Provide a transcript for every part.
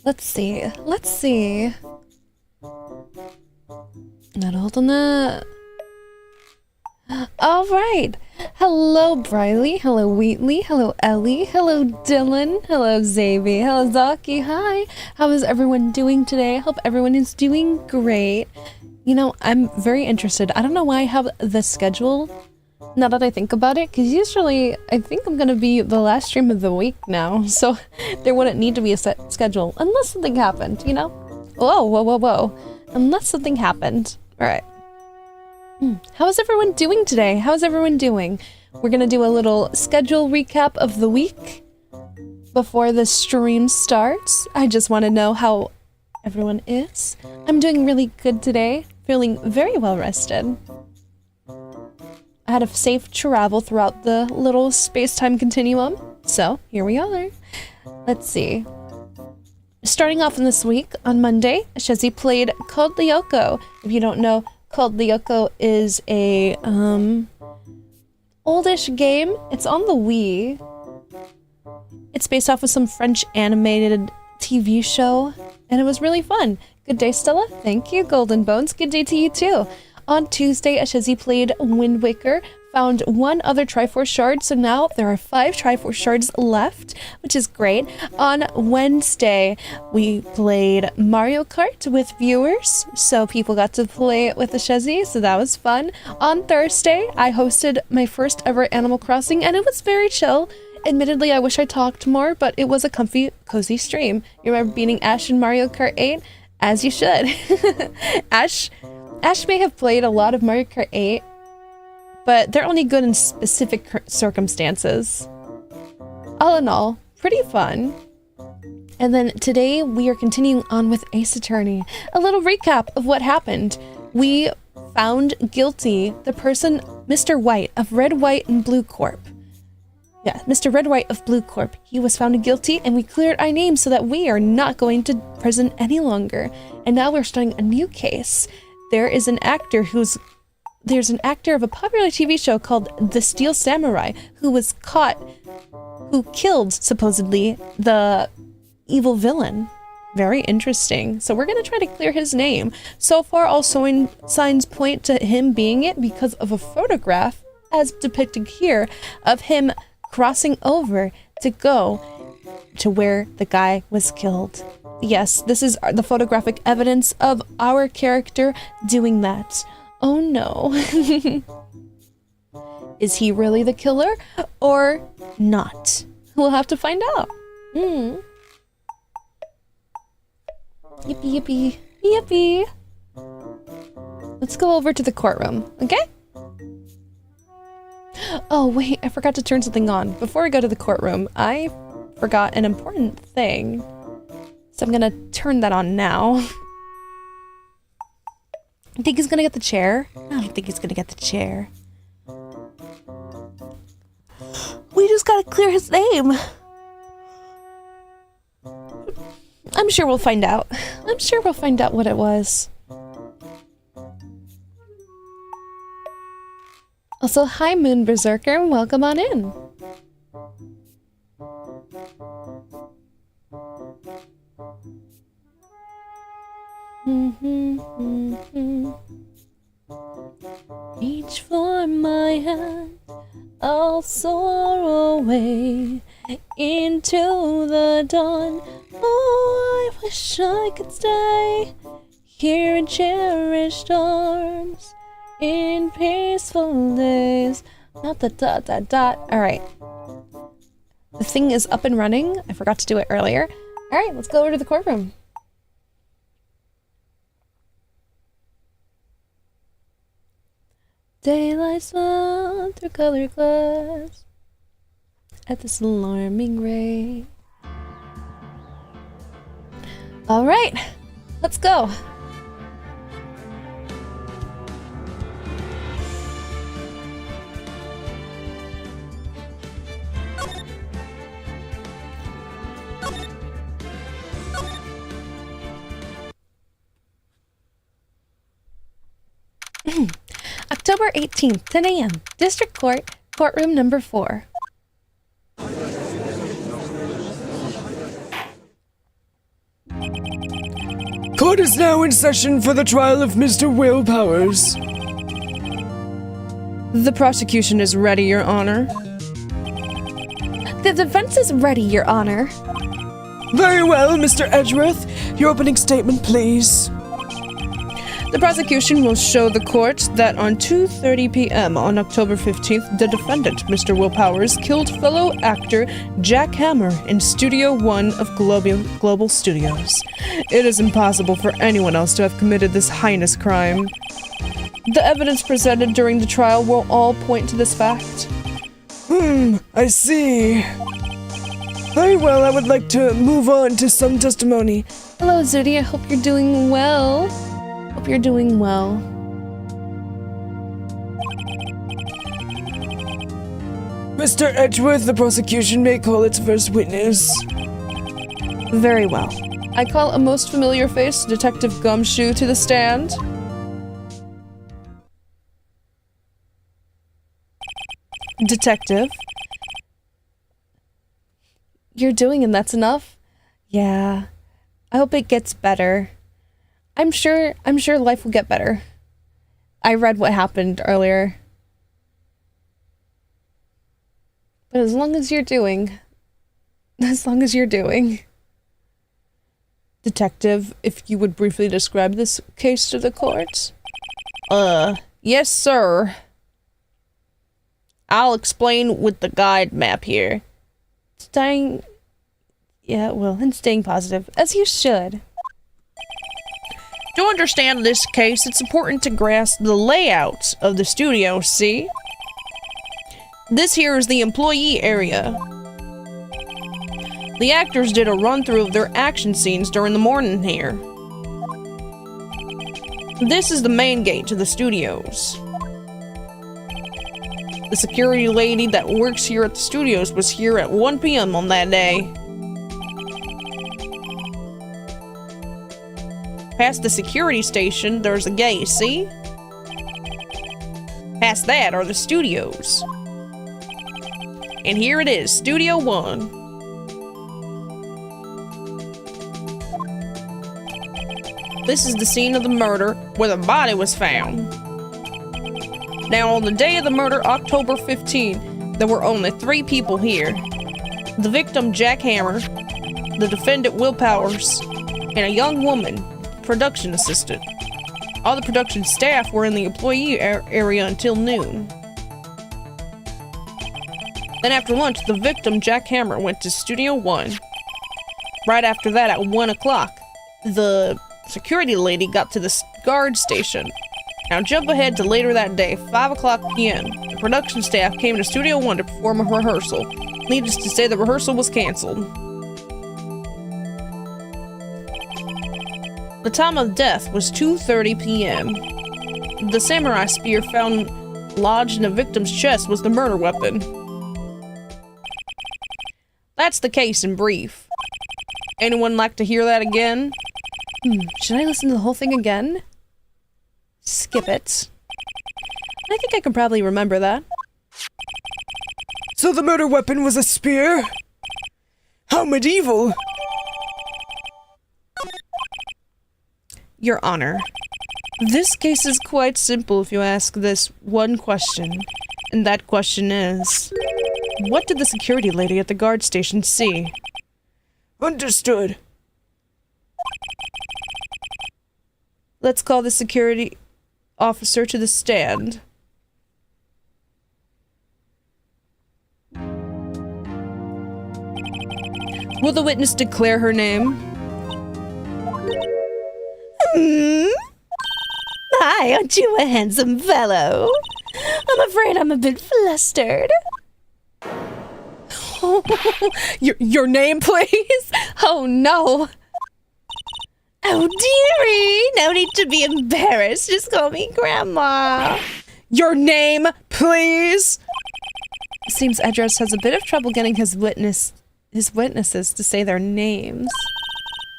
Let's see. Let's see. Not holding that. All right. Hello, Briley. Hello, Wheatley. Hello, Ellie. Hello, Dylan. Hello, Xavier. Hello, Zaki. Hi. How is everyone doing today? I hope everyone is doing great. You know, I'm very interested. I don't know why I have the schedule now that I think about it, because usually I think I'm going to be the last stream of the week now, so there wouldn't need to be a set schedule unless something happened, you know? Whoa, whoa, whoa, whoa. Unless something happened. All right. How is everyone doing today? How's everyone doing? We're going to do a little schedule recap of the week before the stream starts. I just want to know how everyone is. I'm doing really good today. Feeling very well rested. I had a safe travel throughout the little space-time continuum. So, here we are. Let's see. Starting off in this week, on Monday, Shezi played Called Lyoko. If you don't know, Called Lyoko is a, oldish game. It's on the Wii. It's based off of some French animated TV show, and it was really fun. Good day, Stella. Thank you, Golden Bones. Good day to you, too. On Tuesday, Shezi played Wind Waker, found one other Triforce shard, so now there are 5 Triforce shards left, which is great. On Wednesday, we played Mario Kart with viewers, so people got to play it with Shezi, so that was fun. On Thursday, I hosted my first ever Animal Crossing, and it was very chill. Admittedly, I wish I talked more, but it was a comfy, cozy stream. You remember beating Ash in Mario Kart 8? As you should. Ash may have played a lot of Mario Kart 8, but they're only good in specific circumstances. All in all, pretty fun. And then today we are continuing on with Ace Attorney. A little recap of what happened. We found guilty the person, Mr. White of Red, White, and Blue Corp. Yeah, Mr. Red, White of Blue Corp. He was found guilty, and we cleared our name so that we are not going to prison any longer. And now we're starting a new case. There's an actor of a popular TV show called The Steel Samurai who was caught, who killed, supposedly, the evil villain. Very interesting. So we're going to try to clear his name. So far, all signs point to him being it because of a photograph, as depicted here, of him crossing over to go to where the guy was killed. Yes, this is the photographic evidence of our character doing that. Oh no. Is he really the killer or not? We'll have to find out. Yippee, yippee, yippee. Let's go over to the courtroom, okay? Oh wait, I forgot to turn something on. Before I go to the courtroom, I forgot an important thing. So I'm gonna turn that on now. I think he's gonna get the chair. I don't think he's gonna get the chair. We just gotta clear his name. I'm sure we'll find out. I'm sure we'll find out what it was. Also, hi Moon Berserker, and welcome on in. Reach for my hand, I'll soar away into the dawn. Oh, I wish I could stay here in cherished arms, in peaceful days. Not the dot dot dot. All right. The thing is up and running. I forgot to do it earlier. All right, let's go over to the courtroom. Daylight swung through colored glass at this alarming rate. All right, let's go. October 18th, 10 a.m. District Court, courtroom number 4. Court is now in session for the trial of Mr. Will Powers. The prosecution is ready, Your Honor. The defense is ready, Your Honor. Very well, Mr. Edgeworth. Your opening statement, please. The prosecution will show the court that on 2:30 p.m. on October 15th, the defendant, Mr. Will Powers, killed fellow actor Jack Hammer in Studio 1 of Global Studios. It is impossible for anyone else to have committed this heinous crime. The evidence presented during the trial will all point to this fact. I see. Very well, I would like to move on to some testimony. Hello, Zudi. I hope you're doing well. Hope you're doing well. Mr. Edgeworth, the prosecution may call its first witness. Very well. I call a most familiar face, Detective Gumshoe, to the stand. Detective. You're doing and that's enough? Yeah. I hope it gets better. I'm sure life will get better. I read what happened earlier. But as long as you're doing. Detective, if you would briefly describe this case to the court? Yes, sir. I'll explain with the guide map here. Staying positive, as you should. To understand this case, it's important to grasp the layout of the studio, see? This here is the employee area. The actors did a run-through of their action scenes during the morning here. This is the main gate to the studios. The security lady that works here at the studios was here at 1 p.m. on that day. Past the security station, there's a gate, see? Past that are the studios. And here it is, Studio 1. This is the scene of the murder, where the body was found. Now, on the day of the murder, October 15, there were only 3 people here. The victim, Jack Hammer, the defendant, Will Powers, and a young woman, production assistant. All the production staff were in the employee area until noon. Then after lunch, the victim, Jack Hammer, went to Studio 1. Right after that, at 1 o'clock, the security lady got to the guard station. Now jump ahead to later that day, 5 o'clock p.m. The production staff came to Studio 1 to perform a rehearsal. Needless to say, the rehearsal was canceled. The time of death was 2:30 p.m. The samurai spear found lodged in the victim's chest was the murder weapon. That's the case in brief. Anyone like to hear that again? Should I listen to the whole thing again? Skip it. I think I can probably remember that. So the murder weapon was a spear? How medieval! Your Honor, this case is quite simple if you ask this one question. And that question is, what did the security lady at the guard station see? Understood. Let's call the security officer to the stand. Will the witness declare her name? Hi, aren't you a handsome fellow? I'm afraid I'm a bit flustered. Your name, please? Oh, no. Oh, dearie, no need to be embarrassed. Just call me Grandma. Your name, please? Seems Edros has a bit of trouble getting his witnesses to say their names.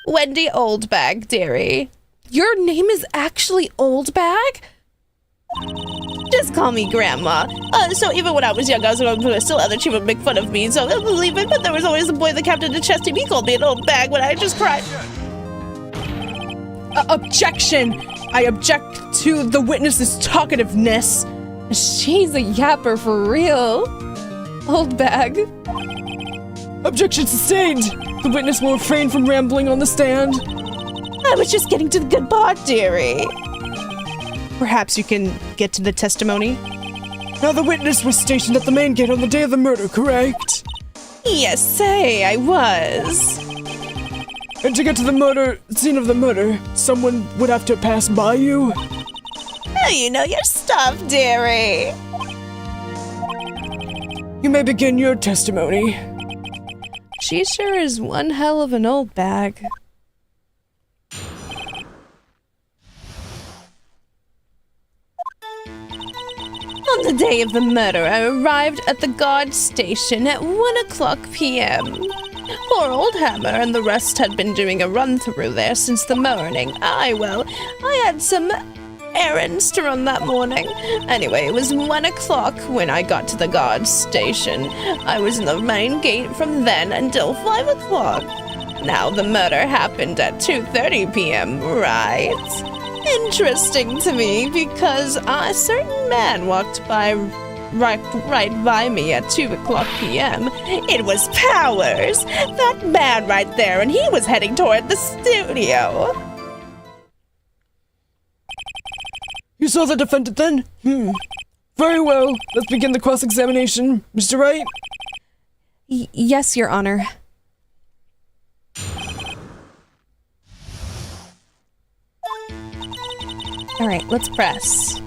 Wendy Oldbag, dearie. Your name is actually Oldbag? Just call me Grandma. So even when I was young, I was still other children would make fun of me, so I believe it, but there was always a boy that kept in the chest team. He called me an old bag when I just cried. Objection! I object to the witness's talkativeness. She's a yapper for real. Old bag. Objection sustained. The witness will refrain from rambling on the stand. I was just getting to the good part, dearie. Perhaps you can get to the testimony? Now the witness was stationed at the main gate on the day of the murder, correct? Yes, say I was. And to get to the scene of the murder, someone would have to pass by you? Oh, you know your stuff, dearie. You may begin your testimony. She sure is one hell of an old bag. On the day of the murder, I arrived at the guard station at 1:00 p.m. Poor old Hammer and the rest had been doing a run-through there since the morning. I had some errands to run that morning. Anyway, it was 1:00 when I got to the guard station. I was in the main gate from then until 5:00. Now, the murder happened at 2:30 p.m., right? Interesting to me because a certain man walked by right by me at 2:00 p.m. It was Powers, that man right there, and he was heading toward the studio. You saw the defendant then? Very well. Let's begin the cross-examination. Mr. Wright? Yes, Your Honor. All right, let's press.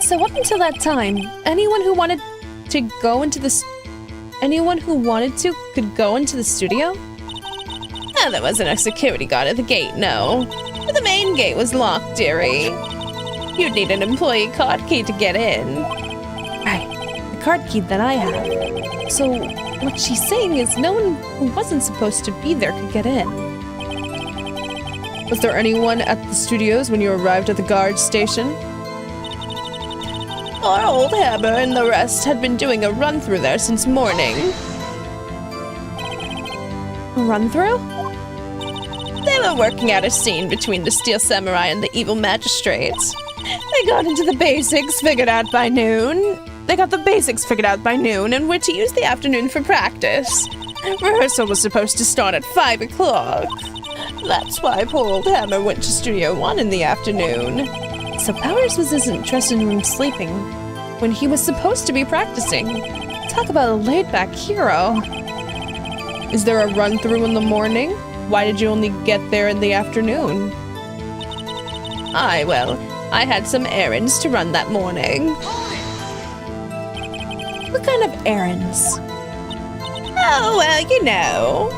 So up until that time, anyone who wanted to could go into the studio? Oh, there wasn't a security guard at the gate, no. But the main gate was locked, dearie. You'd need an employee card key to get in. Right, the card key that I have. So what she's saying is no one who wasn't supposed to be there could get in. Was there anyone at the studios when you arrived at the guard station? Our old Hammer and the rest had been doing a run-through there since morning. A run-through? They were working out a scene between the Steel Samurai and the evil magistrates. They got the basics figured out by noon, and were to use the afternoon for practice. Rehearsal was supposed to start at 5 o'clock. That's why poor old Hammer went to Studio 1 in the afternoon. So Powers was as interested in sleeping when he was supposed to be practicing. Talk about a laid-back hero. Is there a run-through in the morning? Why did you only get there in the afternoon? I had some errands to run that morning. What kind of errands? Oh, well, you know.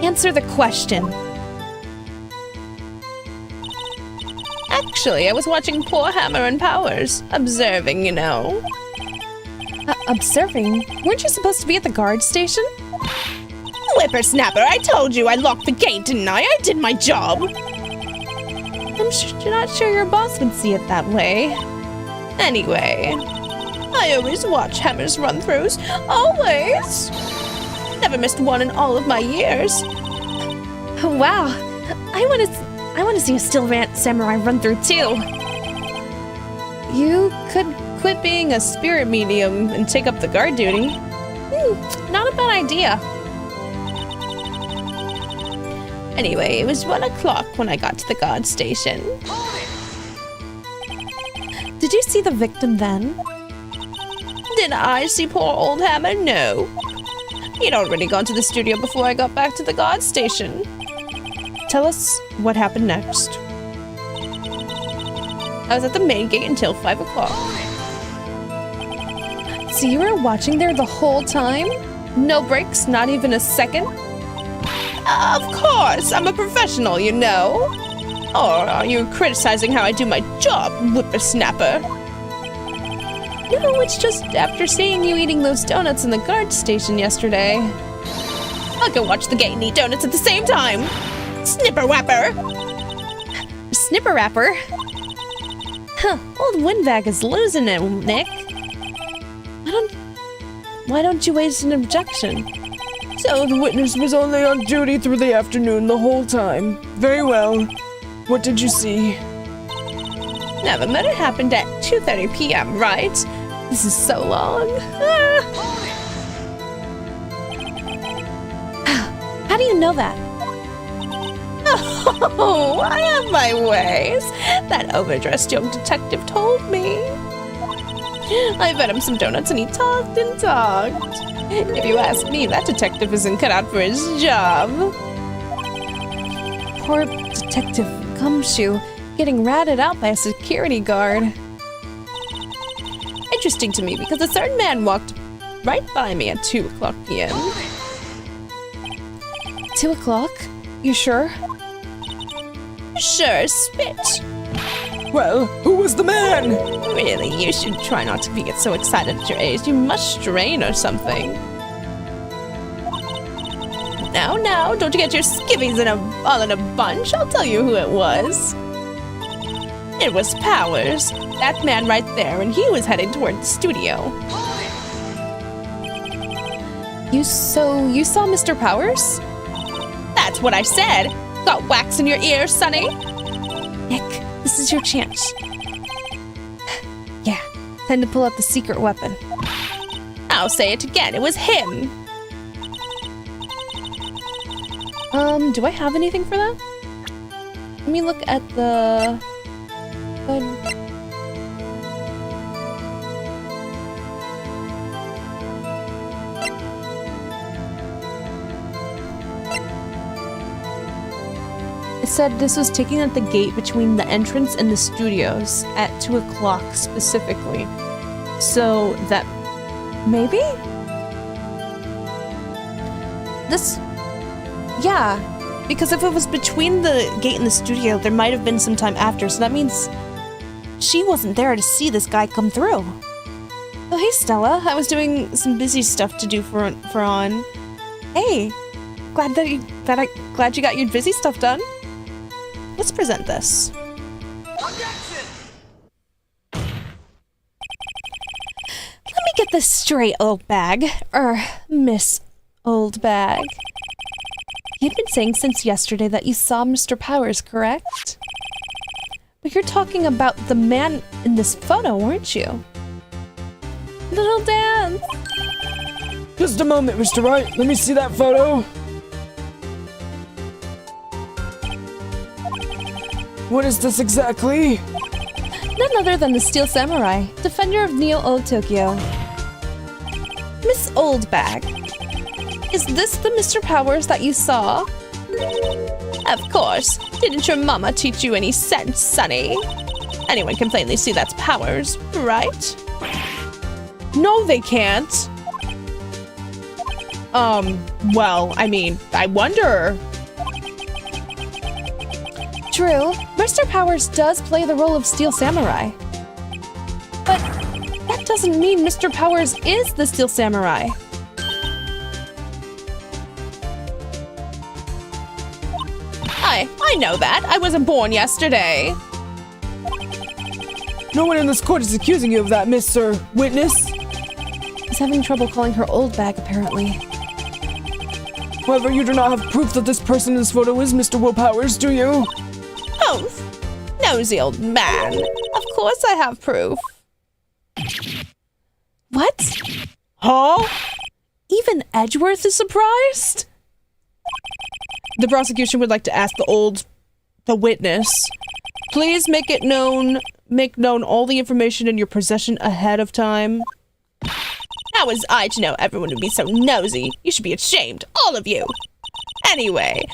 Answer the question. Actually, I was watching poor Hammer and Powers. Observing, you know. Observing? Weren't you supposed to be at the guard station? Whippersnapper, I told you I locked the gate, didn't I? I did my job. I'm not sure your boss would see it that way. Anyway, I always watch Hammer's run-throughs. Always! Never missed one in all of my years. Wow, I want to see a Steel Samurai run-through too. You could quit being a spirit medium and take up the guard duty. Not a bad idea. Anyway, it was 1 o'clock when I got to the guard station. Did you see the victim then? Did I see poor old Hammer? No. He'd already gone to the studio before I got back to the guard station. Tell us what happened next. I was at the main gate until 5 o'clock. So you were watching there the whole time? No breaks, not even a second? Of course, I'm a professional, you know. Or are you criticizing how I do my job, whippersnapper? No, it's just after seeing you eating those donuts in the guard station yesterday. I'll go watch the gate and eat donuts at the same time. Snipper-wapper! Snipper-rapper? Huh, old Windbag is losing it, Nick. Why don't you raise an objection? So the witness was only on duty through the afternoon the whole time. Very well. What did you see? Now, the murder happened at 2:30 p.m., right? This is so long. How do you know that? Oh, I have my ways. That overdressed young detective told me. I fed him some donuts and he talked and talked. If you ask me, that detective isn't cut out for his job. Poor Detective Gumshoe getting ratted out by a security guard. Interesting to me because a certain man walked right by me at 2:00 p.m. 2 o'clock? You sure? Sure as spit. Well, who was the man? Really, you should try not to get so excited at your age. You must strain or something. Now, don't you get your skivvies all in a bunch. I'll tell you who it was. It was Powers. That man right there, and he was heading toward the studio. You saw Mr. Powers? That's what I said. Got wax in your ears, Sonny? Nick, this is your chance. Yeah, time to pull out the secret weapon. I'll say it again. It was him. Do I have anything for that? Let me look at the... It said this was taken at the gate between the entrance and the studios at 2 o'clock specifically. So that... maybe? This... yeah, because if it was between the gate and the studio, there might have been some time after, so that means she wasn't there to see this guy come through. Oh, hey, Stella. I was doing some busy stuff to do for on. Hey, glad you got your busy stuff done. Let's present this. Let me get this straight, old bag. Miss Old Bag. You've been saying since yesterday that you saw Mr. Powers, correct? But you're talking about the man in this photo, weren't you? Little dance! Just a moment, Mr. Wright. Let me see that photo. What is this exactly? None other than the Steel Samurai, defender of Neo Old Tokyo. Miss Old Bag, is this the Mr. Powers that you saw? Of course. Didn't your mama teach you any sense, Sonny? Anyone can plainly see that's Powers, right? No, they can't. Well, I mean, I wonder. True, Mr. Powers does play the role of Steel Samurai. But that doesn't mean Mr. Powers is the Steel Samurai. I know that. I wasn't born yesterday. No one in this court is accusing you of that, Mr. Witness. He's having trouble calling her Old Bag, apparently. However, you do not have proof that this person in this photo is Mr. Will Powers, do you? Oh, nosy old man. Of course I have proof. What? Huh? Even Edgeworth is surprised? The prosecution would like to ask the witness, please make known all the information in your possession ahead of time. How was I to know everyone would be so nosy? You should be ashamed, all of you. Anyway,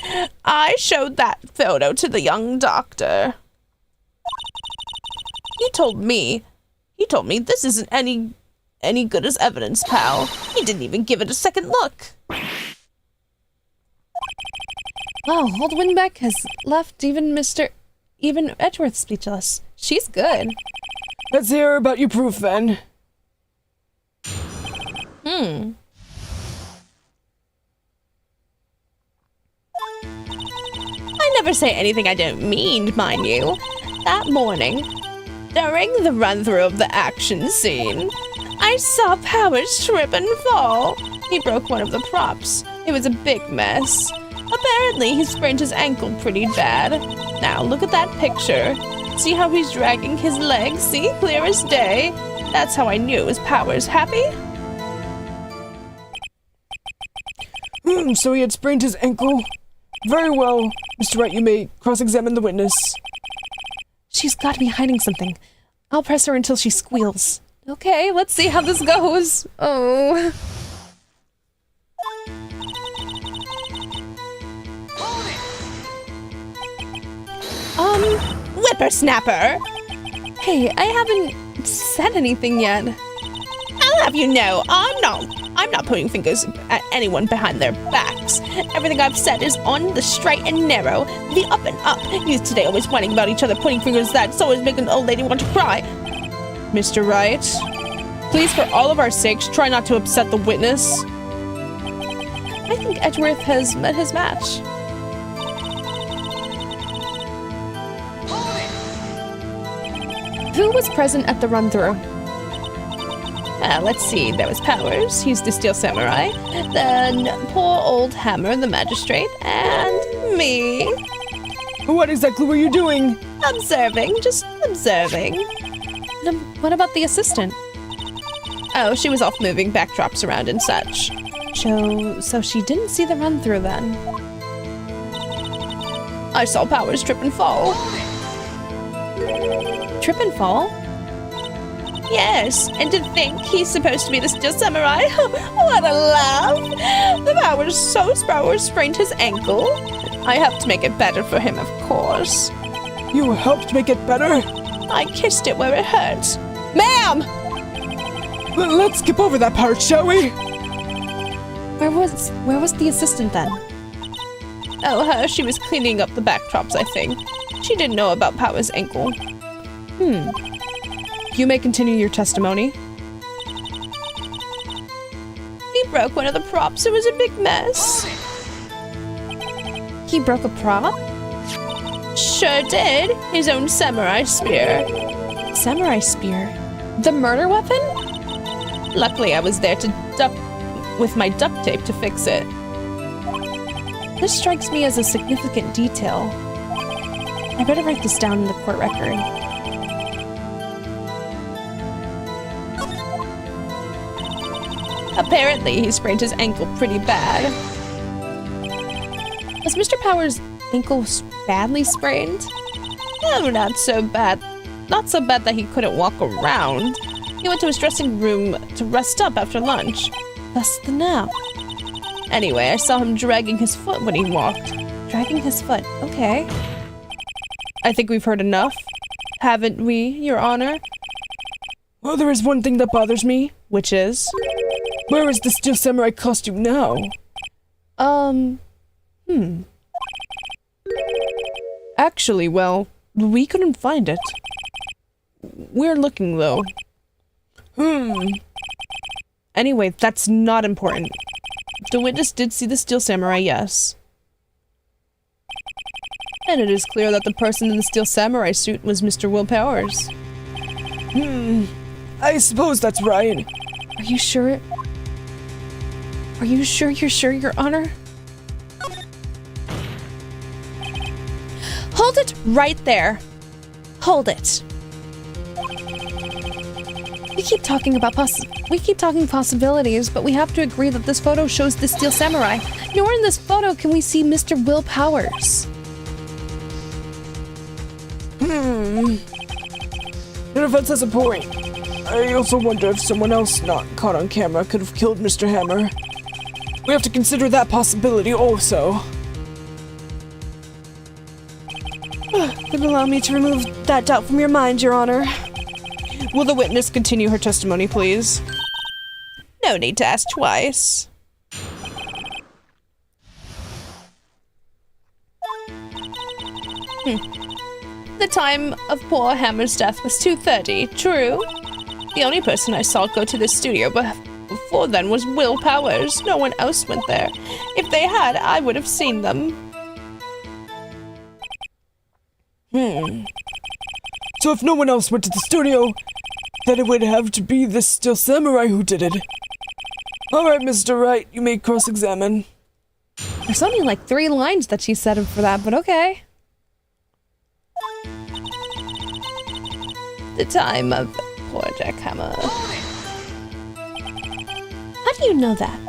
I showed that photo to the young doctor. He told me this isn't any good as evidence, pal. He didn't even give it a second look. Wow, Old Winbeck has left even Edgeworth speechless. She's good. Let's hear about your proof, then. I never say anything I don't mean, mind you. That morning, during the run-through of the action scene, I saw Powers trip and fall. He broke one of the props, It was a big mess. Apparently, he sprained his ankle pretty bad. Now, look at that picture. See how he's dragging his legs? See? Clear as day. That's how I knew it was Powers. Happy? So he had sprained his ankle. Very well. Mr. Wright, you may cross-examine the witness. She's got to be hiding something. I'll press her until she squeals. Okay, let's see how this goes. Oh. Whippersnapper! Hey, I haven't said anything yet. I'll have you know, I'm not pointing fingers at anyone behind their backs. Everything I've said is on the straight and narrow, the up and up. You today always whining about each other, pointing fingers that's always making an old lady want to cry. Mr. Wright, please, for all of our sakes, try not to upset the witness. I think Edgeworth has met his match. Who was present at the run-through? Let's see, there was Powers, he's the Steel Samurai, then poor old Hammer, the magistrate, and me. What exactly were you doing? Observing, just observing. What about the assistant? Oh, she was off moving backdrops around and such. So she didn't see the run-through then. I saw Powers trip and fall. Trip and fall? Yes, and to think he's supposed to be the Steel Samurai. What a laugh! The Powers sprained his ankle. I helped to make it better for him, of course. You helped make it better? I kissed it where it hurt. Ma'am! Let's skip over that part, shall we? Where was the assistant then? Oh, her, she was cleaning up the backdrops, I think. She didn't know about Powers' ankle. You may continue your testimony. He broke one of the props. It was a big mess. He broke a prop? Sure did. His own samurai spear. Samurai spear? The murder weapon? Luckily, I was there with my duct tape to fix it. This strikes me as a significant detail. I better write this down in the court record. Apparently, he sprained his ankle pretty bad. Was Mr. Powers' ankle badly sprained? Oh, not so bad. Not so bad that he couldn't walk around. He went to his dressing room to rest up after lunch. Thus the nap. Anyway, I saw him dragging his foot when he walked. Dragging his foot. Okay. I think we've heard enough. Haven't we, Your Honor? Well, there is one thing that bothers me. Which is? Where is the Steel Samurai costume now? Actually, well, we couldn't find it. We're looking, though. Anyway, that's not important. The witness did see the Steel Samurai, yes. And it is clear that the person in the Steel Samurai suit was Mr. Will Powers. I suppose that's right. Are you sure? Are you sure you're sure, Your Honor? Hold it right there. Hold it. We keep talking possibilities, but we have to agree that this photo shows the Steel Samurai. Nor in this photo can we see Mr. Will Powers. Interfence has a point. I also wonder if someone else not caught on camera could have killed Mr. Hammer. We have to consider that possibility also. Then allow me to remove that doubt from your mind, Your Honor. Will the witness continue her testimony, please? No need to ask twice. The time of poor Hammer's death was 2:30, true. The only person I saw go to the studio before then was Will Powers. No one else went there. If they had, I would have seen them. So if no one else went to the studio, then it would have to be the Steel Samurai who did it. Alright, Mr. Wright, you may cross-examine. There's only like 3 lines that she said for that, but okay. The time of poor jackhammer. How do you know that?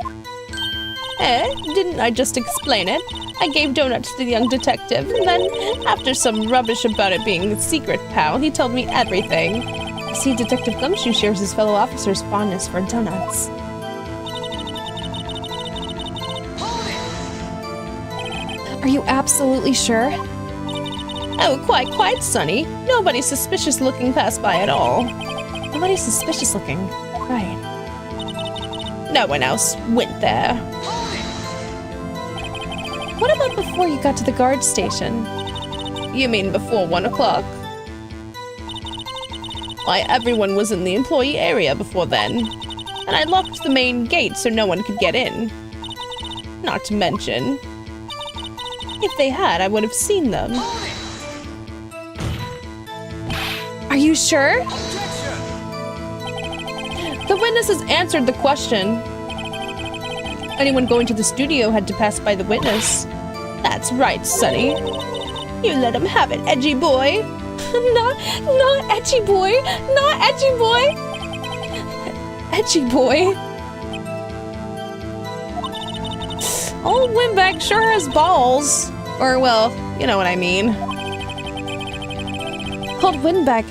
Didn't I just explain it? I gave donuts to the young detective, and then, after some rubbish about it being a secret, pal, he told me everything. I see Detective Gumshoe shares his fellow officer's fondness for donuts. Are you absolutely sure? Oh, quite, Sonny. Nobody's suspicious looking passed by at all. Nobody's suspicious looking. Right. No one else went there. What about before you got to the guard station? You mean before 1 o'clock? Why, everyone was in the employee area before then. And I locked the main gate so no one could get in. Not to mention, if they had, I would have seen them. Are you sure? The witnesses answered the question. Anyone going to the studio had to pass by the witness. That's right, Sonny. You let him have it, edgy boy. Not edgy boy. Not edgy boy. Edgy boy. Old Windbag sure has balls. Or, well, you know what I mean. Old windbags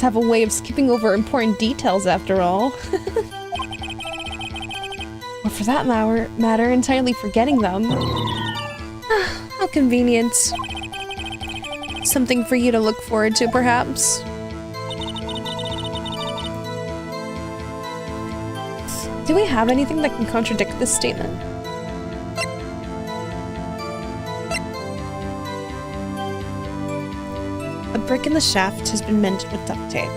have a way of skipping over important details after all. Or for that matter, entirely forgetting them. How convenient. Something for you to look forward to, perhaps. Do we have anything that can contradict this statement? A brick in the shaft has been mended with duct tape.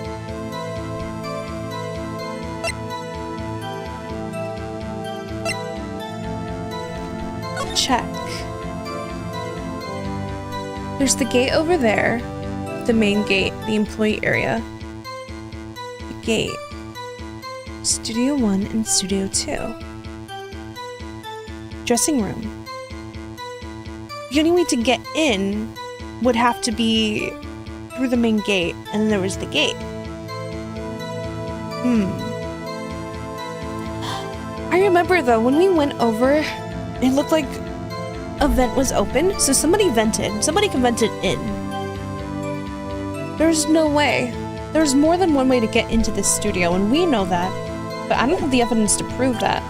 Check. There's the gate over there, the main gate, the employee area, the gate, Studio 1 and Studio 2, dressing room. The only way to get in would have to be through the main gate, and then there was the gate. I remember though, when we went over, it looked like a vent was open, so somebody vented. Somebody can vent it in. There's no way. There's more than one way to get into this studio, and we know that. But I don't have the evidence to prove that.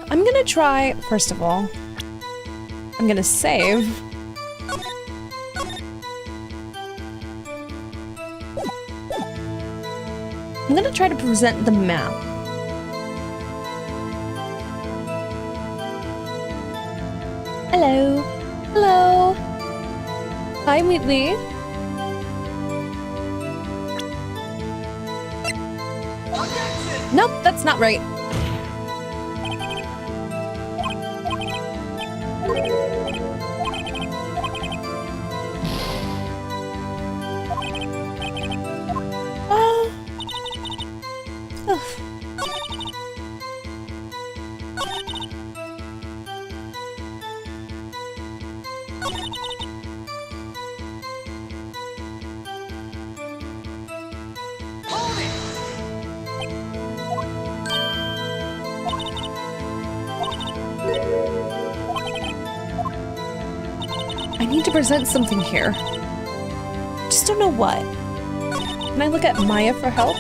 I'm gonna try, first of all, I'm gonna save. I'm gonna try to present the map. Hello. Hello. Hi, Wheatley. Nope, that's not right. I need to present something here. Just don't know what. Can I look at Maya for help?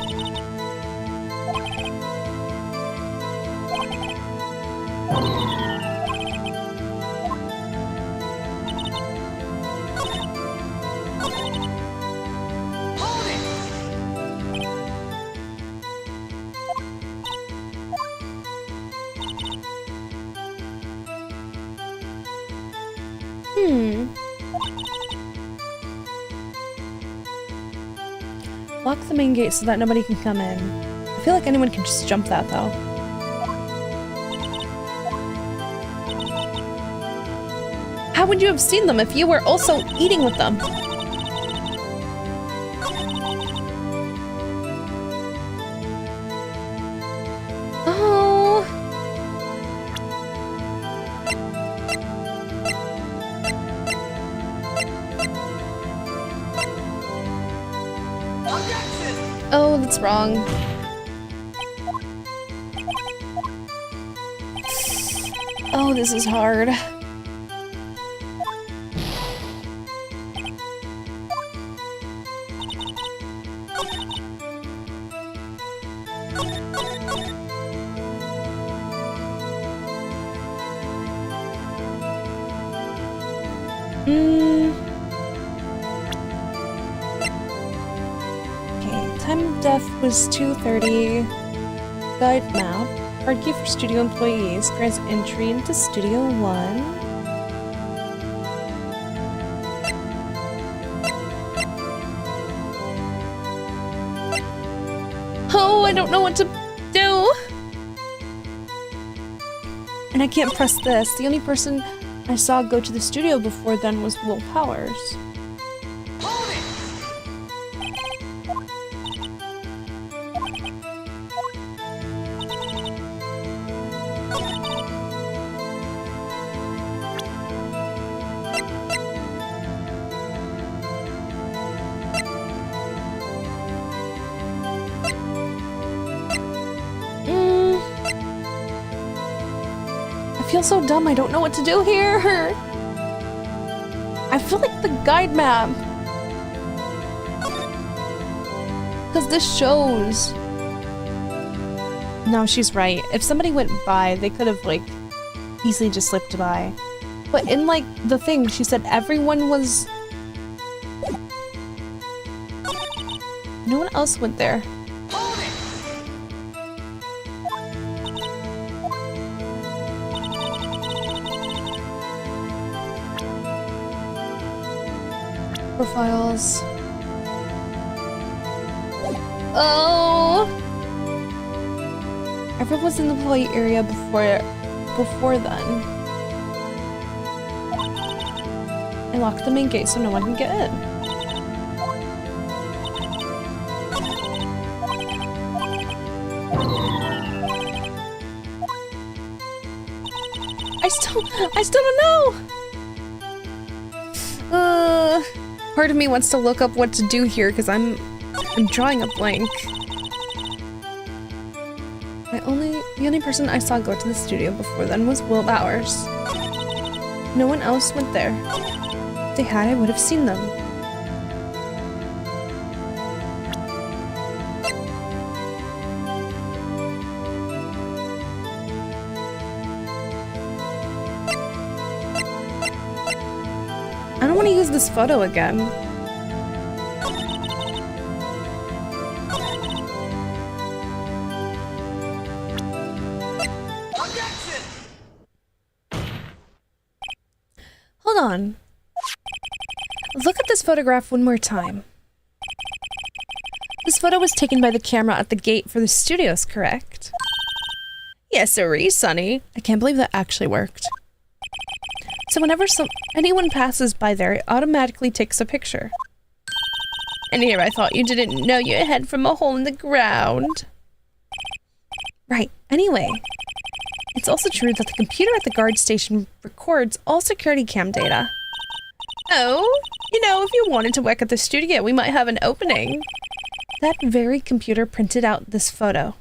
Lock the main gate so that nobody can come in. I feel like anyone can just jump that, though. how would you have seen them if you were also eating with them? Oh. Oh, that's wrong. Oh, this is hard. Okay, time of death was 2:30. Guide map. Hard key for studio employees grants entry into Studio 1. Oh, I don't know what to do. And I can't press this. The only person I saw go to the studio before then was Will Powers. I feel so dumb, I don't know what to do here. I feel like the guide map. Because this shows. No, she's right. If somebody went by, they could have, like, easily just slipped by. But in, like, the thing, she said everyone was... No one else went there. Profiles. Oh! Everyone was in the employee area before then. I locked the main gate so no one can get in. I still don't know! Part of me wants to look up what to do here because I'm drawing a blank. The only person I saw go to the studio before then was Will Bowers. No one else went there. If they had, I would have seen them. I don't want to use this photo again. Hold on. Look at this photograph one more time. This photo was taken by the camera at the gate for the studios, correct? Yes, sirree, Sonny. I can't believe that actually worked. So whenever anyone passes by there, it automatically takes a picture. And here I thought you didn't know you had from a hole in the ground. Right, anyway. It's also true that the computer at the guard station records all security cam data. Oh, you know, if you wanted to work at the studio, we might have an opening. That very computer printed out this photo.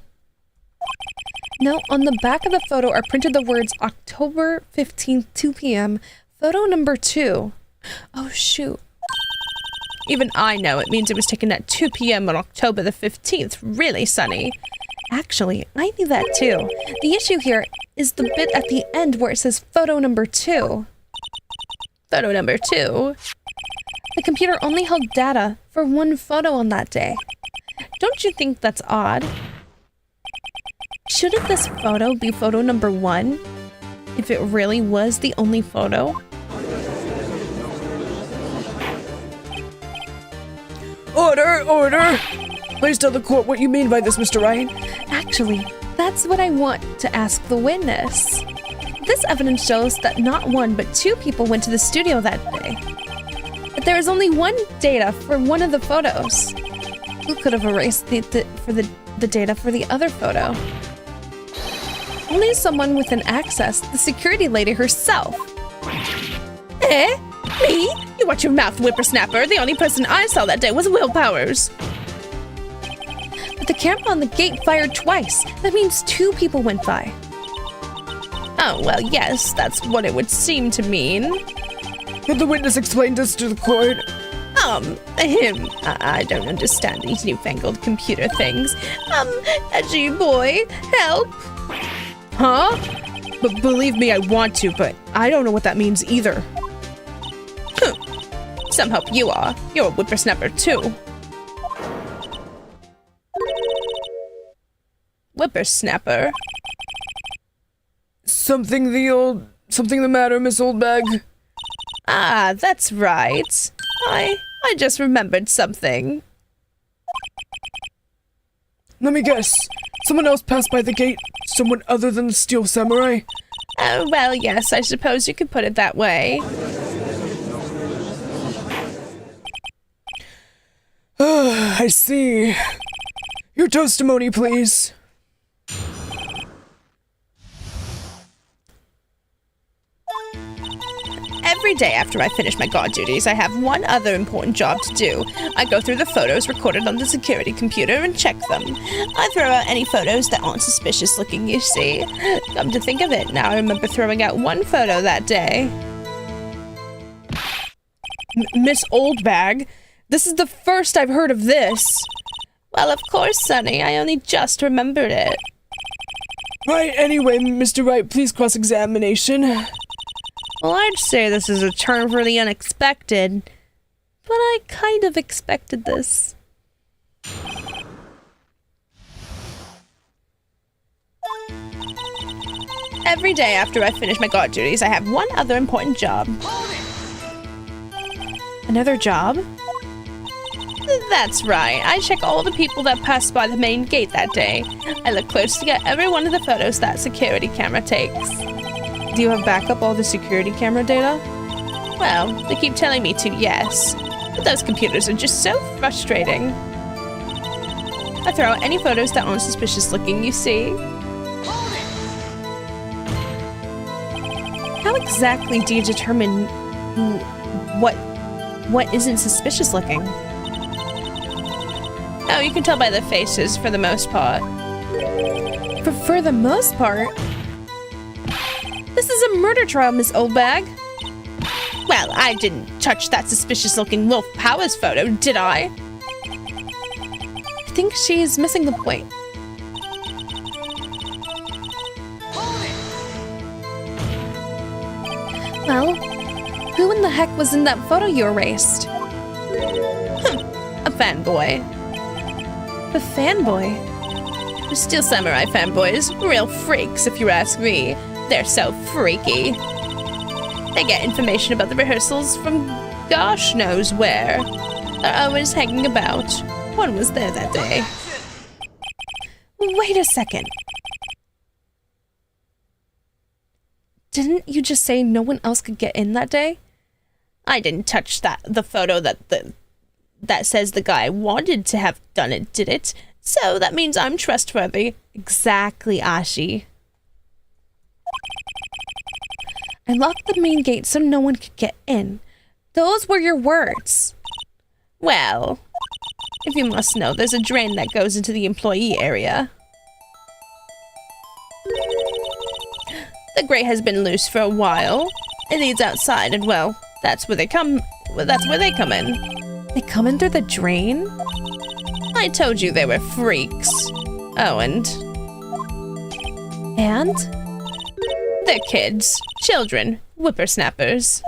Now, on the back of the photo are printed the words October 15th, 2 p.m., photo number 2. Oh, shoot. Even I know it means it was taken at 2 p.m. on October the 15th. Really, Sonny? Actually, I knew that too. The issue here is the bit at the end where it says photo number 2. Photo number 2? The computer only held data for one photo on that day. Don't you think that's odd? Shouldn't this photo be photo number 1? If it really was the only photo? Order! Order! Please tell the court what you mean by this, Mr. Ryan. Actually, that's what I want to ask the witness. This evidence shows that not one but two people went to the studio that day. But there is only one data for one of the photos. Who could have erased the data for the other photo? Only someone with an access, the security lady herself. Eh? Me? You watch your mouth, whippersnapper. The only person I saw that day was Will Powers. But the camera on the gate fired twice. That means two people went by. Oh, well, yes, that's what it would seem to mean. Could the witness explain this to the court? I don't understand these newfangled computer things. Edgy boy, help. Huh? But believe me, I want to, but I don't know what that means either. Some hope you are. You're a whippersnapper, too. Whippersnapper? Something the matter, Miss Oldbag? Ah, that's right. I just remembered something. Let me guess. Someone else passed by the gate? Someone other than the Steel Samurai? Oh, well, yes, I suppose you could put it that way. I see. Your testimony, please. Every day after I finish my guard duties, I have one other important job to do. I go through the photos recorded on the security computer and check them. I throw out any photos that aren't suspicious looking, you see. Come to think of it, now I remember throwing out one photo that day. Miss Oldbag, this is the first I've heard of this. Well, of course, Sonny, I only just remembered it. Right, anyway, Mr. Wright, please cross-examination. Well, I'd say this is a turn for the unexpected, but I kind of expected this. Every day after I finish my guard duties, I have one other important job. Another job? That's right. I check all the people that passed by the main gate that day. I look closely at every one of the photos that security camera takes. Do you have backup all the security camera data? Well, they keep telling me to, yes. But those computers are just so frustrating. I throw out any photos that aren't suspicious looking, you see. How exactly do you determine what isn't suspicious looking? Oh, you can tell by the faces for the most part. For the most part? This is a murder trial, Miss Oldbag. Well, I didn't touch that suspicious-looking Wolf Powers photo, did I? I think she's missing the point. Well, who in the heck was in that photo you erased? A fanboy. The fanboy? The Steel Samurai fanboys, real freaks if you ask me. They're so freaky. They get information about the rehearsals from gosh knows where. They're always hanging about. One was there that day. Wait a second. Didn't you just say no one else could get in that day? I didn't touch the photo that says the guy wanted to have done it, did it? So that means I'm trustworthy. Exactly, Ashi. I locked the main gate so no one could get in. Those were your words. Well, if you must know, there's a drain that goes into the employee area. The grate has been loose for a while. It leads outside, and well, that's where they come in. They come in through the drain? I told you they were freaks. Oh, and they're kids, children, whippersnappers.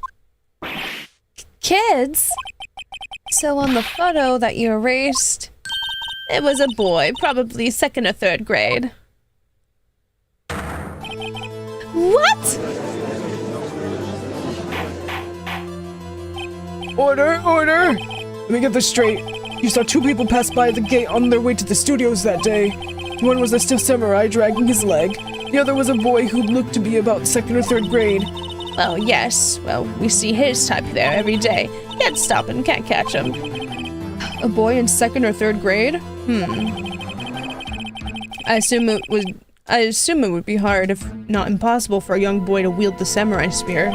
Kids? So on the photo that you erased, it was a boy, probably 2nd or 3rd grade. What? Order, order! Let me get this straight. You saw 2 people pass by the gate on their way to the studios that day. One was a stiff samurai dragging his leg. The other was a boy who looked to be about 2nd or 3rd grade. Oh, yes. Well, we see his type there every day. Can't stop him, can't catch him. A boy in 2nd or 3rd grade? I assume it would be hard, if not impossible, for a young boy to wield the samurai spear.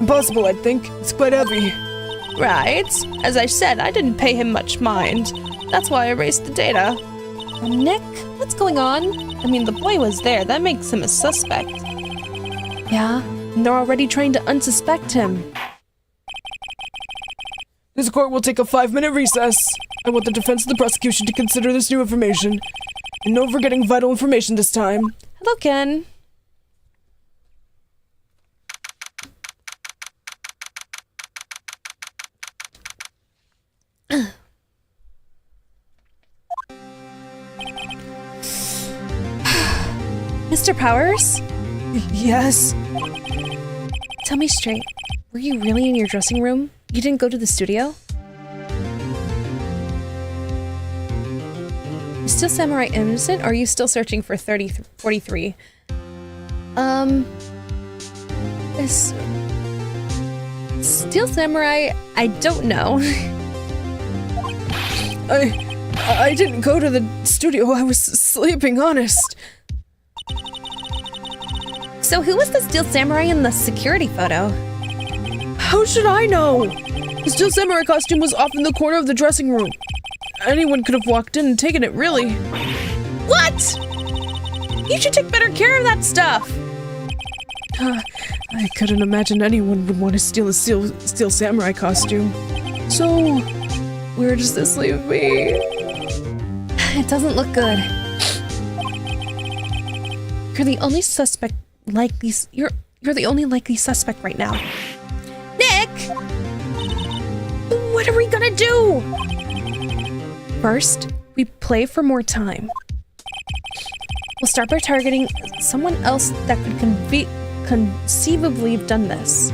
Impossible, I'd think. It's quite heavy. Right. As I said, I didn't pay him much mind. That's why I erased the data. Nick, what's going on? I mean, the boy was there. That makes him a suspect. Yeah, and they're already trying to unsuspect him. This court will take a 5-minute recess. I want the defense and the prosecution to consider this new information. And no forgetting vital information this time. Hello, Ken. Mr. Powers? Yes? Tell me straight, were you really in your dressing room? You didn't go to the studio? Is Steel Samurai innocent, or are you still searching for 43? Is Steel Samurai, I don't know. I didn't go to the studio. I was sleeping, honest. So who was the Steel Samurai in the security photo? How should I know? The Steel Samurai costume was off in the corner of the dressing room. Anyone could have walked in and taken it, really. What? You should take better care of that stuff. I couldn't imagine anyone would want to steal a Steel Samurai costume. So, where does this leave me? It doesn't look good. You're the only suspect likely. You're the only likely suspect right now. Nick! What are we gonna do? First, we play for more time. We'll start by targeting someone else that could conceivably have done this.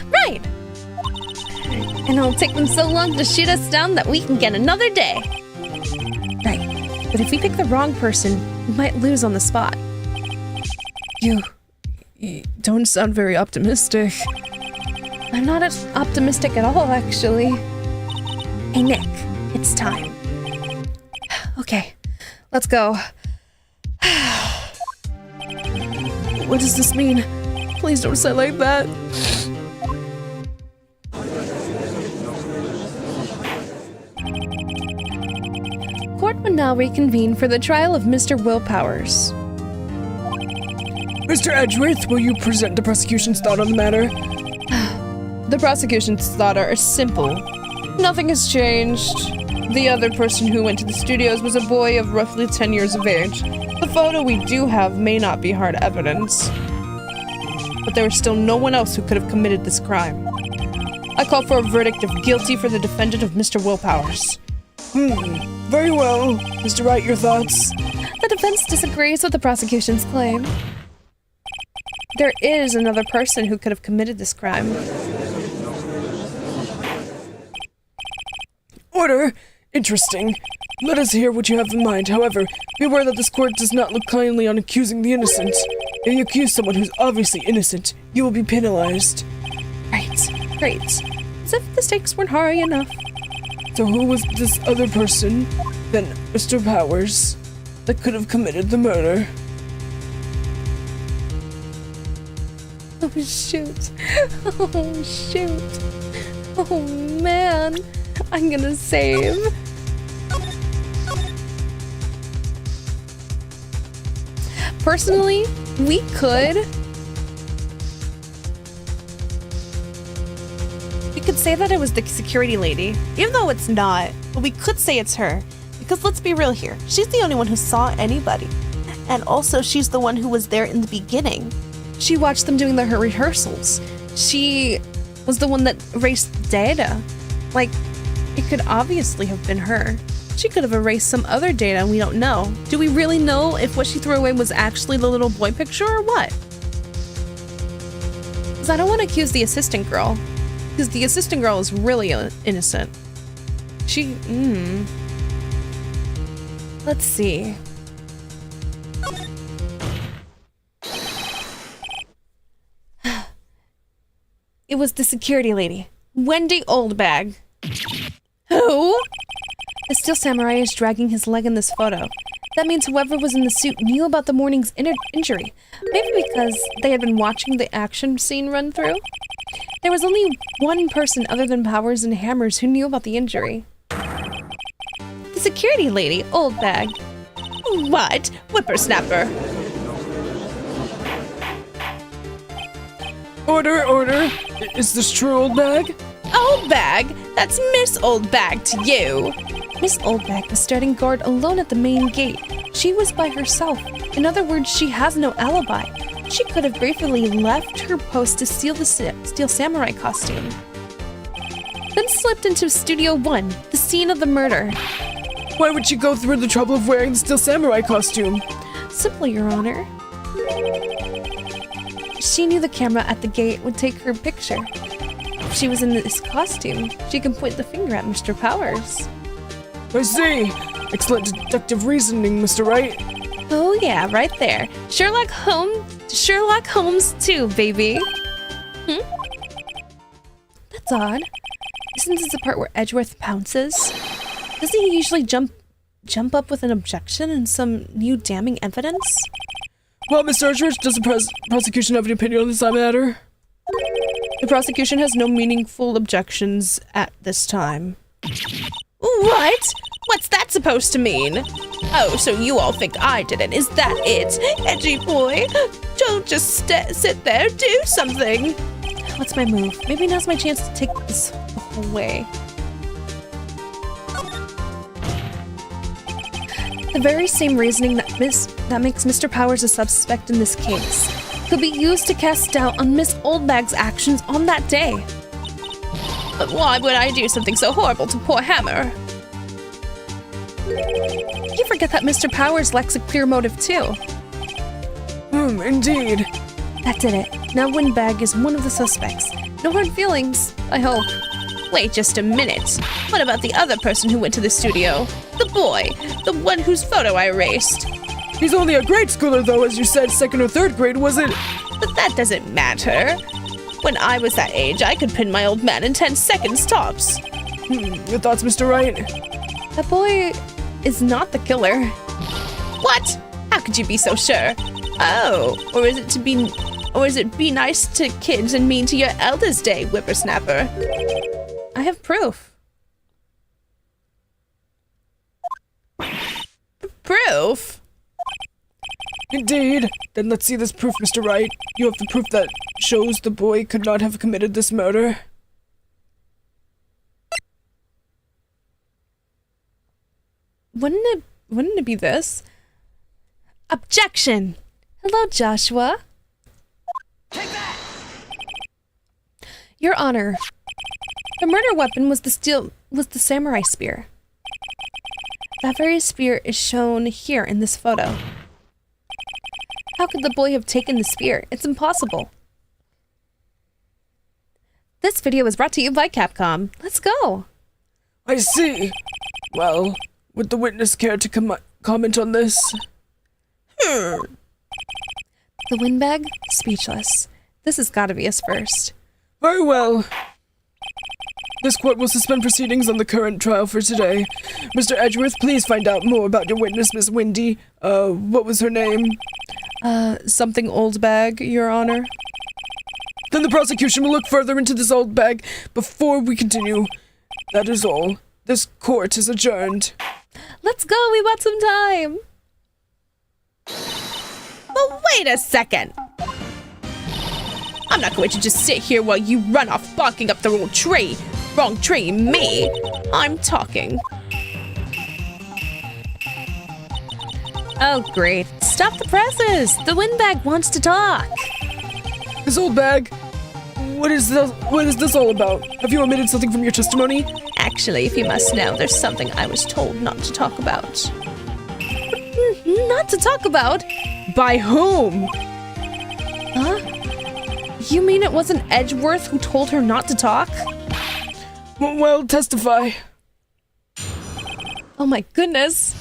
Right! And it'll take them so long to shoot us down that we can get another day. Right. But if we pick the wrong person, we might lose on the spot. You don't sound very optimistic. I'm not as optimistic at all, actually. Hey, Nick, it's time. Okay, let's go. What does this mean? Please don't say like that. Court will now reconvene for the trial of Mr. Will Powers. Mr. Edgeworth, will you present the prosecution's thought on the matter? The prosecution's thought are simple. Nothing has changed. The other person who went to the studios was a boy of roughly 10 years of age. The photo we do have may not be hard evidence, but there is still no one else who could have committed this crime. I call for a verdict of guilty for the defendant of Mr. Will Powers. Very well. Mr. Wright, your thoughts? The defense disagrees with the prosecution's claim. There is another person who could have committed this crime. Order! Interesting. Let us hear what you have in mind. However, be aware that this court does not look kindly on accusing the innocent. If you accuse someone who's obviously innocent, you will be penalized. Right, great. As if the stakes weren't high enough. So who was this other person than Mr. Powers that could have committed the murder? Oh, shoot. Oh, shoot. Oh, man. I'm gonna save. Personally, we could say that it was the security lady, even though it's not, but we could say it's her. Because let's be real here, she's the only one who saw anybody. And also, she's the one who was there in the beginning. She watched them doing her rehearsals. She was the one that erased data. Like, it could obviously have been her. She could have erased some other data and we don't know. Do we really know if what she threw away was actually the little boy picture or what? Because I don't want to accuse the assistant girl. Because the assistant girl is really innocent. Let's see. It was the security lady, Wendy Oldbag. Who? the steel samurai is dragging his leg in this photo. That means whoever was in the suit knew about the morning's injury. Maybe because they had been watching the action scene run through. There was only one person other than Powers and Hammers who knew about the injury. The security lady, Oldbag. What? Whippersnapper. Order, order. Is this true, old bag? Oldbag? That's Miss Oldbag to you. Miss Oldbag was standing guard alone at the main gate. She was by herself. In other words, she has no alibi. She could have briefly left her post to steal the steel samurai costume. Then slipped into Studio 1, the scene of the murder. Why would she go through the trouble of wearing the steel samurai costume? Simple, Your Honor. She knew the camera at the gate would take her picture. If she was in this costume, she could point the finger at Mr. Powers. I see. Excellent deductive reasoning, Mr. Wright. Oh yeah, right there. Sherlock Holmes too, baby. That's odd. Isn't this the part where Edgeworth pounces? Doesn't he usually jump up with an objection and some new damning evidence? Well, Mr. Edgeworth, does the prosecution have any opinion on this matter? The prosecution has no meaningful objections at this time. What? What's that supposed to mean? Oh, so you all think I did it. Is that it? Edgy boy. Don't just sit there. Do something. What's my move? Maybe now's my chance to take this the whole way. The very same reasoning that makes Mr. Powers a suspect in this case could be used to cast doubt on Miss Oldbag's actions on that day. But why would I do something so horrible to poor Hammer? You forget that Mr. Powers lacks a clear motive too. Indeed. That did it. Now Windbag is one of the suspects. No hard feelings, I hope. Wait just a minute. What about the other person who went to the studio? The boy. The one whose photo I erased. He's only a grade schooler, though, as you said, 2nd or 3rd grade, was it? But that doesn't matter. When I was that age, I could pin my old man in 10 seconds tops. Your thoughts, Mr. Wright? That boy is not the killer. What? How could you be so sure? Oh, or is it be nice to kids and mean to your elders' day, whippersnapper? I have proof. Proof? Indeed. Then let's see this proof, Mr. Wright. You have the proof that shows the boy could not have committed this murder. Wouldn't it be this? Objection! Hello, Joshua. Take that! Your Honor, the murder weapon was the samurai spear. That very spear is shown here in this photo. How could the boy have taken the spear? It's impossible. This video is brought to you by Capcom. Let's go. I see. Well, would the witness care to comment on this? The windbag? Speechless. This has got to be his first. Very well. This court will suspend proceedings on the current trial for today. Mr. Edgeworth, please find out more about your witness, Miss Wendy. What was her name? Something Oldbag, Your Honor. Then the prosecution will look further into this old bag before we continue. That is all. This court is adjourned. Let's go, we got some time. But wait a second. I'm not going to just sit here while you run off barking up the wrong tree, me. I'm talking. Oh, great. Stop the presses. The windbag wants to talk. This old bag? What is this all about? Have you omitted something from your testimony? Actually, if you must know, there's something I was told not to talk about. Not to talk about? By whom? Huh? You mean it wasn't Edgeworth who told her not to talk? Well, testify. Oh my goodness.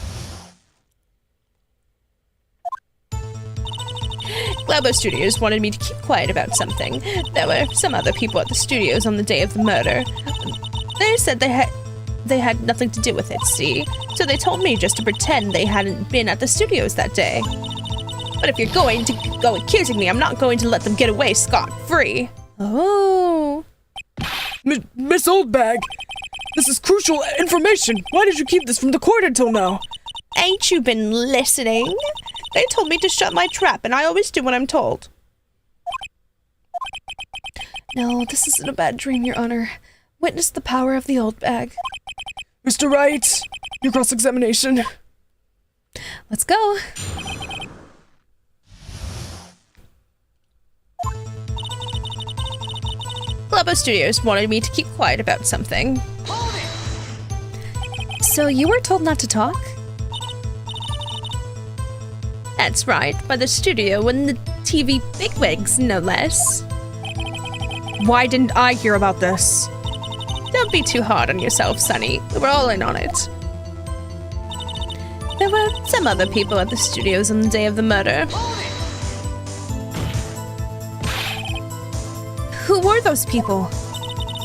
Globo Studios wanted me to keep quiet about something. There were some other people at the studios on the day of the murder. They said they had nothing to do with it, see? So they told me just to pretend they hadn't been at the studios that day. But if you're going to go accusing me, I'm not going to let them get away scot-free. Oh. Miss Oldbag, this is crucial information. Why did you keep this from the court until now? Ain't you been listening? They told me to shut my trap, and I always do what I'm told. No, this isn't a bad dream, Your Honor. Witness the power of the old bag. Mr. Wright, your cross-examination. Let's go. Globo Studios wanted me to keep quiet about something. So you were told not to talk? That's right, by the studio and the TV bigwigs, no less. Why didn't I hear about this? Don't be too hard on yourself, Sonny. We were all in on it. There were some other people at the studios on the day of the murder. Who were those people?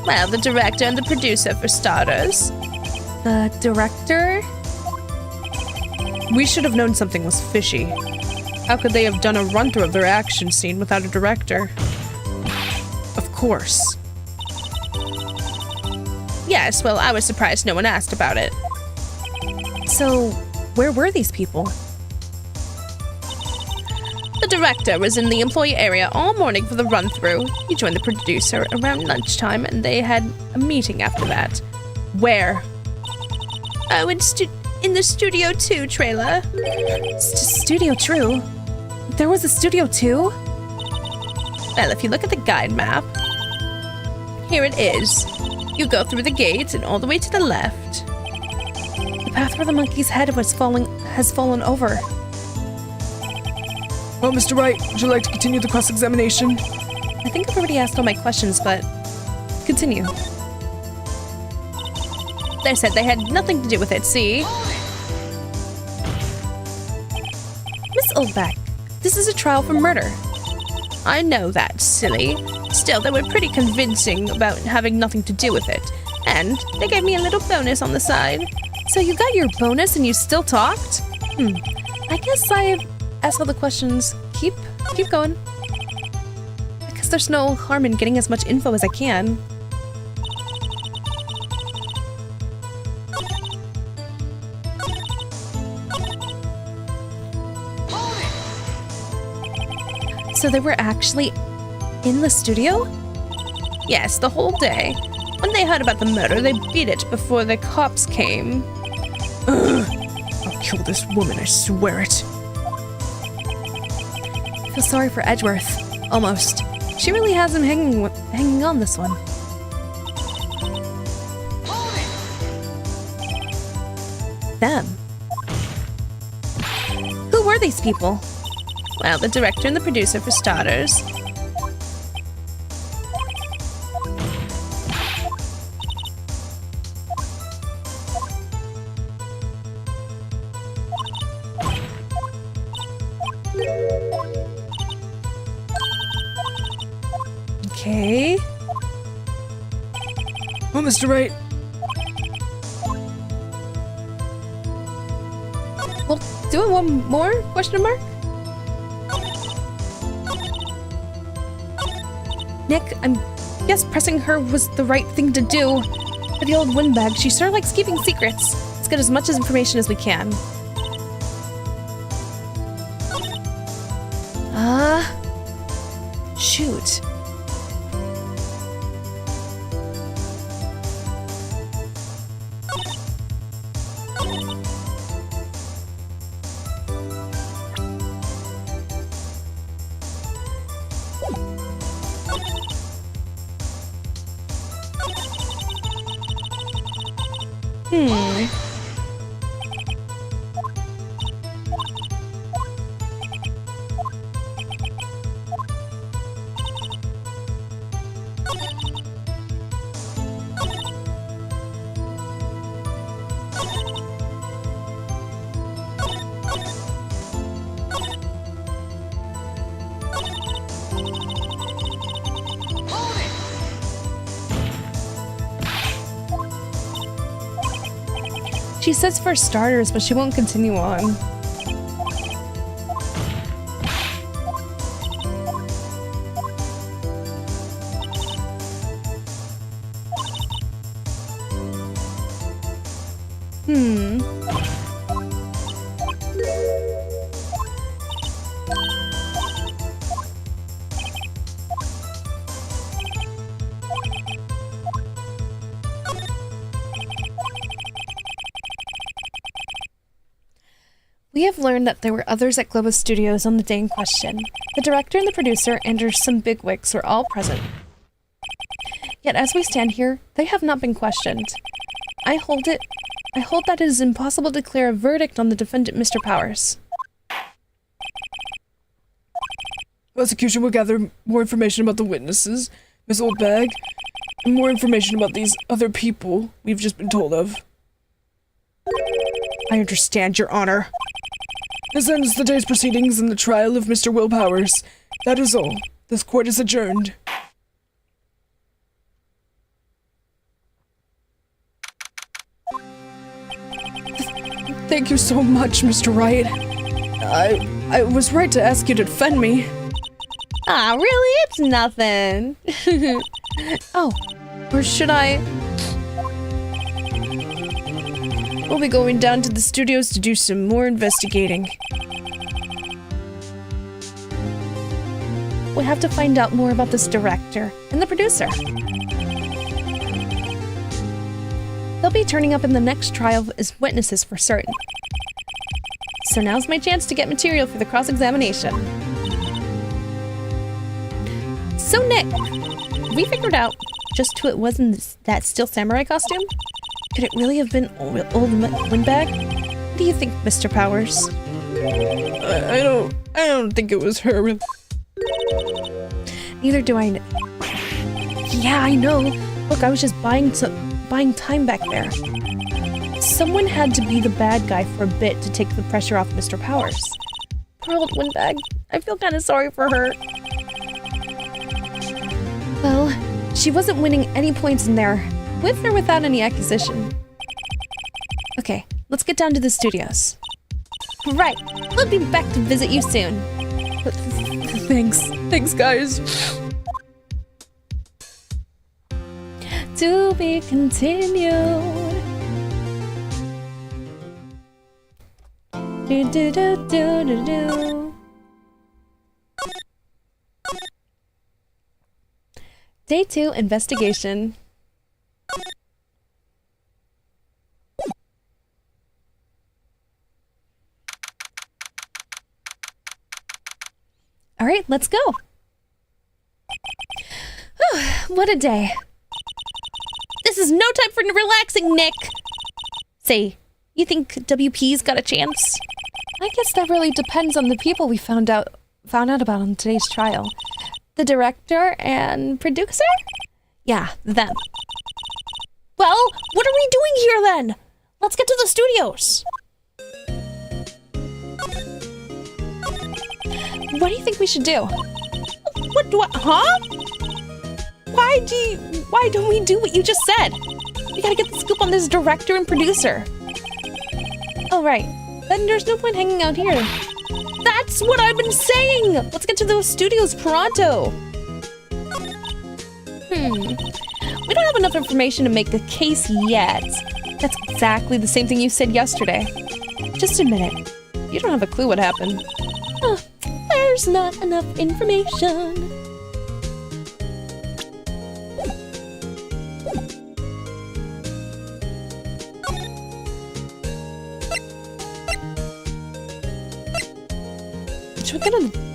Well, the director and the producer, for starters. The director? We should have known something was fishy. How could they have done a run-through of their action scene without a director? Of course. Yes, well, I was surprised no one asked about it. So, where were these people? The director was in the employee area all morning for the run-through. He joined the producer around lunchtime, and they had a meeting after that. Where? Oh, in the Studio 2 trailer. Studio True? There was a Studio 2? Well, if you look at the guide map, here it is. You go through the gate and all the way to the left. The path where the monkey's head has fallen over. Well, Mr. Wright, would you like to continue the cross-examination? I think I've already asked all my questions, but continue. They said they had nothing to do with it, see? Miss Oldback, this is a trial for murder. I know that, silly. Still, they were pretty convincing about having nothing to do with it. And they gave me a little bonus on the side. So you got your bonus and you still talked? I guess I asked all the questions. Keep going. I guess there's no harm in getting as much info as I can. So they were actually in the studio? Yes, the whole day. When they heard about the murder, they beat it before the cops came. Ugh. I'll kill this woman, I swear it. I feel sorry for Edgeworth. Almost. She really has him hanging on this one. Them. Who were these people? Well, the director and the producer, for starters. Okay. Well, Mr. Wright, Well, doing one more? Question mark? Nick, I guess pressing her was the right thing to do. For the old windbag, she sure likes keeping secrets. Let's get as much information as we can. Shoot. She says for starters, but she won't continue on. We have learned that there were others at Globus Studios on the day in question. The director and the producer and some bigwigs were all present. Yet as we stand here, they have not been questioned. I hold that it is impossible to declare a verdict on the defendant, Mr. Powers. Prosecution will gather more information about the witnesses, Miss Oldbag, and more information about these other people we've just been told of. I understand, Your Honor. This ends the day's proceedings in the trial of Mr. Will Powers. That is all. This court is adjourned. Thank you so much, Mr. Wright. I was right to ask you to defend me. Ah, really? It's nothing. Oh, or should I? We'll be going down to the studios to do some more investigating. We have to find out more about this director and the producer. They'll be turning up in the next trial as witnesses for certain. So now's my chance to get material for the cross-examination. So Nick, we figured out just who it was in that Steel Samurai costume? Could it really have been old Windbag? What do you think, Mr. Powers? I don't think it was her. Neither do I. Yeah, I know. Look, I was just buying time back there. Someone had to be the bad guy for a bit to take the pressure off Mr. Powers. Poor old Windbag. I feel kind of sorry for her. Well, she wasn't winning any points in there, with or without any accusation. Okay, let's get down to the studios. Right, we'll be back to visit you soon. Thanks guys. To be continued. Do do do do do do. Day 2 investigation. All right, let's go. Whew, what a day. This is no time for relaxing, Nick. Say, you think WP's got a chance? I guess that really depends on the people we found out about on today's trial. The director and producer? Yeah, them. Well, what are we doing here then? Let's get to the studios. What do you think we should do? Huh? Why don't we do what you just said? We gotta get the scoop on this director and producer. Oh, right. Then there's no point hanging out here. That's what I've been saying! Let's get to those studios pronto! We don't have enough information to make a case yet. That's exactly the same thing you said yesterday. Just a minute. You don't have a clue what happened. There's not enough information.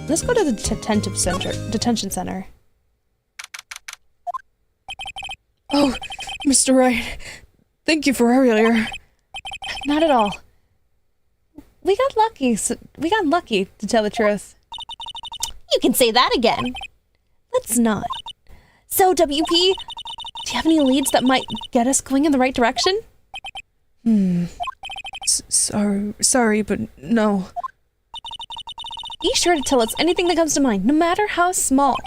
Let's go to the detention center. Oh, Mr. Wright, thank you for earlier. Not at all. We got lucky, to tell the truth. You can say that again. Let's not. So, WP, do you have any leads that might get us going in the right direction? Sorry, but no. Be sure to tell us anything that comes to mind, no matter how small.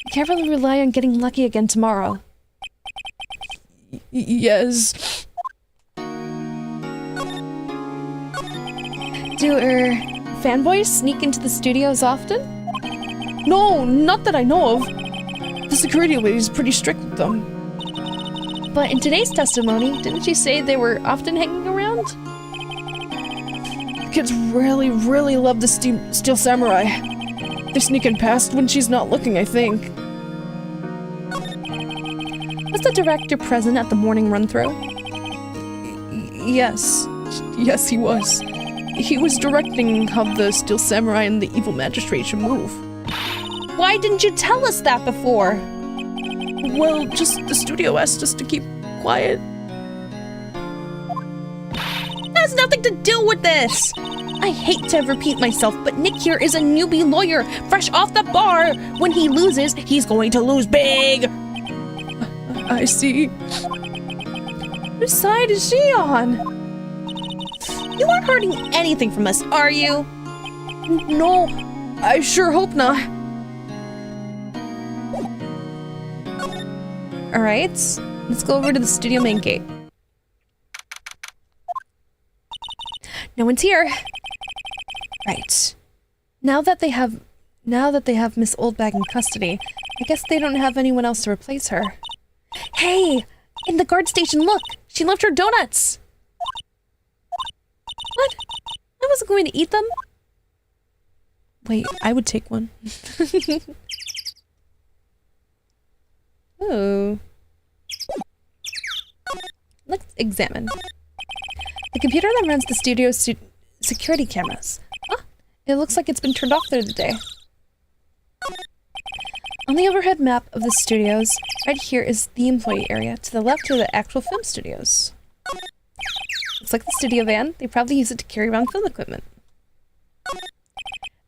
We can't really rely on getting lucky again tomorrow. Yes. Do fanboys sneak into the studios often? No, not that I know of. The security lady's pretty strict with them. But in today's testimony, didn't she say they were often hanging around? Kids really, really love the Steel Samurai. They sneak in past when she's not looking, I think. Was the director present at the morning run-through? Yes. Yes, he was. He was directing how the Steel Samurai and the Evil Magistrate should move. Why didn't you tell us that before? Well, just the studio asked us to keep quiet. That has nothing to do with this! I hate to repeat myself, but Nick here is a newbie lawyer, fresh off the bar. When he loses, he's going to lose big! I see. Whose side is she on? You aren't hurting anything from us, are you? No, I sure hope not. Alright, let's go over to the studio main gate. No one's here. Right. Now that they have Miss Oldbag in custody, I guess they don't have anyone else to replace her. Hey! In the guard station, look! She left her donuts! What? I wasn't going to eat them. Wait, I would take one. Oh. Let's examine. The computer that runs the studio's security cameras. Huh? It looks like it's been turned off through the day. On the overhead map of the studios, right here is the employee area. To the left are the actual film studios. Looks like the studio van. They probably use it to carry around film equipment.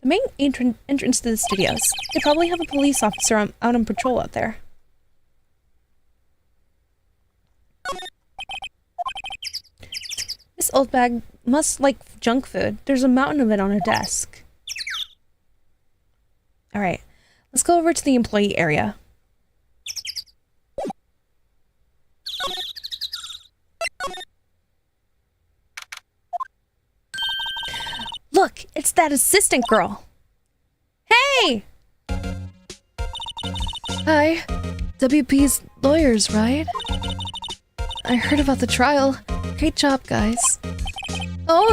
The main entrance to the studios. They probably have a police officer out on patrol out there. Miss Oldbag must like junk food. There's a mountain of it on her desk. Alright, let's go over to the employee area. Look, it's that assistant girl. Hey! Hi. WP's lawyers, right? I heard about the trial. Great job, guys. Oh,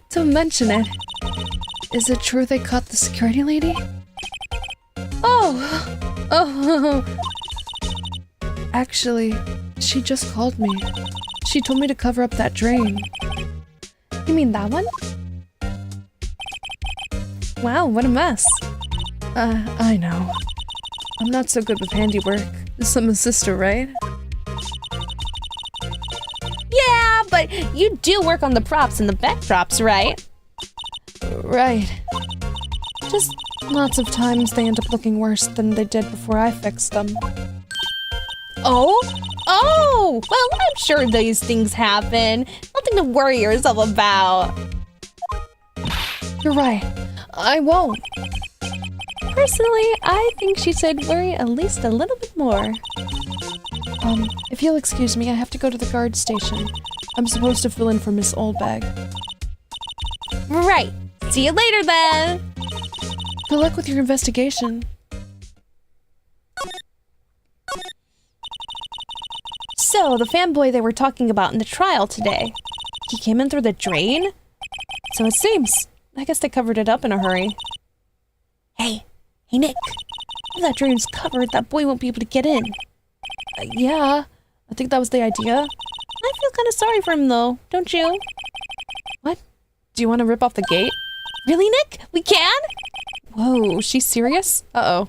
don't mention it. Is it true they caught the security lady? Oh. Actually, she just called me. She told me to cover up that drain. You mean that one? Wow, what a mess. I know. I'm not so good with handiwork. Someone's sister, right? Yeah, but you do work on the props and the backdrops, right? Right. Just lots of times they end up looking worse than they did before I fixed them. Oh? Oh! Well, I'm sure these things happen. Nothing to worry yourself about. You're right. I won't. Personally, I think she should worry at least a little bit more. If you'll excuse me, I have to go to the guard station. I'm supposed to fill in for Miss Oldbag. Right. See you later, then. Good luck with your investigation. So, the fanboy they were talking about in the trial today. He came in through the drain? So it seems. I guess they covered it up in a hurry. Hey, Nick. If that drain's covered, that boy won't be able to get in. Yeah, I think that was the idea. I feel kind of sorry for him, though, don't you? What? Do you want to rip off the gate? Really, Nick? We can? Whoa, she's serious? Uh-oh.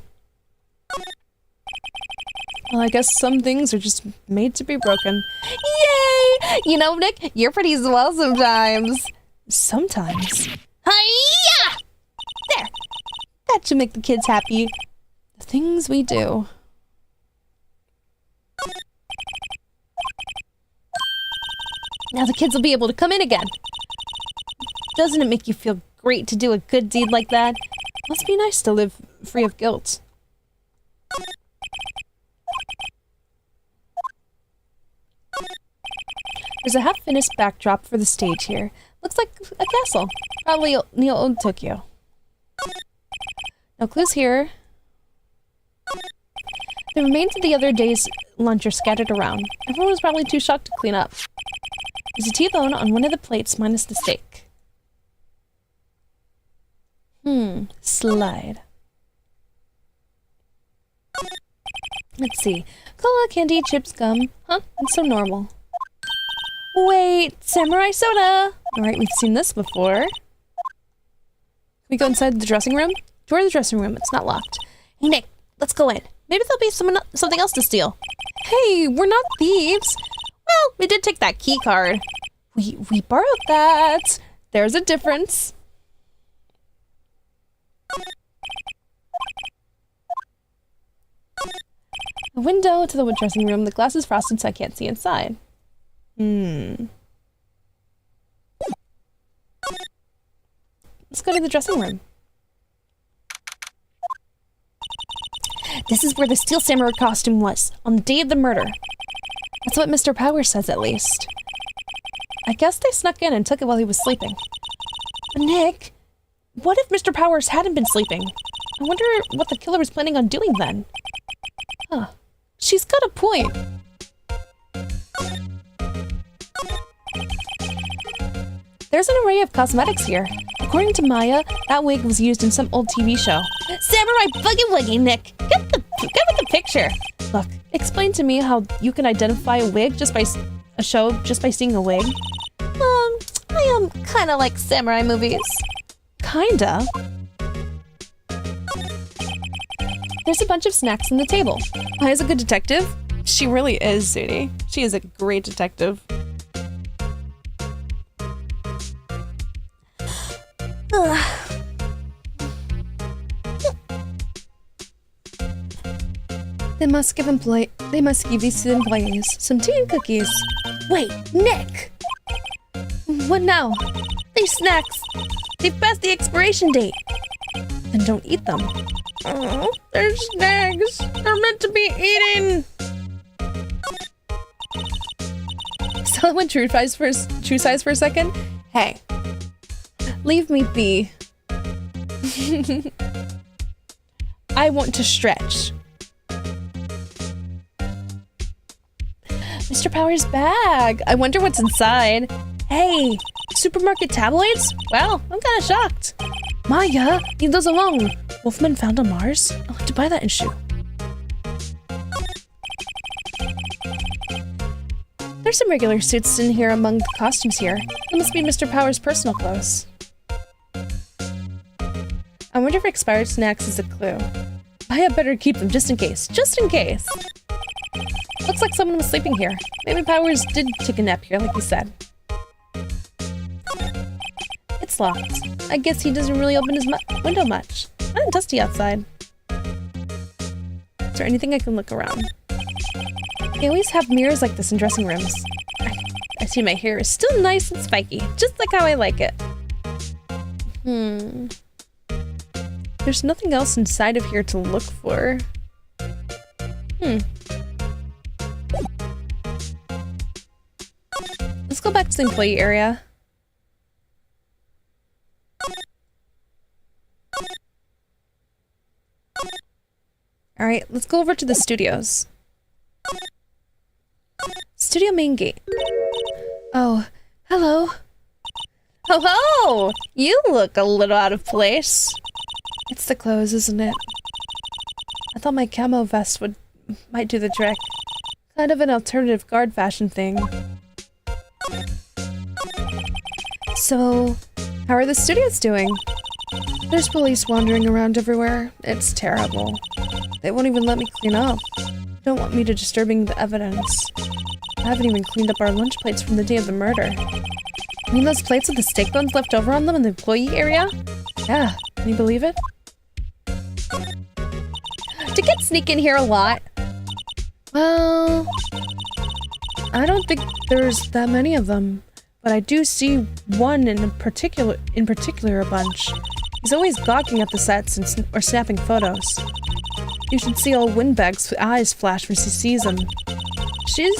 Well, I guess some things are just made to be broken. Yay! You know, Nick, you're pretty swell sometimes. Sometimes? Hi-ya! There! That should make the kids happy. The things we do. Now the kids will be able to come in again. Doesn't it make you feel great to do a good deed like that? Must be nice to live free of guilt. There's a half-finished backdrop for the stage here. Looks like a castle. Probably Neo Tokyo. No clues here. The remains of the other day's lunch are scattered around. Everyone was probably too shocked to clean up. There's a T-bone on one of the plates minus the steak. Slide. Let's see. Cola, candy, chips, gum. Huh? That's so normal. Wait, samurai soda! Alright, we've seen this before. Can we go inside the dressing room? Door to the dressing room, it's not locked. Hey Nick, let's go in. Maybe there'll be something else to steal. Hey, we're not thieves! Well, we did take that key card. We borrowed that. There's a difference. The window to the dressing room. The glass is frosted so I can't see inside. Let's go to the dressing room. This is where the steel samurai costume was, on the day of the murder. That's what Mr. Powers says, at least. I guess they snuck in and took it while he was sleeping. But Nick, what if Mr. Powers hadn't been sleeping? I wonder what the killer was planning on doing then. Huh. She's got a point. There's an array of cosmetics here. According to Maya, that wig was used in some old TV show. Samurai boogie woogie, Nick! Get with the picture! Look, explain to me how you can identify a wig just by seeing a wig. I kinda like samurai movies. Kinda? There's a bunch of snacks on the table. Maya's a good detective? She really is, sweetie. She is a great detective. They must give these employees some tea and cookies. Wait, Nick! What now? These snacks! They've passed the expiration date. Then don't eat them. Oh, they're snacks. They're meant to be eaten. Stella went true size for a second. Hey, leave me be. I want to stretch. Mr. Powers' bag. I wonder what's inside. Hey, supermarket tabloids? Wow, I'm kind of shocked. Maya, leave those alone. Wolfman found on Mars? I'll have to buy that and shoe. There's some regular suits in here among the costumes here. That must be Mr. Powers' personal clothes. I wonder if expired snacks is a clue. I had better keep them just in case. Just in case. Looks like someone was sleeping here. Maybe Powers did take a nap here, like he said. It's locked. I guess he doesn't really open his window much. Kind of dusty outside. Is there anything I can look around? They always have mirrors like this in dressing rooms. I see my hair is still nice and spiky, just like how I like it. There's nothing else inside of here to look for. Let's go back to the employee area. Alright, let's go over to the studios. Studio main gate. Oh, hello. Hello! You look a little out of place. It's the clothes, isn't it? I thought my camo vest might do the trick. Kind of an alternative guard fashion thing. So, how are the studios doing? There's police wandering around everywhere. It's terrible. They won't even let me clean up. Don't want me to disturbing the evidence. I haven't even cleaned up our lunch plates from the day of the murder. I mean those plates with the steak bones left over on them in the employee area? Yeah, can you believe it? Do kids sneak in here a lot? Well, I don't think there's that many of them, but I do see one in particular a bunch. He's always gawking at the sets or snapping photos. You should see old Windbag's eyes flash when she sees him. She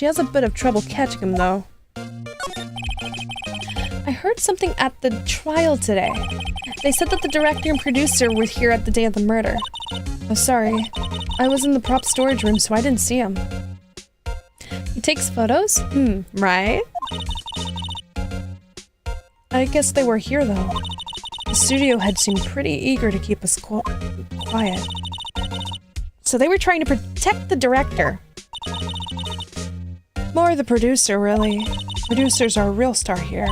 has a bit of trouble catching him, though. I heard something at the trial today. They said that the director and producer were here at the day of the murder. Oh, sorry. I was in the prop storage room, so I didn't see him. He takes photos? Right? I guess they were here, though. The studio head seemed pretty eager to keep us quiet. So they were trying to protect the director. More the producer, really. Producers are a real star here.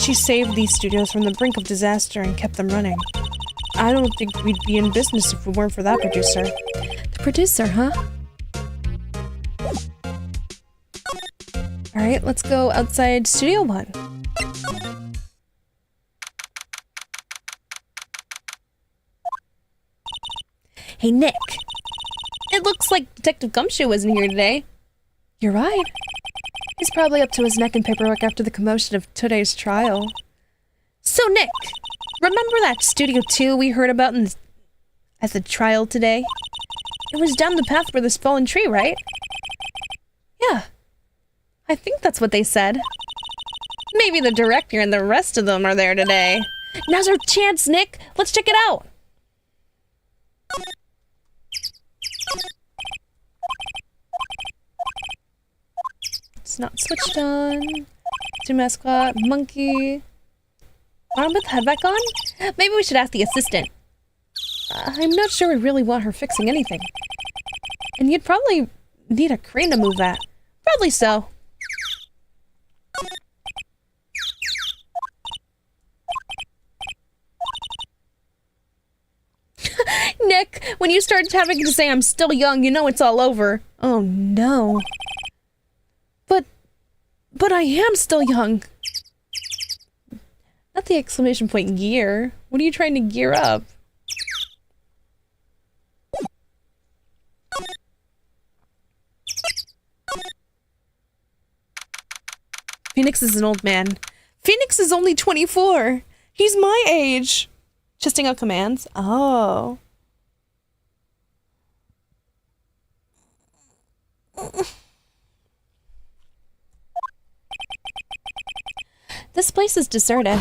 She saved these studios from the brink of disaster and kept them running. I don't think we'd be in business if it weren't for that producer. The producer, huh? Alright, let's go outside Studio 1. Hey, Nick. It looks like Detective Gumshoe wasn't here today. You're right. He's probably up to his neck in paperwork after the commotion of today's trial. So, Nick, remember that Studio 2 we heard about at the trial today? It was down the path where this fallen tree, right? Yeah. I think that's what they said. Maybe the director and the rest of them are there today. Now's our chance, Nick. Let's check it out. It's not switched on. To mascot, monkey. Want to put the head back on? Maybe we should ask the assistant. I'm not sure we really want her fixing anything. And you'd probably need a crane to move that. Probably so. Nick, when you start having to say I'm still young, you know it's all over. Oh no. But I am still young. Not the exclamation point gear. What are you trying to gear up? Phoenix is an old man. Phoenix is only 24. He's my age. Testing out commands. Oh. This place is deserted.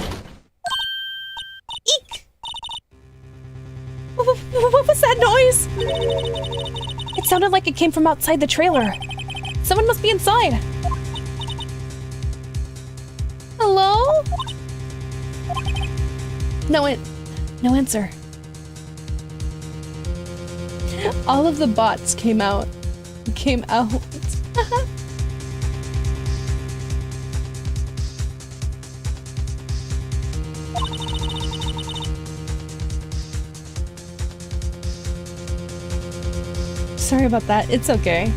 Eek! What was that noise? It sounded like it came from outside the trailer. Someone must be inside. Hello? No answer. All of the bots came out. Sorry about that. It's okay.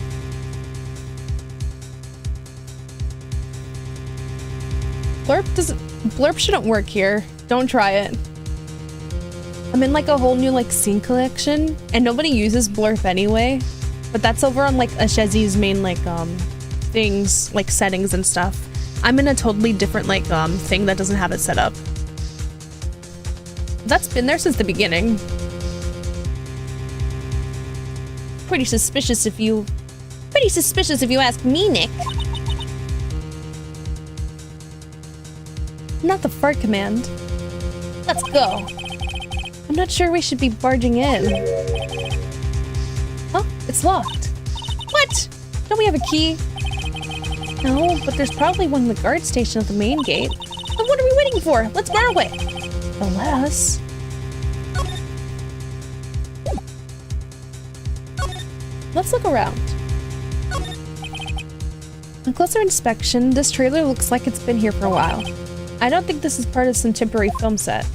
Blurp shouldn't work here. Don't try it. I'm in like a whole new like scene collection and nobody uses blurp anyway. But that's over on like Ashezi's main like things like settings and stuff. I'm in a totally different like thing that doesn't have it set up. That's been there since the beginning. Pretty suspicious if you ask me, Nick. Not the fart command. Let's go. I'm not sure we should be barging in. Oh, it's locked. What? Don't we have a key? No, but there's probably one in the guard station at the main gate. Then what are we waiting for? Let's borrow it. Unless... Let's look around. On closer inspection, this trailer looks like it's been here for a while. I don't think this is part of some temporary film set.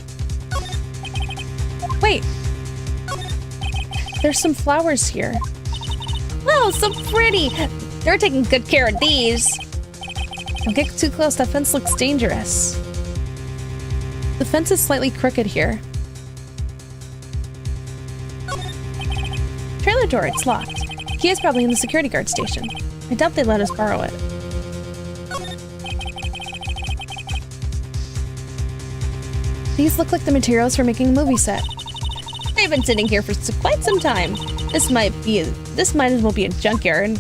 Wait! There's some flowers here. Oh, so pretty! They're taking good care of these. Don't get too close, that fence looks dangerous. The fence is slightly crooked here. Trailer door, it's locked. Key is probably in the security guard station. I doubt they let us borrow it. These look like the materials for making a movie set. They've been sitting here for quite some time. This might as well be a junkyard.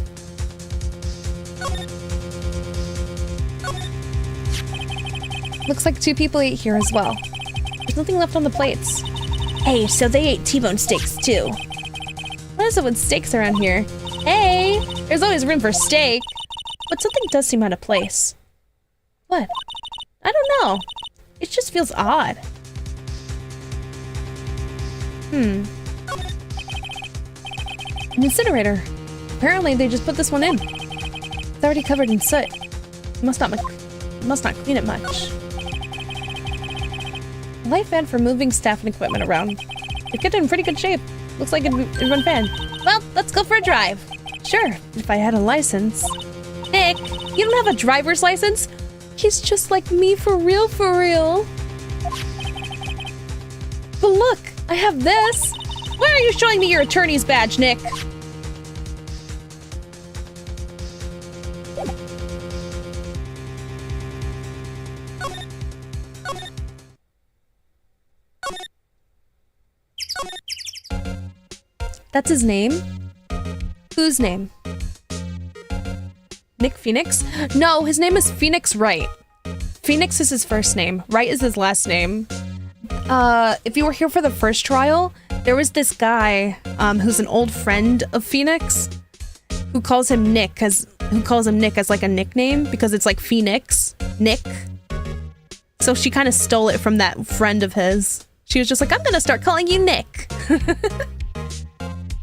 Looks like 2 people ate here as well. There's nothing left on the plates. Hey, so they ate T-bone steaks too. What is it with steaks around here? Hey, there's always room for steak. But something does seem out of place. What? I don't know. It just feels odd. An incinerator. Apparently they just put this one in. It's already covered in soot. Must not clean it much. Light fan for moving staff and equipment around. It kept in pretty good shape. Looks like it'd run fan. Well, let's go for a drive. Sure, if I had a license. Nick, You don't have a driver's license? He's just like me for real, for real. But look, I have this. why are you showing me your attorney's badge, Nick? That's his name? Whose name? Nick Phoenix? No, his name is Phoenix Wright. Phoenix is his first name. Wright is his last name. If you were here for the first trial, there was this guy, who's an old friend of Phoenix, who calls him Nick as like a nickname because it's like Phoenix, Nick. So she kind of stole it from that friend of his. She was just like, I'm gonna start calling you Nick.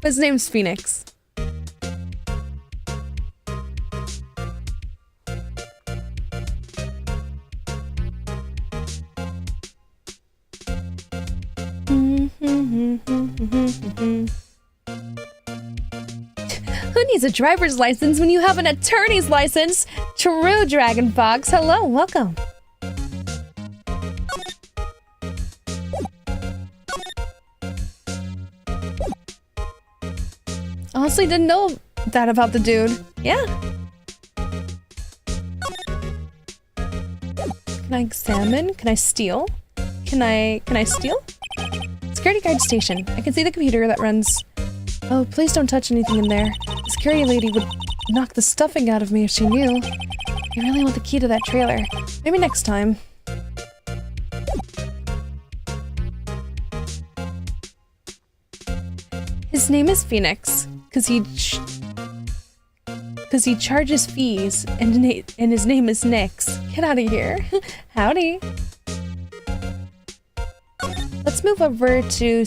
His name's Phoenix. Who needs a driver's license when you have an attorney's license? True, Dragon Fox. Hello, welcome. Honestly, didn't know that about the dude. Yeah. Can I examine? Can I steal? Can I steal? Security guard station. I can see the computer that runs. Oh, please don't touch anything in there. The security lady would knock the stuffing out of me if she knew. I really want the key to that trailer. Maybe next time. His name is Phoenix, because he charges fees, and his name is Nix. Get out of here. Howdy. Let's move over to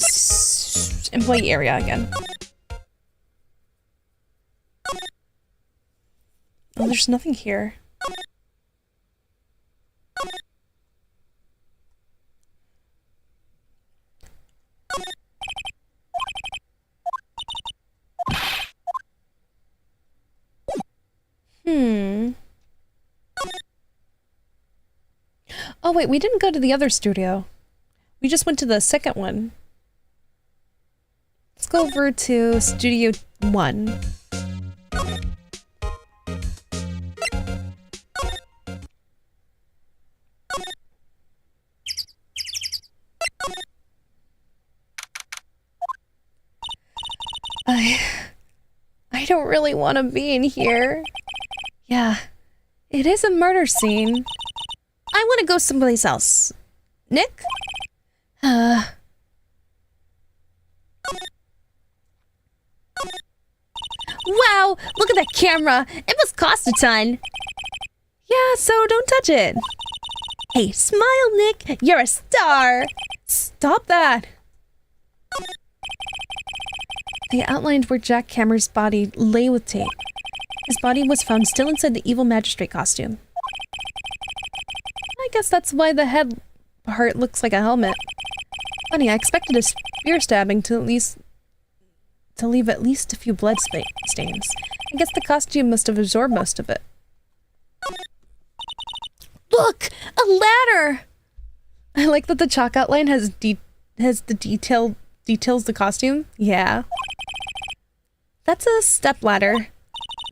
employee area again. Oh, there's nothing here. Oh wait, we didn't go to the other studio. We just went to the second one. Let's go over to Studio 1. I don't really want to be in here. Yeah, it is a murder scene. I want to go someplace else. Nick? Wow, look at that camera. It must cost a ton. Yeah, so don't touch it. Hey, smile, Nick. You're a star. Stop that. They outlined where Jack Hammer's body lay with tape. His body was found still inside the evil magistrate costume. I guess that's why the head part looks like a helmet. Funny, I expected a spear stabbing to leave at least a few blood stains. I guess the costume must have absorbed most of it. Look! A ladder! I like that the chalk outline has the details the costume. Yeah. That's a step ladder.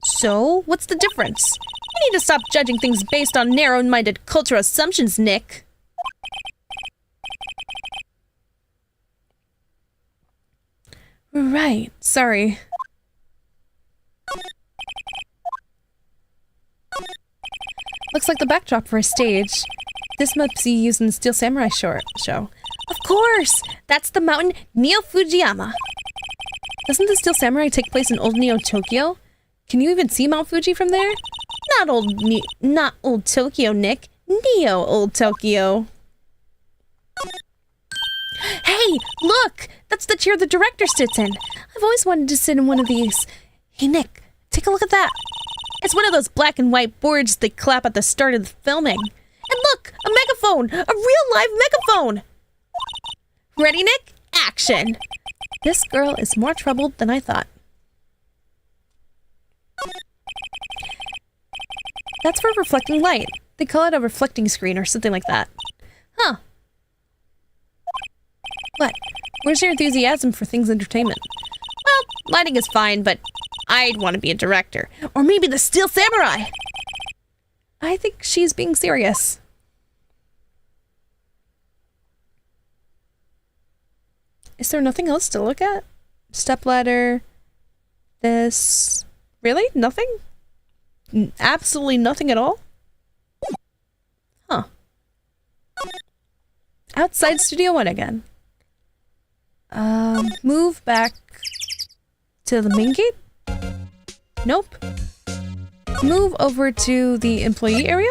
So, what's the difference? You need to stop judging things based on narrow-minded cultural assumptions, Nick. Right, sorry. Looks like the backdrop for a stage. This must be used in the Steel Samurai show. Of course! That's the mountain Neo Fujiyama. Doesn't the Steel Samurai take place in old Neo Tokyo? Can you even see Mount Fuji from there? Not old Tokyo, Nick. Neo old Tokyo. Hey, look! That's the chair the director sits in. I've always wanted to sit in one of these. Hey, Nick, take a look at that. It's one of those black and white boards they clap at the start of the filming. And look, a megaphone! A real live megaphone! Ready, Nick? Action! This girl is more troubled than I thought. That's for reflecting light. They call it a reflecting screen or something like that. Huh. What? Where's your enthusiasm for things entertainment? Well, lighting is fine, but I'd want to be a director. Or maybe the Steel Samurai! I think she's being serious. Is there nothing else to look at? Stepladder. This. Really? Nothing? Absolutely nothing at all? Huh. Outside Studio 1 again. Move back to the main gate? Nope. Move over to the employee area?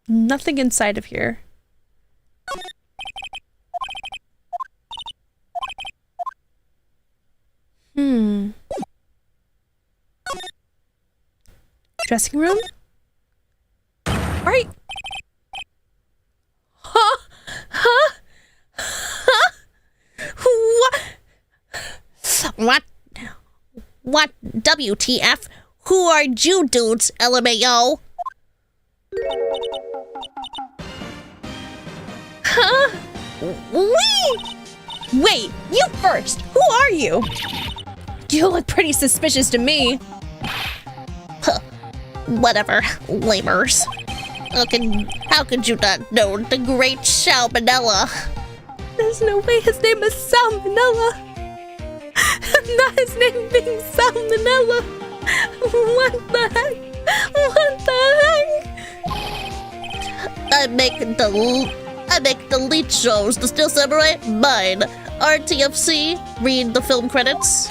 Nothing inside of here. Dressing room? Right. Huh? Huh? Huh? What? WTF? Who are you dudes, LMAO? Huh? Wait, you first! Who are you? You look pretty suspicious to me. Huh. Whatever, lamers. How could you not know the great Salmonella? There's no way his name is Salmonella. Not his name being Salmonella. What the heck? What the heck? I make the lead shows, the Steel Samurai, mine. RTFC, read the film credits.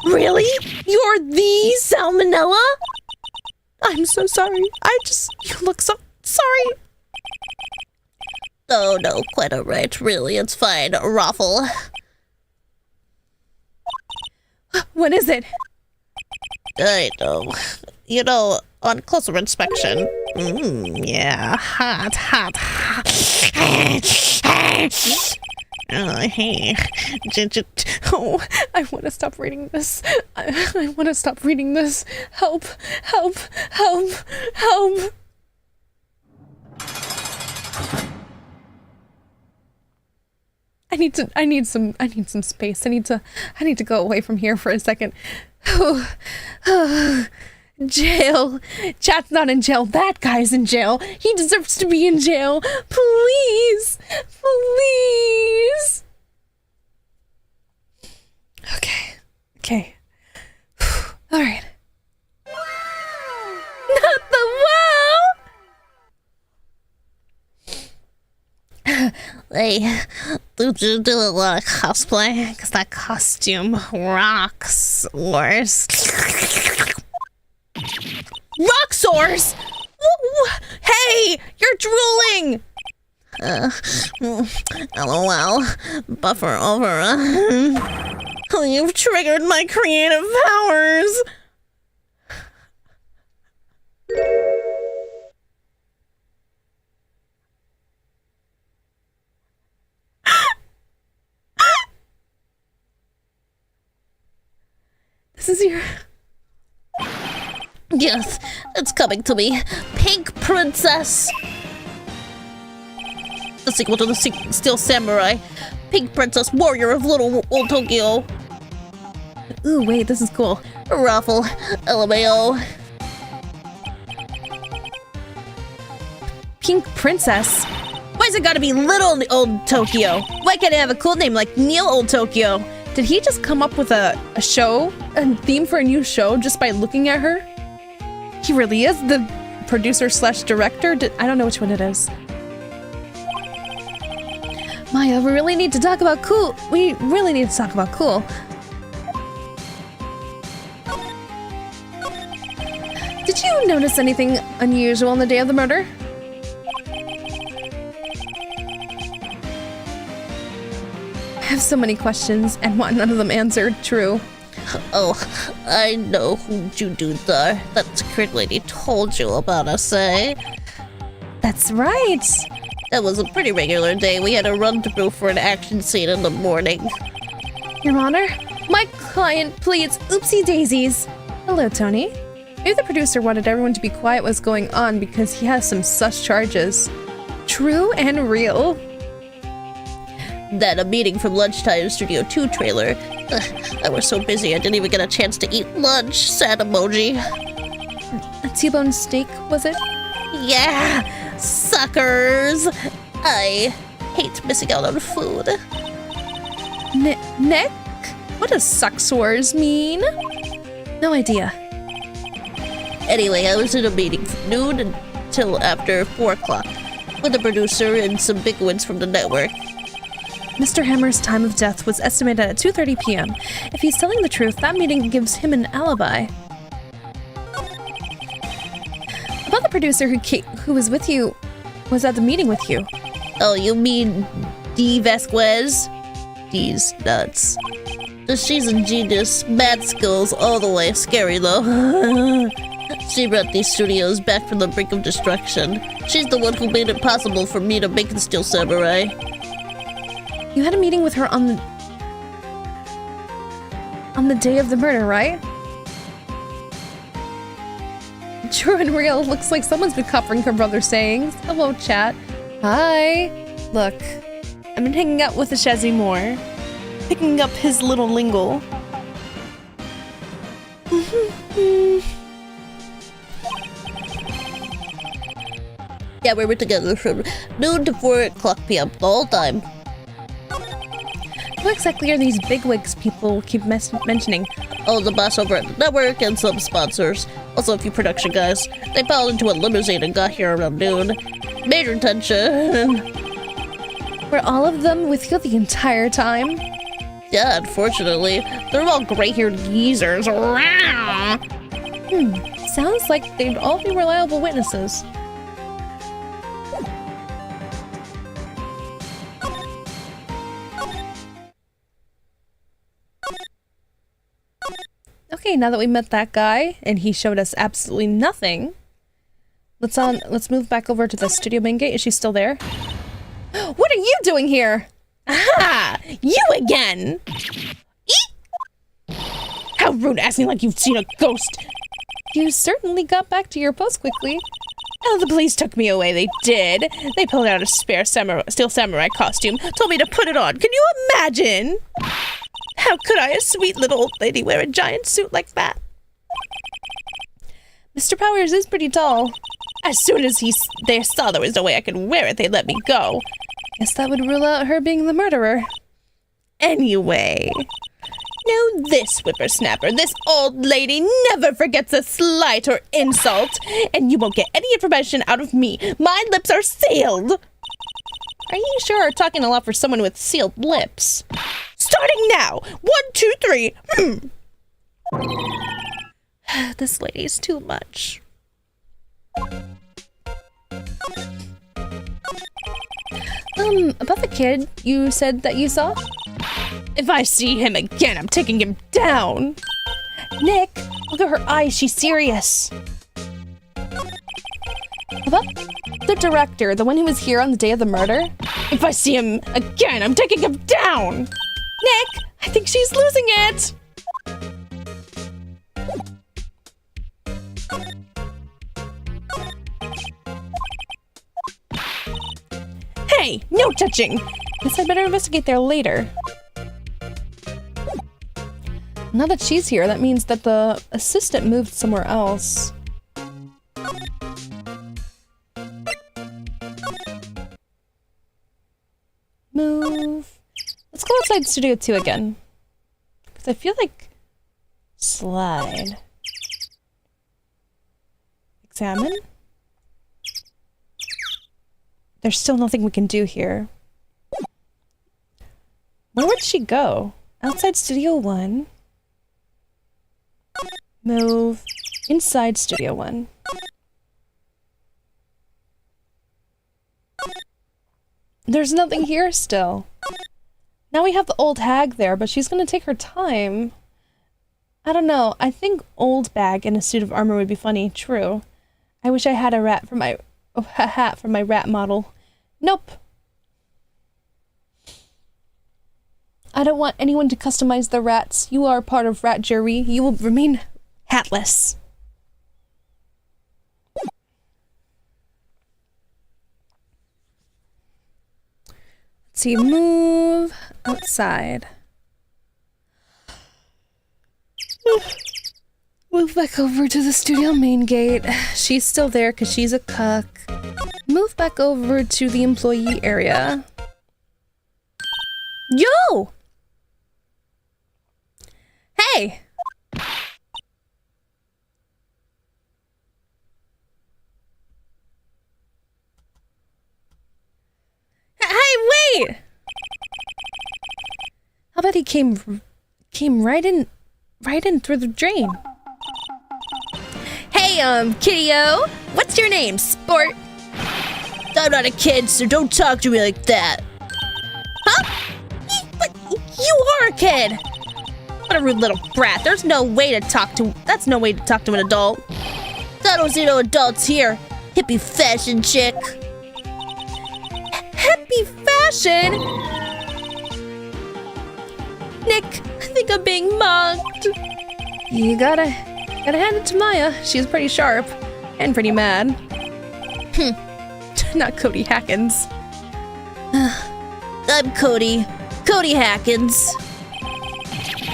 Really? You're the Salmonella? I'm so sorry. You look so sorry. Oh no, quite alright, really, it's fine, Raffle. What is it? I know. You know, on closer inspection. Yeah, hot. Hey. Oh, I want to stop reading this. I want to stop reading this. Help. I need some space. I need to go away from here for a second. Jail. Chat's not in jail. That guy's in jail. He deserves to be in jail. Please. Okay. All right. Not the wow. Hey, did you do a lot of cosplay? Because that costume rocks. Rock sores? Hey, you're drooling! LOL. Buffer over. You've triggered my creative powers. This is your... Yes, it's coming to me. Pink Princess! The sequel to the Steel Samurai. Pink Princess, Warrior of Little Old Tokyo. Ooh, wait, this is cool. Raffle, LMAO. Pink Princess? Why's it gotta be Little Old Tokyo? Why can't it have a cool name like Neo Old Tokyo? Did he just come up with a theme for a new show just by looking at her? He really is the producer slash director? I don't know which one it is. Maya, we really need to talk about cool. We really need to talk about cool. Did you notice anything unusual on the day of the murder? I have so many questions and want none of them answered. True. Oh, I know who you dudes are. That secret lady told you about us, eh? That's right. That was a pretty regular day. We had a run-through for an action scene in the morning. Your Honor, my client pleads oopsie daisies. Hello, Tony. Maybe the producer wanted everyone to be quiet what's going on because he has some sus charges. True and real. Then a meeting from lunchtime Studio 2 trailer. I was so busy I didn't even get a chance to eat lunch. Sad emoji. A T-bone steak, was it? Yeah! Suckers! I hate missing out on food. Nick? What does sucksores mean? No idea. Anyway, I was in a meeting from noon until after 4 o'clock with the producer and some bigwigs from the network. Mr. Hammer's time of death was estimated at 2:30 p.m. If he's telling the truth, that meeting gives him an alibi. About the producer who was with you, was at the meeting with you. Oh, you mean D. Vasquez? D's nuts. She's a genius. Mad skills all the way. Scary though. She brought these studios back from the brink of destruction. She's the one who made it possible for me to make the Steel Samurai. You had a meeting with her on the day of the murder, right? True and real. Looks like someone's been covering her brother's sayings. Hello, chat. Hi. Look, I've been hanging out with the Shazzy more, picking up his little lingo. Yeah, we were together from noon to 4 o'clock p.m. the whole time. Who exactly are these bigwigs people keep mentioning? Oh, the boss over at the network and some sponsors. Also a few production guys. They piled into a limousine and got here around noon. Major tension. Were all of them with you the entire time? Yeah, unfortunately. They're all gray-haired geezers. Sounds like they'd all be reliable witnesses. Okay, now that we met that guy and he showed us absolutely nothing, let's move back over to the studio main gate. Is she still there? What are you doing here? Aha! You again! Eek! How rude, asking like you've seen a ghost. You certainly got back to your post quickly. Oh, the police took me away, they did. They pulled out a spare Steel Samurai costume, told me to put it on. Can you imagine? How could I, a sweet little old lady, wear a giant suit like that? Mr. Powers is pretty tall. As soon as they saw there was no way I could wear it, they let me go. Guess that would rule out her being the murderer. Anyway, know this, whippersnapper. This old lady never forgets a slight or insult, and you won't get any information out of me. My lips are sealed. Are you sure are talking a lot for someone with sealed lips? Starting now! 1, 2, 3. This lady's too much. About the kid you said that you saw? If I see him again, I'm taking him down. Nick, look at her eyes, she's serious. About the director, the one who was here on the day of the murder? If I see him again, I'm taking him down. Nick, I think she's losing it. Hey, no touching! Guess I better investigate there later. Now that she's here, that means that the assistant moved somewhere else. Move. Let's go outside Studio 2 again. 'Cause I feel like... Slide. Examine? There's still nothing we can do here. Where would she go? Outside Studio 1. Move. Inside Studio 1. There's nothing here still. Now we have the old hag there, but she's gonna take her time. I don't know. I think old bag in a suit of armor would be funny. True. I wish I had a hat for my rat model. Nope. I don't want anyone to customize the rats. You are part of rat jury. You will remain hatless. Let's see, move outside. Move back over to the studio main gate. She's still there because she's a cuck. Move back over to the employee area. Yo! Hey! Hey, wait! How about he came right in through the drain? Hey, kiddo, what's your name, sport? I'm not a kid, so don't talk to me like that. Huh? But you are a kid. What a rude little brat. That's no way to talk to an adult. I don't see no adults here. Hippie fashion chick. Hippie fashion? Nick, I think I'm being mocked. You gotta hand it to Maya. She's pretty sharp and pretty mad. Not Cody Hackins. I'm Cody Hackins.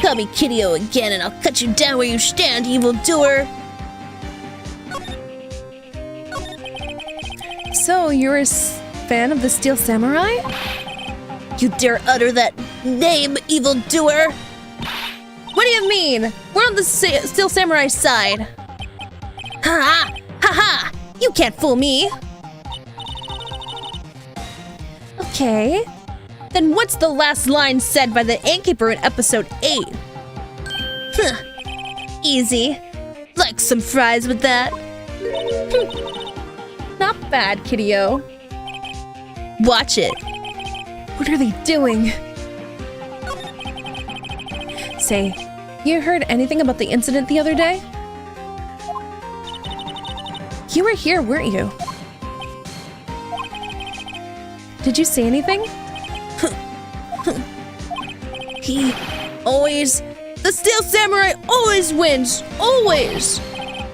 Call me Kiddo again and I'll cut you down where you stand, evildoer. So, you're a fan of the Steel Samurai? You dare utter that name, evildoer? What do you mean? We're on the Steel Samurai side. Ha ha! You can't fool me. Okay. Then what's the last line said by the innkeeper in episode 8? Easy. Like some fries with that. Not bad, kiddo. Watch it. What are they doing? Say, you heard anything about the incident the other day? You were here, weren't you? Did you say anything? The Steel Samurai always wins, always.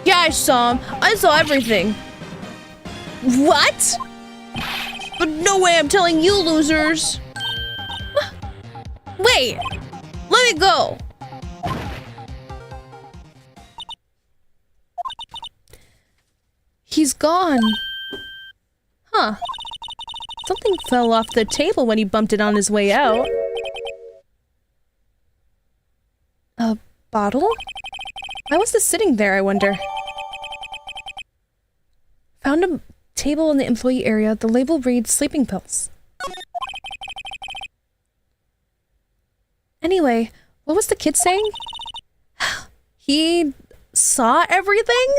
Yeah, I saw him. I saw everything. What? But no way I'm telling you losers. Wait, let me go. He's gone. Huh. Something fell off the table when he bumped it on his way out. A bottle? Why was this sitting there, I wonder? Found a table in the employee area. The label reads sleeping pills. Anyway, what was the kid saying? He saw everything?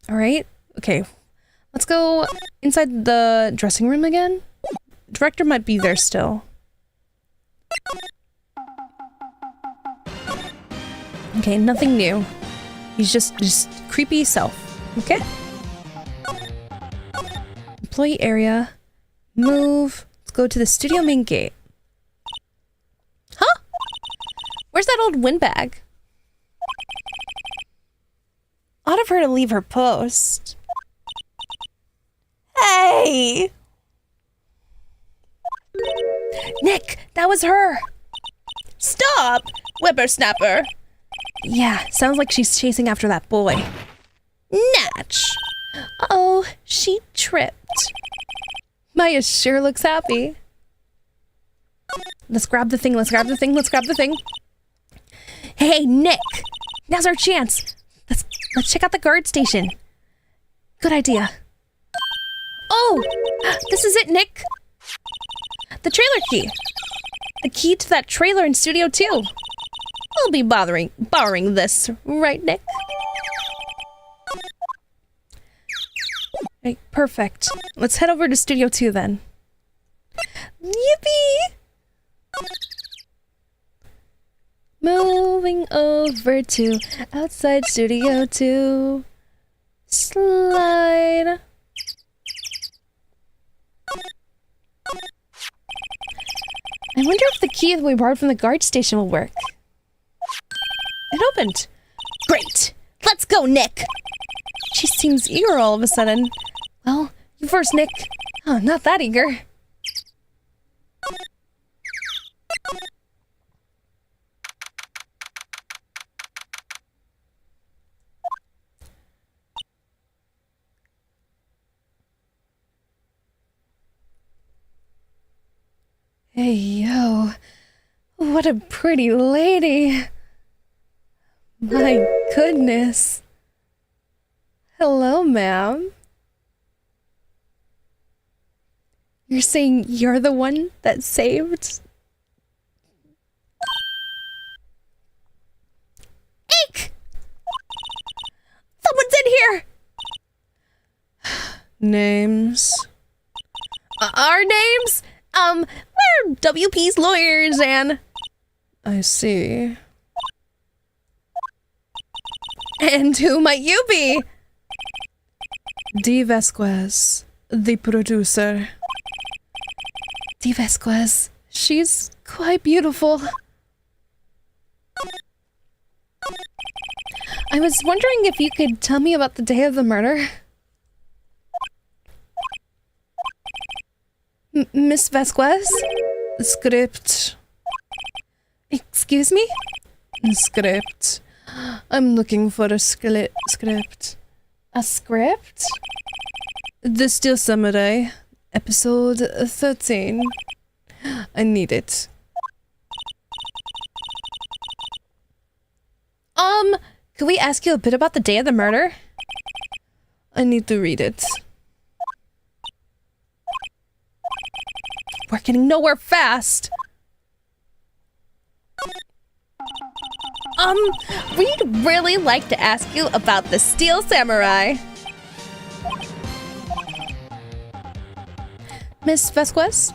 All right. Okay. Let's go inside the dressing room again. Director might be there still. Okay, nothing new. He's just creepy self. Okay. Employee area. Move. Let's go to the studio main gate. Huh? Where's that old windbag? Odd of her to leave her post. Hey! Nick, that was her! Stop! whippersnapper. Yeah, sounds like she's chasing after that boy. Natch. Uh-oh, she tripped. Maya sure looks happy. Let's grab the thing, let's grab the thing, let's grab the thing. Hey, Nick! Now's our chance. Let's check out the guard station. Good idea. Oh! This is it, Nick! The trailer key! The key to that trailer in Studio 2. I'll be borrowing this, right, Nick? Right, perfect. Let's head over to Studio 2 then. Yippee! Moving over to outside Studio 2. Slide. I wonder if the key that we borrowed from the guard station will work. It opened. Great. Let's go, Nick. She seems eager all of a sudden. Well, you first, Nick. Oh, not that eager. Hey, yo. What a pretty lady. My goodness. Hello, ma'am. You're saying you're the one that saved? Eek! Someone's in here! Names? Our names? We're WP's lawyers and... I see. And who might you be? D. Vasquez, the producer. D. Vasquez, she's quite beautiful. I was wondering if you could tell me about the day of the murder. Miss Vasquez? Script. Excuse me? Script. I'm looking for a script. A script? The Steel Samurai, episode 13. I need it. Could we ask you a bit about the day of the murder? I need to read it. We're getting nowhere fast. We'd really like to ask you about the Steel Samurai. Miss Vasquez?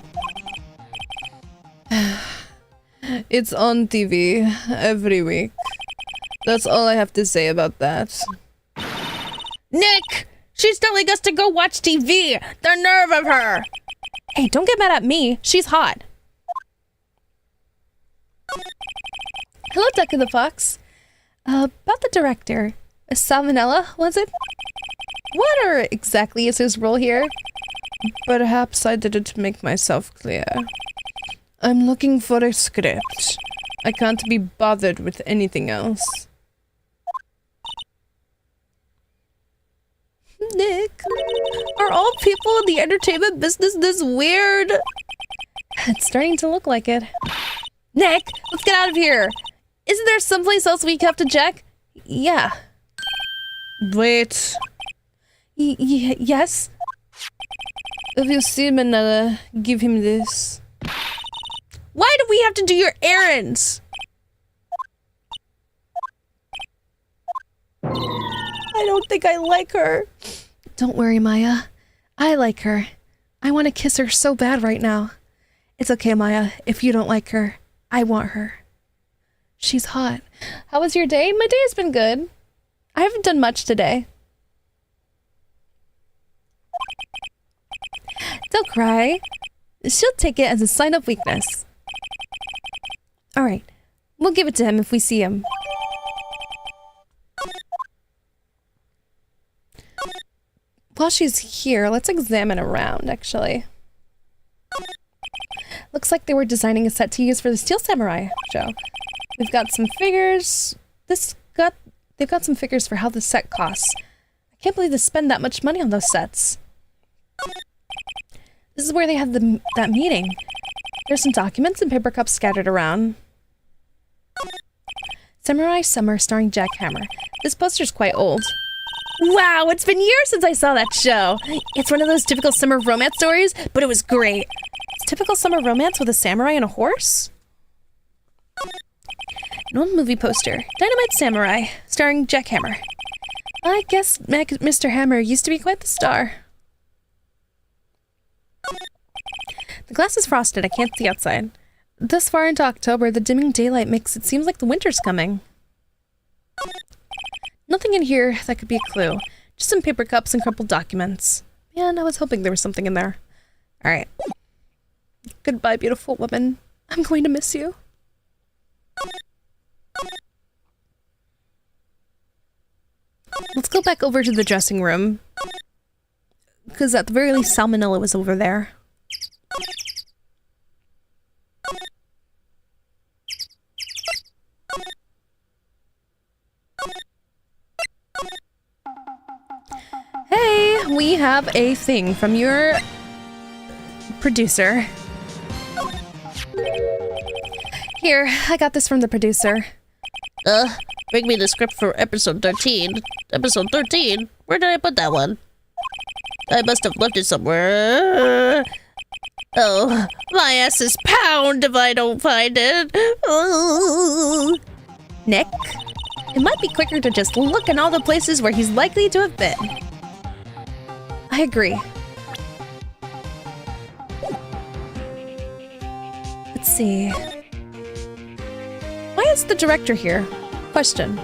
It's on TV every week. That's all I have to say about that. Nick! She's telling us to go watch TV! The nerve of her! Hey, don't get mad at me. She's hot. Hello, Duck and the Fox. About the director. Salmonella, was it? What exactly is his role here? Perhaps I didn't make myself clear. I'm looking for a script. I can't be bothered with anything else. Nick, are all people in the entertainment business this weird? It's starting to look like it. Nick, let's get out of here. Isn't there someplace else we have to check? Yeah. Wait. Yes? If you see Manila, give him this. Why do we have to do your errands? I don't think I like her. Don't worry, Maya. I like her. I want to kiss her so bad right now. It's okay, Maya. If you don't like her, I want her. She's hot. How was your day? My day has been good. I haven't done much today. Don't cry. She'll take it as a sign of weakness. All right. We'll give it to him if we see him. While she's here, let's examine around, actually. Looks like they were designing a set to use for the Steel Samurai show. We've got some figures. They've got some figures for how the set costs. I can't believe they spend that much money on those sets. This is where they had that meeting. There's some documents and paper cups scattered around. Samurai Summer starring Jackhammer. This poster's quite old. Wow, it's been years since I saw that show. It's one of those typical summer romance stories, but it was great. It's typical summer romance with a samurai and a horse? An old movie poster. Dynamite Samurai, starring Jackhammer. I guess Mr. Hammer used to be quite the star. The glass is frosted. I can't see outside. Thus far into October, the dimming daylight makes it seem like the winter's coming. Nothing in here that could be a clue. Just some paper cups and crumpled documents. Man, I was hoping there was something in there. Alright. Goodbye, beautiful woman. I'm going to miss you. Let's go back over to the dressing room. Because at the very least, Salmonella was over there. Hey, we have a thing from your producer. Here, I got this from the producer. Bring me the script for episode 13. Episode 13? Where did I put that one? I must have left it somewhere. Oh, my ass is pound if I don't find it. Oh. Nick, it might be quicker to just look in all the places where he's likely to have been. I agree. Let's see. Why is the director here? Question.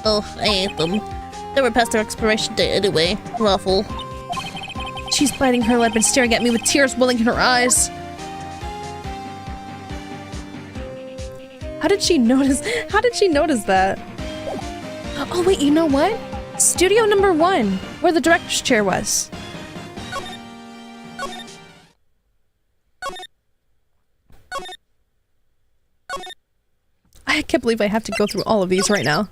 Oh, I ate them. They were past their expiration date anyway. Awful. She's biting her lip and staring at me with tears welling in her eyes. How did she notice that? Oh wait, you know what? Studio number 1, where the director's chair was. I can't believe I have to go through all of these right now.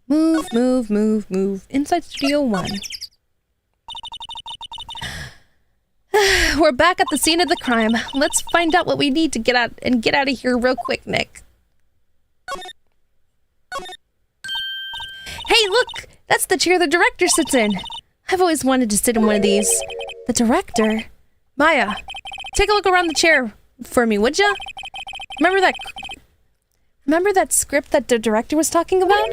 Move, move, move, move. Inside Studio 1. We're back at the scene of the crime. Let's find out what we need to get out of here real quick, Nick. Hey, look! That's the chair the director sits in. I've always wanted to sit in one of these. The director? Maya, take a look around the chair for me, would ya? Remember that script that the director was talking about?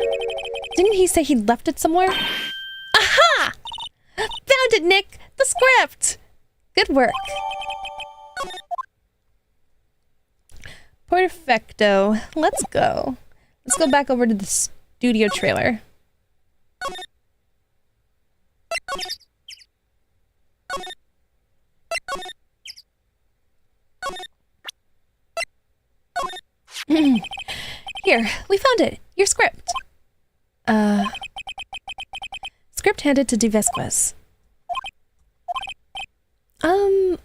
Didn't he say he'd left it somewhere? Aha! Found it, Nick! The script! Good work. Perfecto. Let's go. Let's go back over to the studio trailer. Here, we found it. Your script. Script handed to Divesquez. You're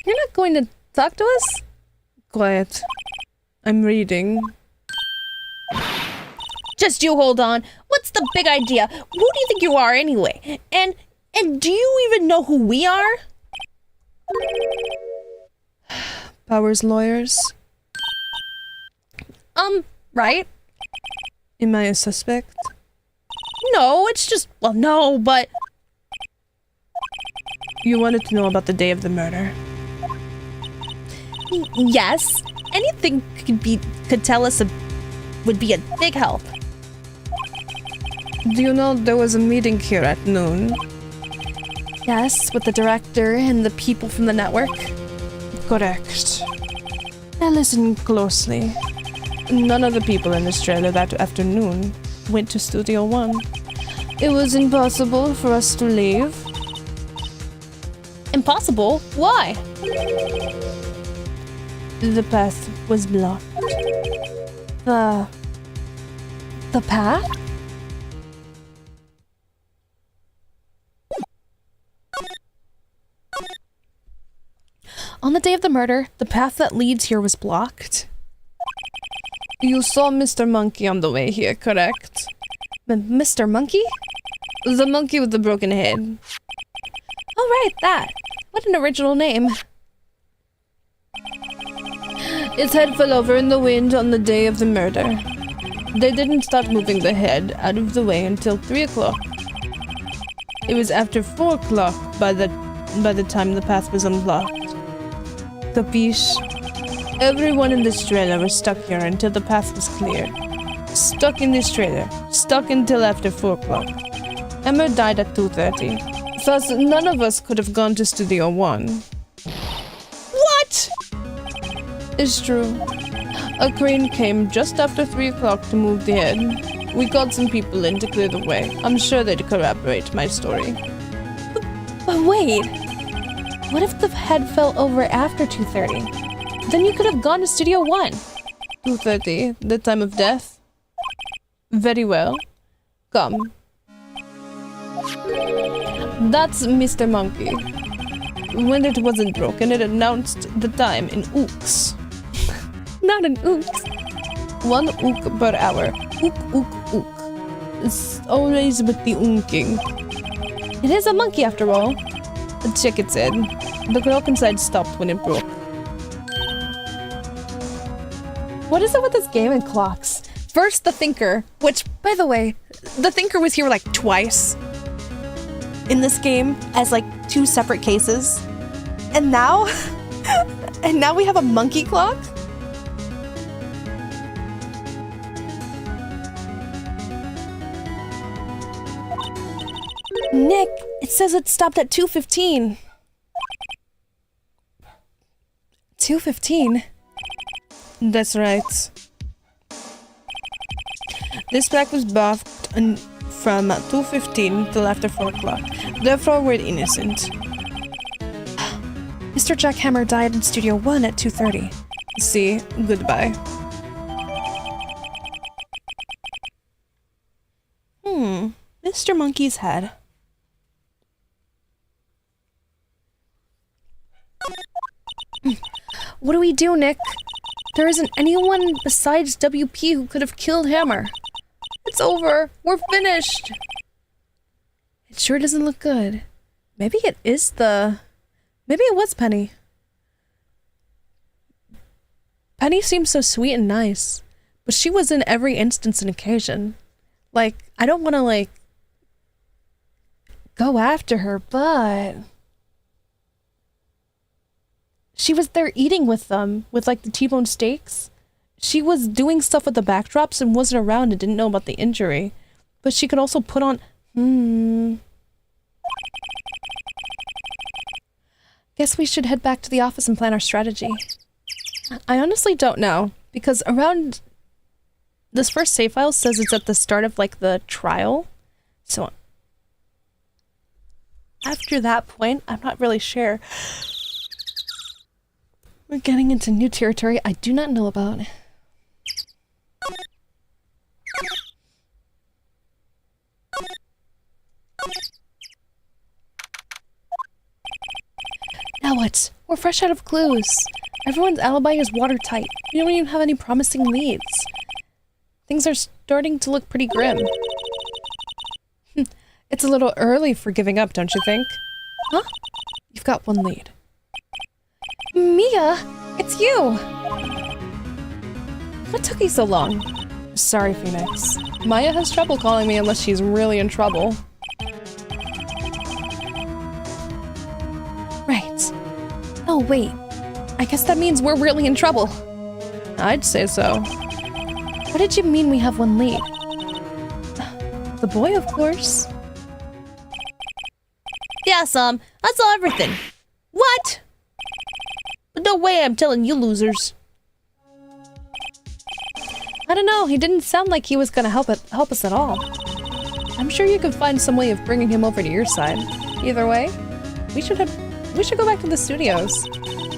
not going to talk to us? Quiet. I'm reading. Just you hold on. What's the big idea? Who do you think you are anyway? And do you even know who we are? Powers lawyers. Right? Am I a suspect? No, it's just, well, no, but... You wanted to know about the day of the murder. Yes. Anything could tell us would be a big help. Do you know there was a meeting here at noon? Yes, with the director and the people from the network. Correct. Now listen closely. None of the people in this trailer that afternoon went to Studio 1. It was impossible for us to leave. Impossible? Why? The path was blocked. The path? On the day of the murder, the path that leads here was blocked. You saw Mr. Monkey on the way here, correct? Mr. Monkey? The monkey with the broken head. Oh, right, that. What an original name. Its head fell over in the wind on the day of the murder. They didn't start moving the head out of the way until 3 o'clock. It was after 4 o'clock by the time the path was unblocked. Capiche? Everyone in this trailer was stuck here until the path was cleared. Stuck in this trailer. Stuck until after 4 o'clock. Emma died at 2:30. Thus, none of us could have gone to Studio 1. What? It's true. A crane came just after 3 o'clock to move the head. We called some people in to clear the way. I'm sure they'd corroborate my story. But wait. What if the head fell over after 2:30? Then you could have gone to Studio 1. 2:30, the time of death? Very well. Come. That's Mr. Monkey. When it wasn't broken, it announced the time in ooks. Not an oops. 1 ook per hour. Ook, ook, ook. It's always with the oonking. It is a monkey after all. Check its head. The clock inside stopped when it broke. What is it with this game and clocks? First, the Thinker, which, by the way, the Thinker was here like twice in this game as like 2 separate cases. And now, we have a monkey clock? Nick, it says it stopped at 2:15. 2:15? That's right. This pack was buffed from 2:15 till after 4 o'clock. Therefore, we're innocent. Mr. Jackhammer died in Studio 1 at 2:30. See, goodbye. Mr. Monkey's head. What do we do, Nick? There isn't anyone besides WP who could have killed Hammer. It's over. We're finished. It sure doesn't look good. Maybe it was Penny. Penny seems so sweet and nice, but she was in every instance and occasion. Like, I don't want to, like, go after her, but she was there eating with them, with, like, the T-bone steaks. She was doing stuff with the backdrops and wasn't around and didn't know about the injury. But she could also put on... Guess we should head back to the office and plan our strategy. I honestly don't know, because around... This first save file says it's at the start of, like, the trial. So... After that point, I'm not really sure. We're getting into new territory I do not know about. Now what? We're fresh out of clues. Everyone's alibi is watertight. We don't even have any promising leads. Things are starting to look pretty grim. It's a little early for giving up, don't you think? Huh? You've got one lead. Mia! It's you! What took you so long? Sorry, Phoenix. Maya has trouble calling me unless she's really in trouble. Right. Oh, wait. I guess that means we're really in trouble. I'd say so. What did you mean we have one lead? The boy, of course. Yeah, I saw everything. What? But no way I'm telling you losers. I don't know, he didn't sound like he was gonna help us at all. I'm sure you could find some way of bringing him over to your side. Either way, we should go back to the studios.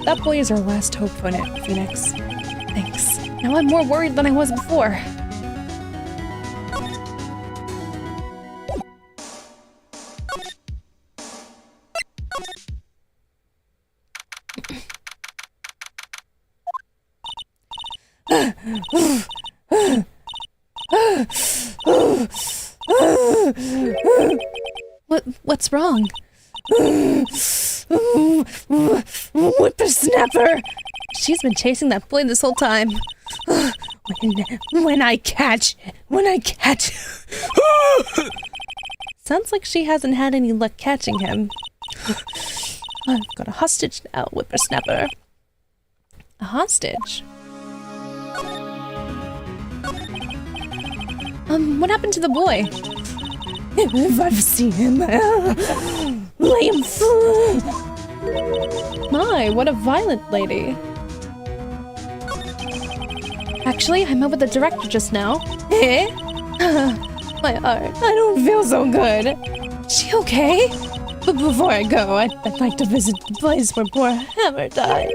That boy is our last hope, Phoenix. Thanks. Now I'm more worried than I was before. What's wrong? Whippersnapper! She's been chasing that boy this whole time. When I catch... Sounds like she hasn't had any luck catching him. I've got a hostage now, whippersnapper. A hostage? What happened to the boy? If I've seen him, lay him full. My, what a violent lady. Actually, I met with the director just now. Eh? My heart. I don't feel so good. She okay? But before I go, I'd like to visit the place where poor Hammer died.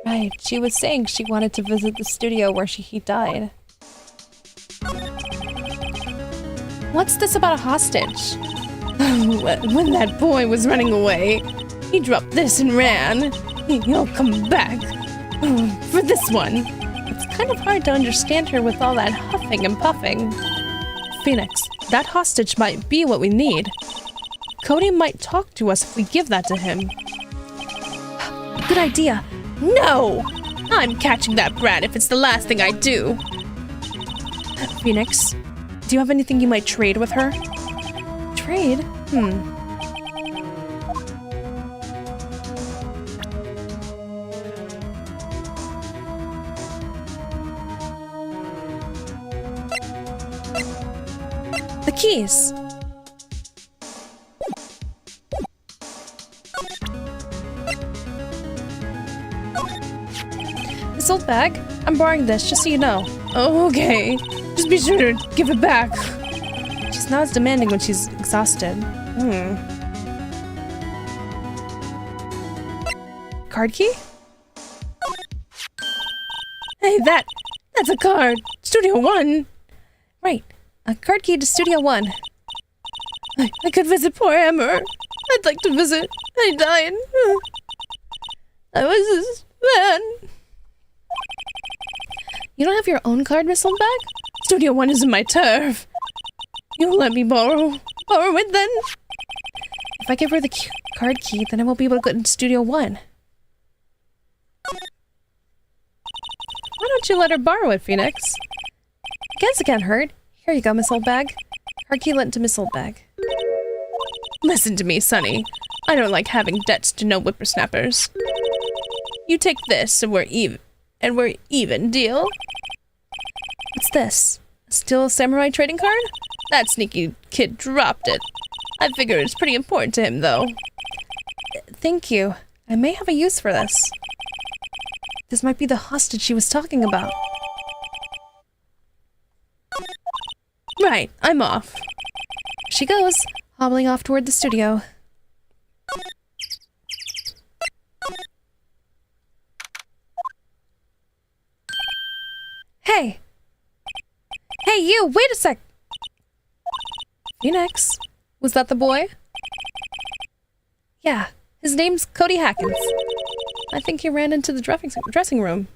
Right, she was saying she wanted to visit the studio where he died. What's this about a hostage? When that boy was running away, he dropped this and ran. He'll come back. For this one. It's kind of hard to understand her with all that huffing and puffing. Phoenix, that hostage might be what we need. Cody might talk to us if we give that to him. Good idea. No! I'm catching that brat if it's the last thing I do. Phoenix, do you have anything you might trade with her? Trade? The keys. This old bag, I'm borrowing this just so you know. Oh, okay. Just be sure to give it back. She's not as demanding when she's exhausted. Card key? Hey, that's a card. Studio One. Right. A card key to Studio One. I could visit poor Hammer. I'd like to visit. I died. I was his fan. You don't have your own card, Miss Oldbag? Studio One isn't my turf. You'll let me borrow it then? If I give her the card key, then I won't be able to get into Studio One. Why don't you let her borrow it, Phoenix? I guess it can't hurt. Here you go, Miss Oldbag. Card key lent to Miss Oldbag. Listen to me, Sonny. I don't like having debts to no whippersnappers. You take this and we're even, deal? What's this? Still a samurai trading card? That sneaky kid dropped it. I figure it's pretty important to him, though. Thank you. I may have a use for this. This might be the hostage she was talking about. Right, I'm off. She goes, hobbling off toward the studio. Hey! Hey, you! Wait a sec! Phoenix, was that the boy? Yeah, his name's Cody Hackins. I think he ran into the dressing room.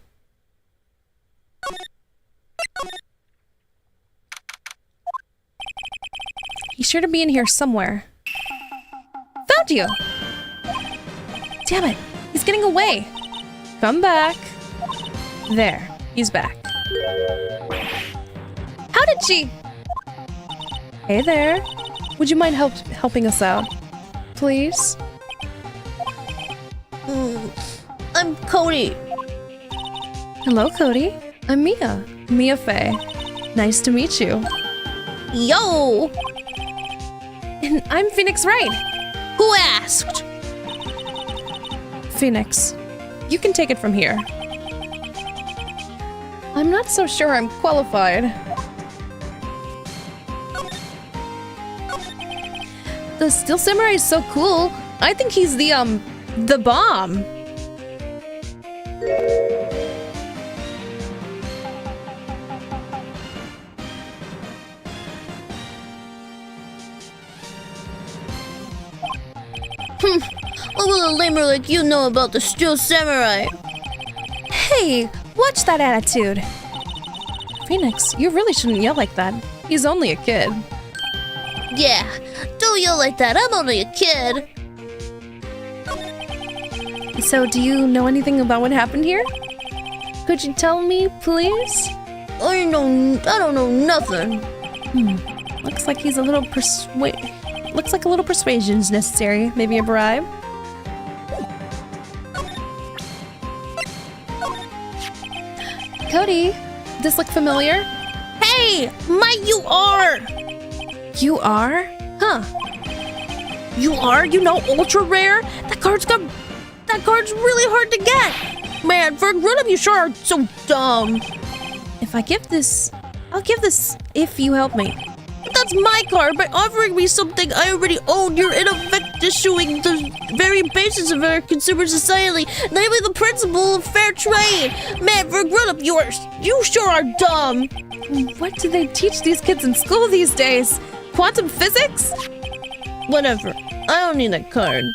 He's sure to be in here somewhere. Found you! Damn it, he's getting away. Come back. There, he's back. How did she? Hey there. Would you mind helping us out? Please? I'm Cody. Hello, Cody. I'm Mia. Mia Faye. Nice to meet you. Yo! And I'm Phoenix Wright. Who asked? Phoenix, you can take it from here. I'm not so sure I'm qualified. The Steel Samurai is so cool. I think he's the bomb. A little lamer like you know about the Steel Samurai. Hey, watch that attitude. Phoenix, you really shouldn't yell like that. He's only a kid. Yeah, don't yell like that. I'm only a kid. So, do you know anything about what happened here? Could you tell me, please? I don't know nothing. Looks like he's a little Looks like a little persuasion's necessary. Maybe a bribe? Cody, this look familiar? Hey, my you are. You are? Huh. You are? You know, ultra rare? That card's really hard to get. Man, for a grown-up, you sure are so dumb. If I give this... I'll give this if you help me. That's my card. By offering me something I already own, you're in effect issuing the very basis of our consumer society, namely the principle of fair trade. Man, for a grown-up, you sure are dumb. What do they teach these kids in school these days? Quantum physics? Whatever. I don't need that card.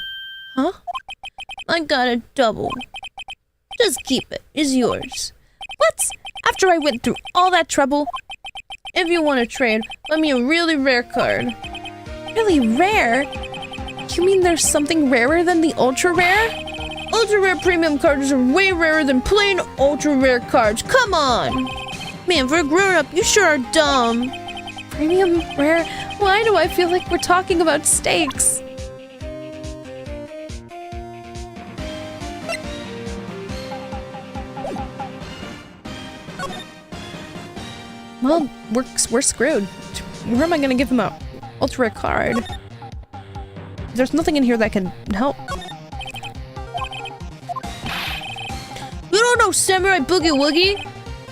Huh? I got a double. Just keep it. It's yours. What? After I went through all that trouble? If you want to trade, let me a really rare card. Really rare? You mean there's something rarer than the ultra rare? Ultra rare premium cards are way rarer than plain ultra rare cards. Come on! Man, for a grown-up, you sure are dumb. Premium rare? Why do I feel like we're talking about steaks? Well, we're screwed. Where am I gonna give him a ultra rare card? There's nothing in here that can help. You don't know Samurai Boogie Woogie?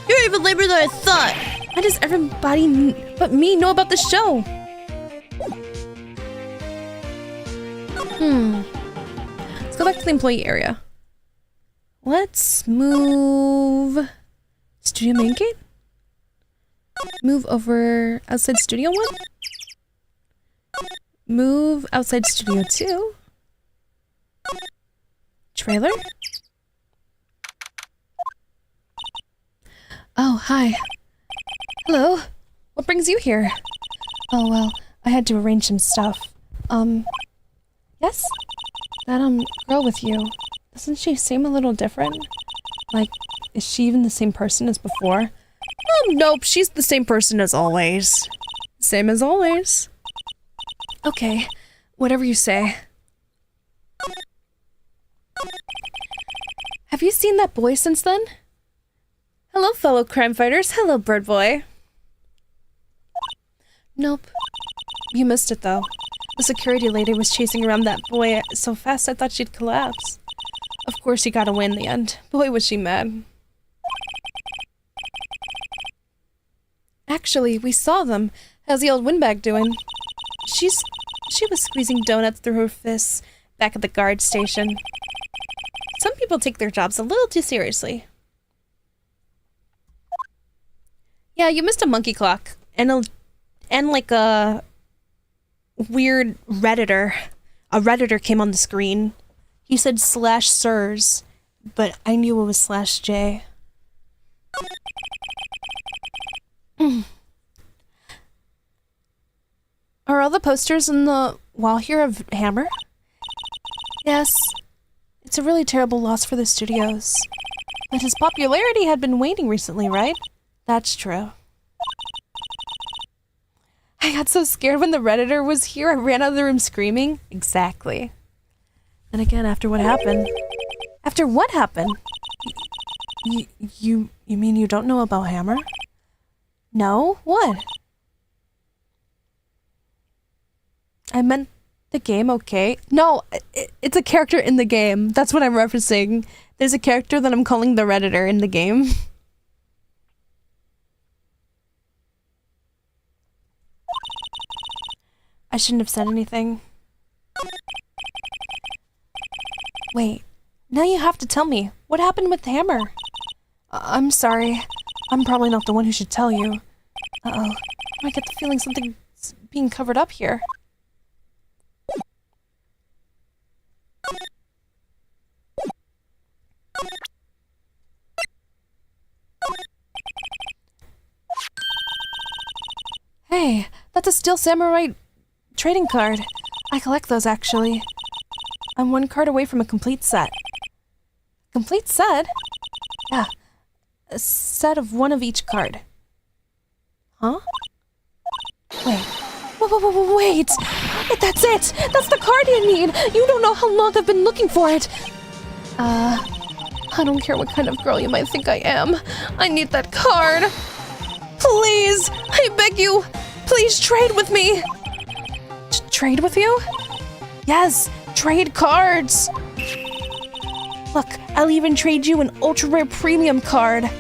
You're even lamer than I thought. Why does everybody but me know about the show? Let's go back to the employee area. Let's move... Studio main gate? Move over outside studio 1? Move outside studio 2? Trailer? Oh, hi. Hello. What brings you here? Oh, well, I had to arrange some stuff. Yes? That, girl with you. Doesn't she seem a little different? Like, is she even the same person as before? Nope, she's the same person as always. Same as always. Okay, whatever you say. Have you seen that boy since then? Hello, fellow crime fighters. Hello, bird boy. Nope. You missed it, though. The security lady was chasing around that boy so fast I thought she'd collapse. Of course, she got away in the end. Boy, was she mad. Actually, we saw them. How's the old windbag doing? She was squeezing donuts through her fists back at the guard station. Some people take their jobs a little too seriously. Yeah, you missed a monkey clock and like a weird Redditor. A Redditor came on the screen. He said /sirs, but I knew it was /J. Are all the posters in the wall here of Hammer? Yes. It's a really terrible loss for the studios. But his popularity had been waning recently, right? That's true. I got so scared when the Redditor was here, I ran out of the room screaming. Exactly. And again, after what happened. After what happened? You mean you don't know about Hammer? No? What? I meant the game, okay? No, it's a character in the game. That's what I'm referencing. There's a character that I'm calling the Redditor in the game. I shouldn't have said anything. Wait, now you have to tell me. What happened with Hammer? I'm sorry. I'm probably not the one who should tell you. Uh-oh. I get the feeling something's being covered up here. Hey, that's a Steel Samurai trading card. I collect those, actually. I'm one card away from a complete set. Complete set? Yeah. A set of one of each card. Huh? Wait. Wait! That's it! That's the card you need! You don't know how long I've been looking for it! I don't care what kind of girl you might think I am. I need that card! Please! I beg you! Please trade with me! Trade with you? Yes! Trade cards! Look, I'll even trade you an ultra rare premium card.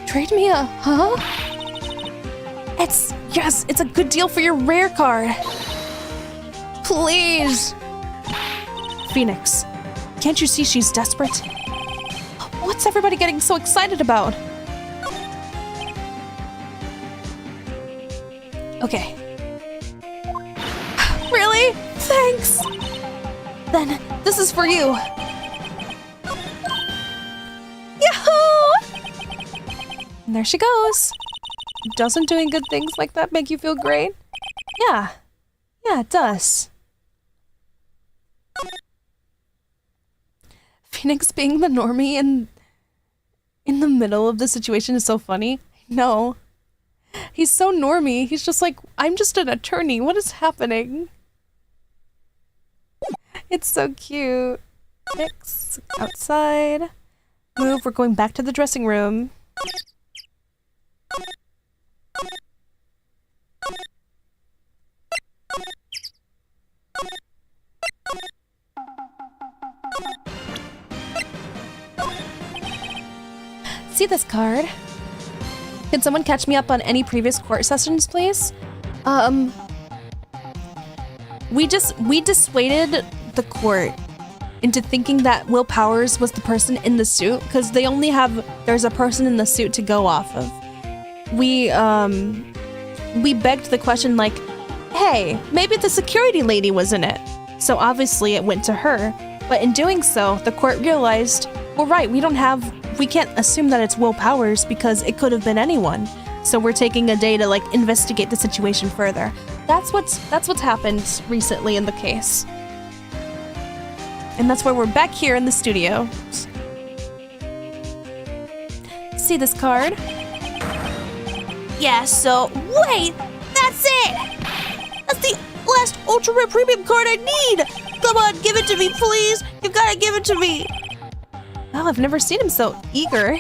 Trade me a, huh? Yes, it's a good deal for your rare card. Please. Phoenix, can't you see she's desperate? What's everybody getting so excited about? Okay. Really? Thanks. Then this is for you. Yahoo! And there she goes. Doesn't doing good things like that make you feel great? Yeah. Yeah, it does. Phoenix being the normie and in the middle of the situation is so funny. No. He's so normie. He's just like, I'm just an attorney. What is happening? It's so cute. Fix. Outside. Move. We're going back to the dressing room. See this card? Can someone catch me up on any previous court sessions, please? We dissuaded the court into thinking that Will Powers was the person in the suit because they only have there's a person in the suit to go off of. We begged the question like, hey, maybe the security lady was in it. So obviously it went to her. But in doing so, the court realized, well, right, we can't assume that it's Will Powers because it could have been anyone. So we're taking a day to like investigate the situation further. That's what's happened recently in the case. And that's why we're back here in the studio. See this card? Yeah, so wait! That's it! That's the last ultra rare premium card I need! Come on, give it to me, please! You gotta give it to me! Oh, I've never seen him so eager.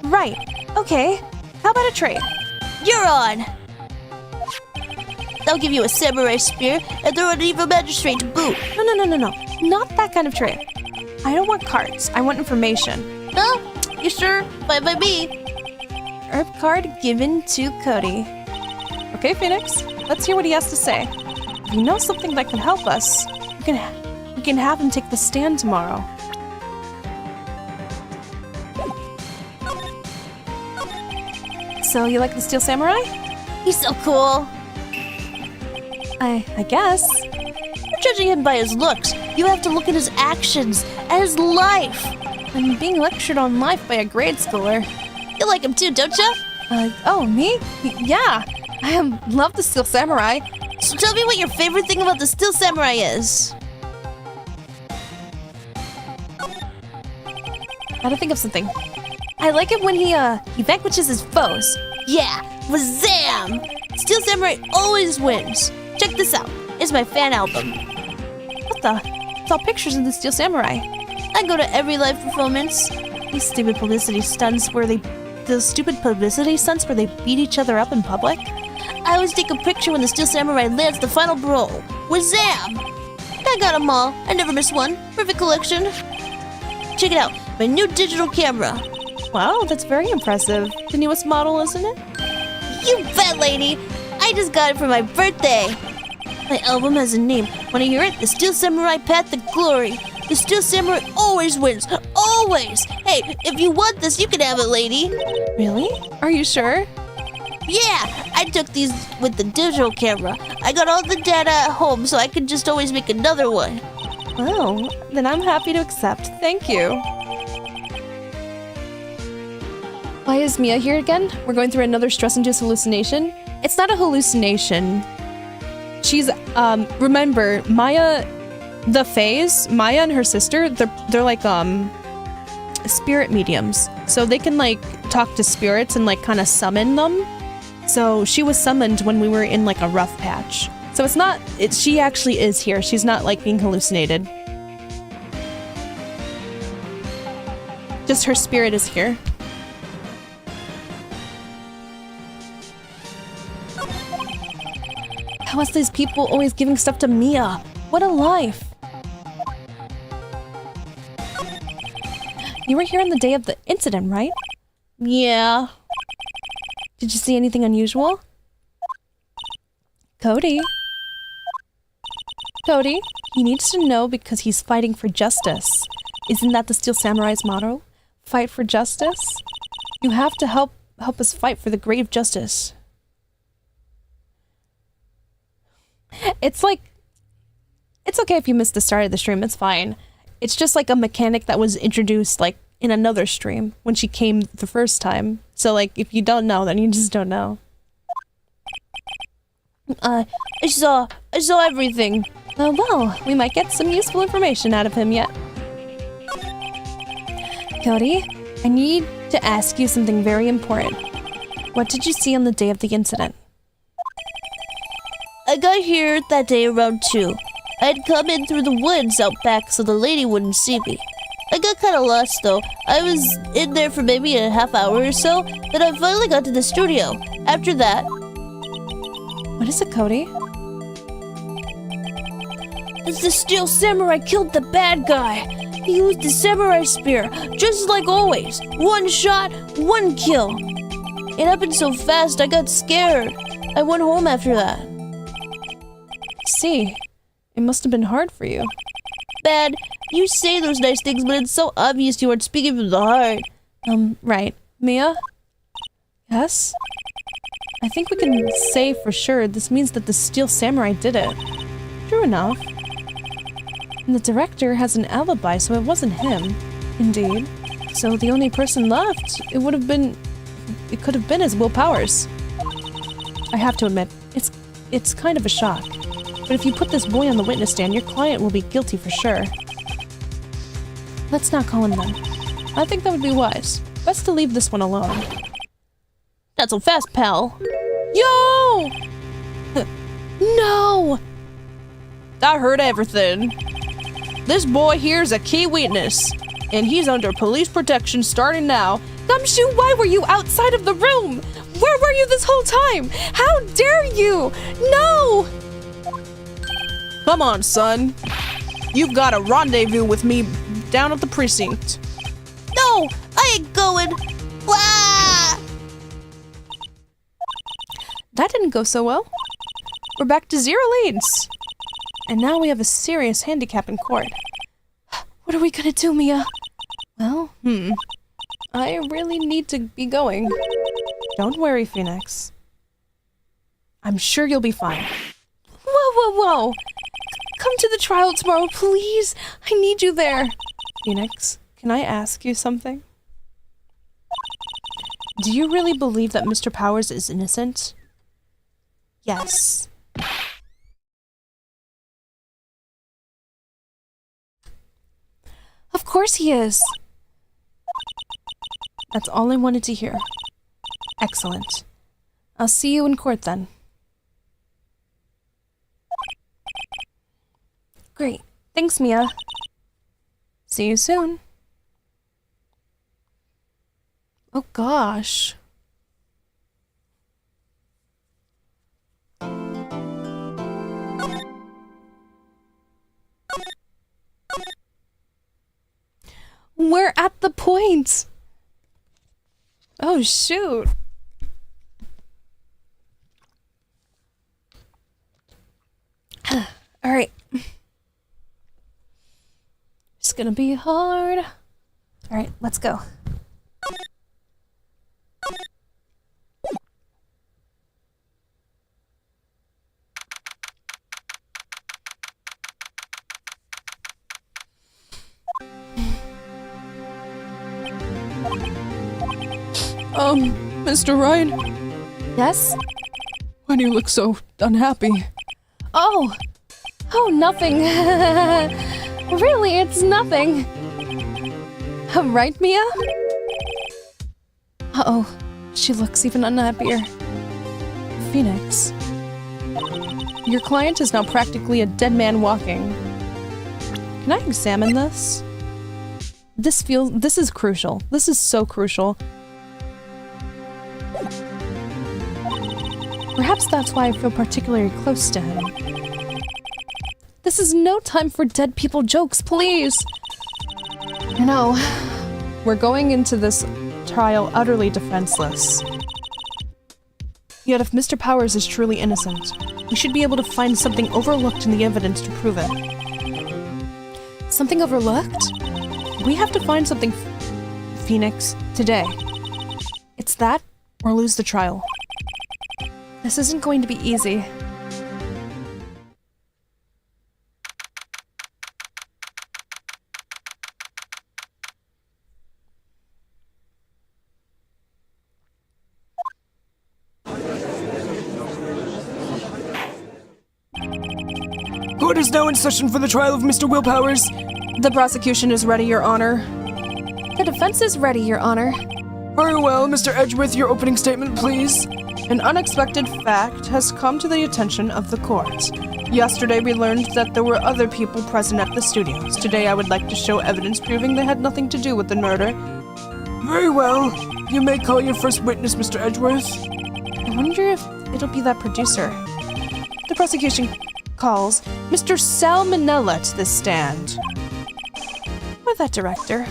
Right. Okay. How about a trade? You're on! I'll give you a samurai spear and throw an evil magistrate to boot. No. Not that kind of trade. I don't want cards. I want information. No? You sure? Fine by me. Herb card given to Cody. Okay, Phoenix. Let's hear what he has to say. If you know something that can help us, we can have him take the stand tomorrow. So, you like the Steel Samurai? He's so cool. I guess. You're judging him by his looks. You have to look at his actions and his life. I'm being lectured on life by a grade schooler. You like him too, don't you? Oh, me? Yeah. I love the Steel Samurai. So tell me what your favorite thing about the Steel Samurai is. Gotta think of something. I like it when he vanquishes his foes. Yeah, wazam! Steel Samurai always wins. Check this out. It's my fan album. What the? It's all pictures of the Steel Samurai. I go to every live performance. Those stupid publicity stunts where they beat each other up in public. I always take a picture when the Steel Samurai lands the final blow. Wazam! I got them all. I never miss one. Perfect collection. Check it out. My new digital camera. Wow, that's very impressive. The newest model, isn't it? You bet, lady! I just got it for my birthday! My album has a name. Wanna hear it? The Steel Samurai Path to Glory. The Steel Samurai always wins. Always! Hey, if you want this, you can have it, lady. Really? Are you sure? Yeah! I took these with the digital camera. I got all the data at home, so I could just always make another one. Oh, then I'm happy to accept. Thank you. Why is Mia here again? We're going through another stress-induced hallucination. It's not a hallucination. She's, remember, Maya, the Fays, Maya and her sister, they're like, spirit mediums. So they can, like, talk to spirits and, like, kind of summon them. So she was summoned when we were in, like, a rough patch. So it's not, she actually is here. She's not, like, being hallucinated. Just her spirit is here. How is these people always giving stuff to Mia? What a life! You were here on the day of the incident, right? Yeah. Did you see anything unusual? Cody? Cody, he needs to know because he's fighting for justice. Isn't that the Steel Samurai's motto? Fight for justice? You have to help us fight for the grave justice. It's like, it's okay if you missed the start of the stream, it's fine. It's just like a mechanic that was introduced like in another stream when she came the first time. So like, if you don't know, then you just don't know. I saw everything. Well, we might get some useful information out of him yet. Cody, I need to ask you something very important. What did you see on the day of the incident? I got here that day around 2. I'd come in through the woods out back so the lady wouldn't see me. I got kind of lost though. I was in there for maybe a half hour or so, then I finally got to the studio. After that... What is it, Cody? The Steel Samurai killed the bad guy. He used the samurai spear, just like always. 1 shot, 1 kill. It happened so fast, I got scared. I went home after that. See, it must have been hard for you. Bad. You say those nice things, but it's so obvious you aren't speaking from the heart. Right. Mia? Yes? I think we can say for sure this means that the Steel Samurai did it. True enough. And the director has an alibi, so it wasn't him. Indeed. So the only person left, it could have been his Will Powers. I have to admit, it's kind of a shock. But if you put this boy on the witness stand, your client will be guilty for sure. Let's not call him then. I think that would be wise. Best to leave this one alone. Not so fast, pal. Yo! No! I heard everything. This boy here's a key witness, and he's under police protection starting now. Gumshoe, why were you outside of the room? Where were you this whole time? How dare you? No! Come on, son. You've got a rendezvous with me down at the precinct. No, I ain't going. Wah! That didn't go so well. We're back to 0 leads. And now we have a serious handicap in court. What are we gonna do, Mia? Well, I really need to be going. Don't worry, Phoenix. I'm sure you'll be fine. Whoa! Come to the trial tomorrow, please. I need you there. Phoenix, can I ask you something? Do you really believe that Mr. Powers is innocent? Yes. Of course he is. That's all I wanted to hear. Excellent. I'll see you in court then. Great. Thanks, Mia. See you soon. Oh gosh. We're at the point. Oh shoot. All right. It's gonna be hard. All right, let's go. Mr. Wright, Yes? why do you look so unhappy? Oh! Oh, nothing. Really, it's nothing. Right, Mia? Uh-oh. She looks even unhappier. Phoenix. Your client is now practically a dead man walking. Can I examine this? This is crucial. This is so crucial. Perhaps that's why I feel particularly close to him. This is no time for dead people jokes, please. No. We're going into this trial utterly defenseless. Yet if Mr. Powers is truly innocent, we should be able to find something overlooked in the evidence to prove it. Something overlooked? We have to find something, Phoenix, today. It's that or lose the trial. This isn't going to be easy. Court is now in session for the trial of Mr. Will Powers. The prosecution is ready, Your Honor. The defense is ready, Your Honor. Very well, Mr. Edgeworth, your opening statement, please. An unexpected fact has come to the attention of the court. Yesterday we learned that there were other people present at the studios. Today I would like to show evidence proving they had nothing to do with the murder. Very well. You may call your first witness, Mr. Edgeworth. I wonder if it'll be that producer. The prosecution calls Mr. Salmonella to the stand. Or that director.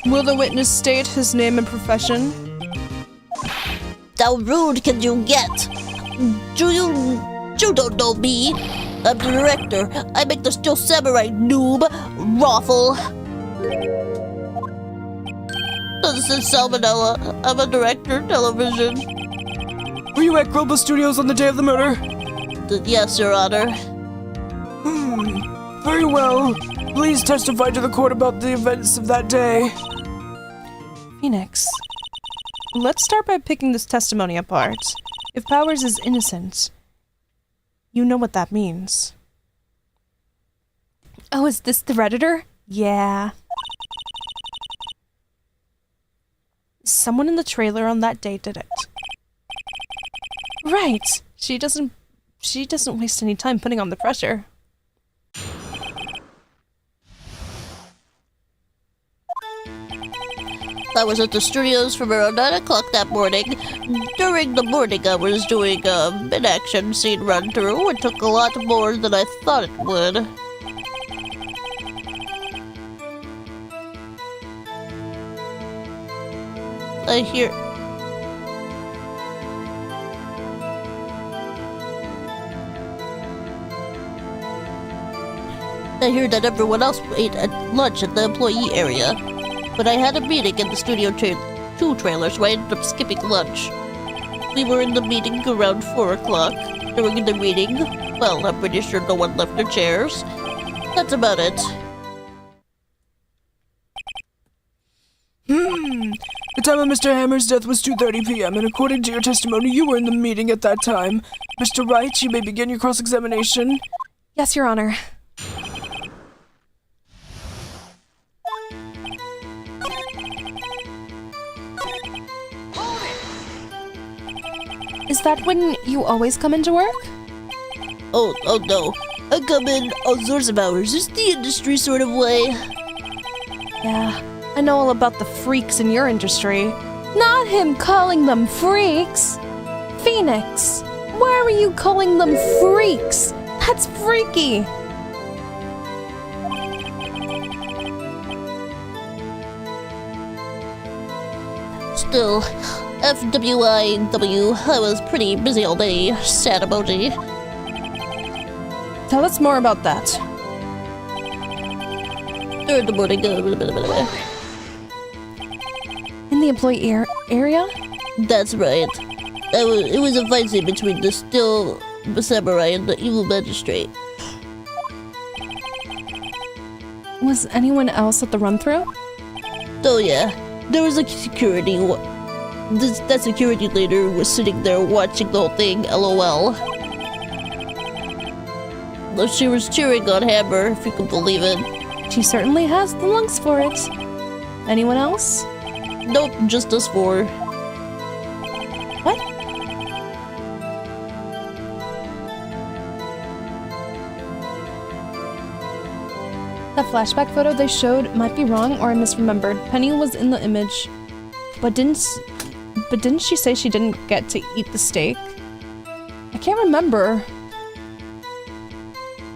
Will the witness state his name and profession? How rude can you get? You don't know me. I'm the director. I make the Steel Samurai, noob. Raffle. This is Salmonella. I'm a director, television. Were you at Global Studios on the day of the murder? Yes, Your Honor. Very well. Please testify to the court about the events of that day. Phoenix. Let's start by picking this testimony apart. If Powers is innocent, you know what that means. Oh, is this the Redditor? Yeah. Someone in the trailer on that day did it. Right. She doesn't waste any time putting on the pressure. I was at the studios from around 9 o'clock that morning. During the morning, I was doing a mid-action scene run-through. It took a lot more than I thought it would. I hear that everyone else ate at lunch at the employee area. But I had a meeting in the Studio 2 trailer, so I ended up skipping lunch. We were in the meeting around 4 o'clock. During the meeting, well, I'm pretty sure no one left their chairs. That's about it. The time of Mr. Hammer's death was 2:30 p.m., and according to your testimony, you were in the meeting at that time. Mr. Wright, you may begin your cross-examination. Yes, Your Honor. Is that when you always come into work? Oh no. I come in all sorts of hours. It's the industry sort of way. Yeah, I know all about the freaks in your industry. Not him calling them freaks! Phoenix, why are you calling them freaks? That's freaky! Still, FWIW, I was pretty busy all day. Sad emoji. Tell us more about that. During the morning, In the employee area? That's right. It was a fight scene between the Steel Samurai and the evil magistrate. Was anyone else at the run-through? Oh yeah, there was a security. That security leader was sitting there watching the whole thing. LOL. She was cheering on Hammer, if you can believe it. She certainly has the lungs for it. Anyone else? Nope, just us four. What? That flashback photo they showed might be wrong or I misremembered. Penny was in the image, but didn't she say she didn't get to eat the steak? I can't remember.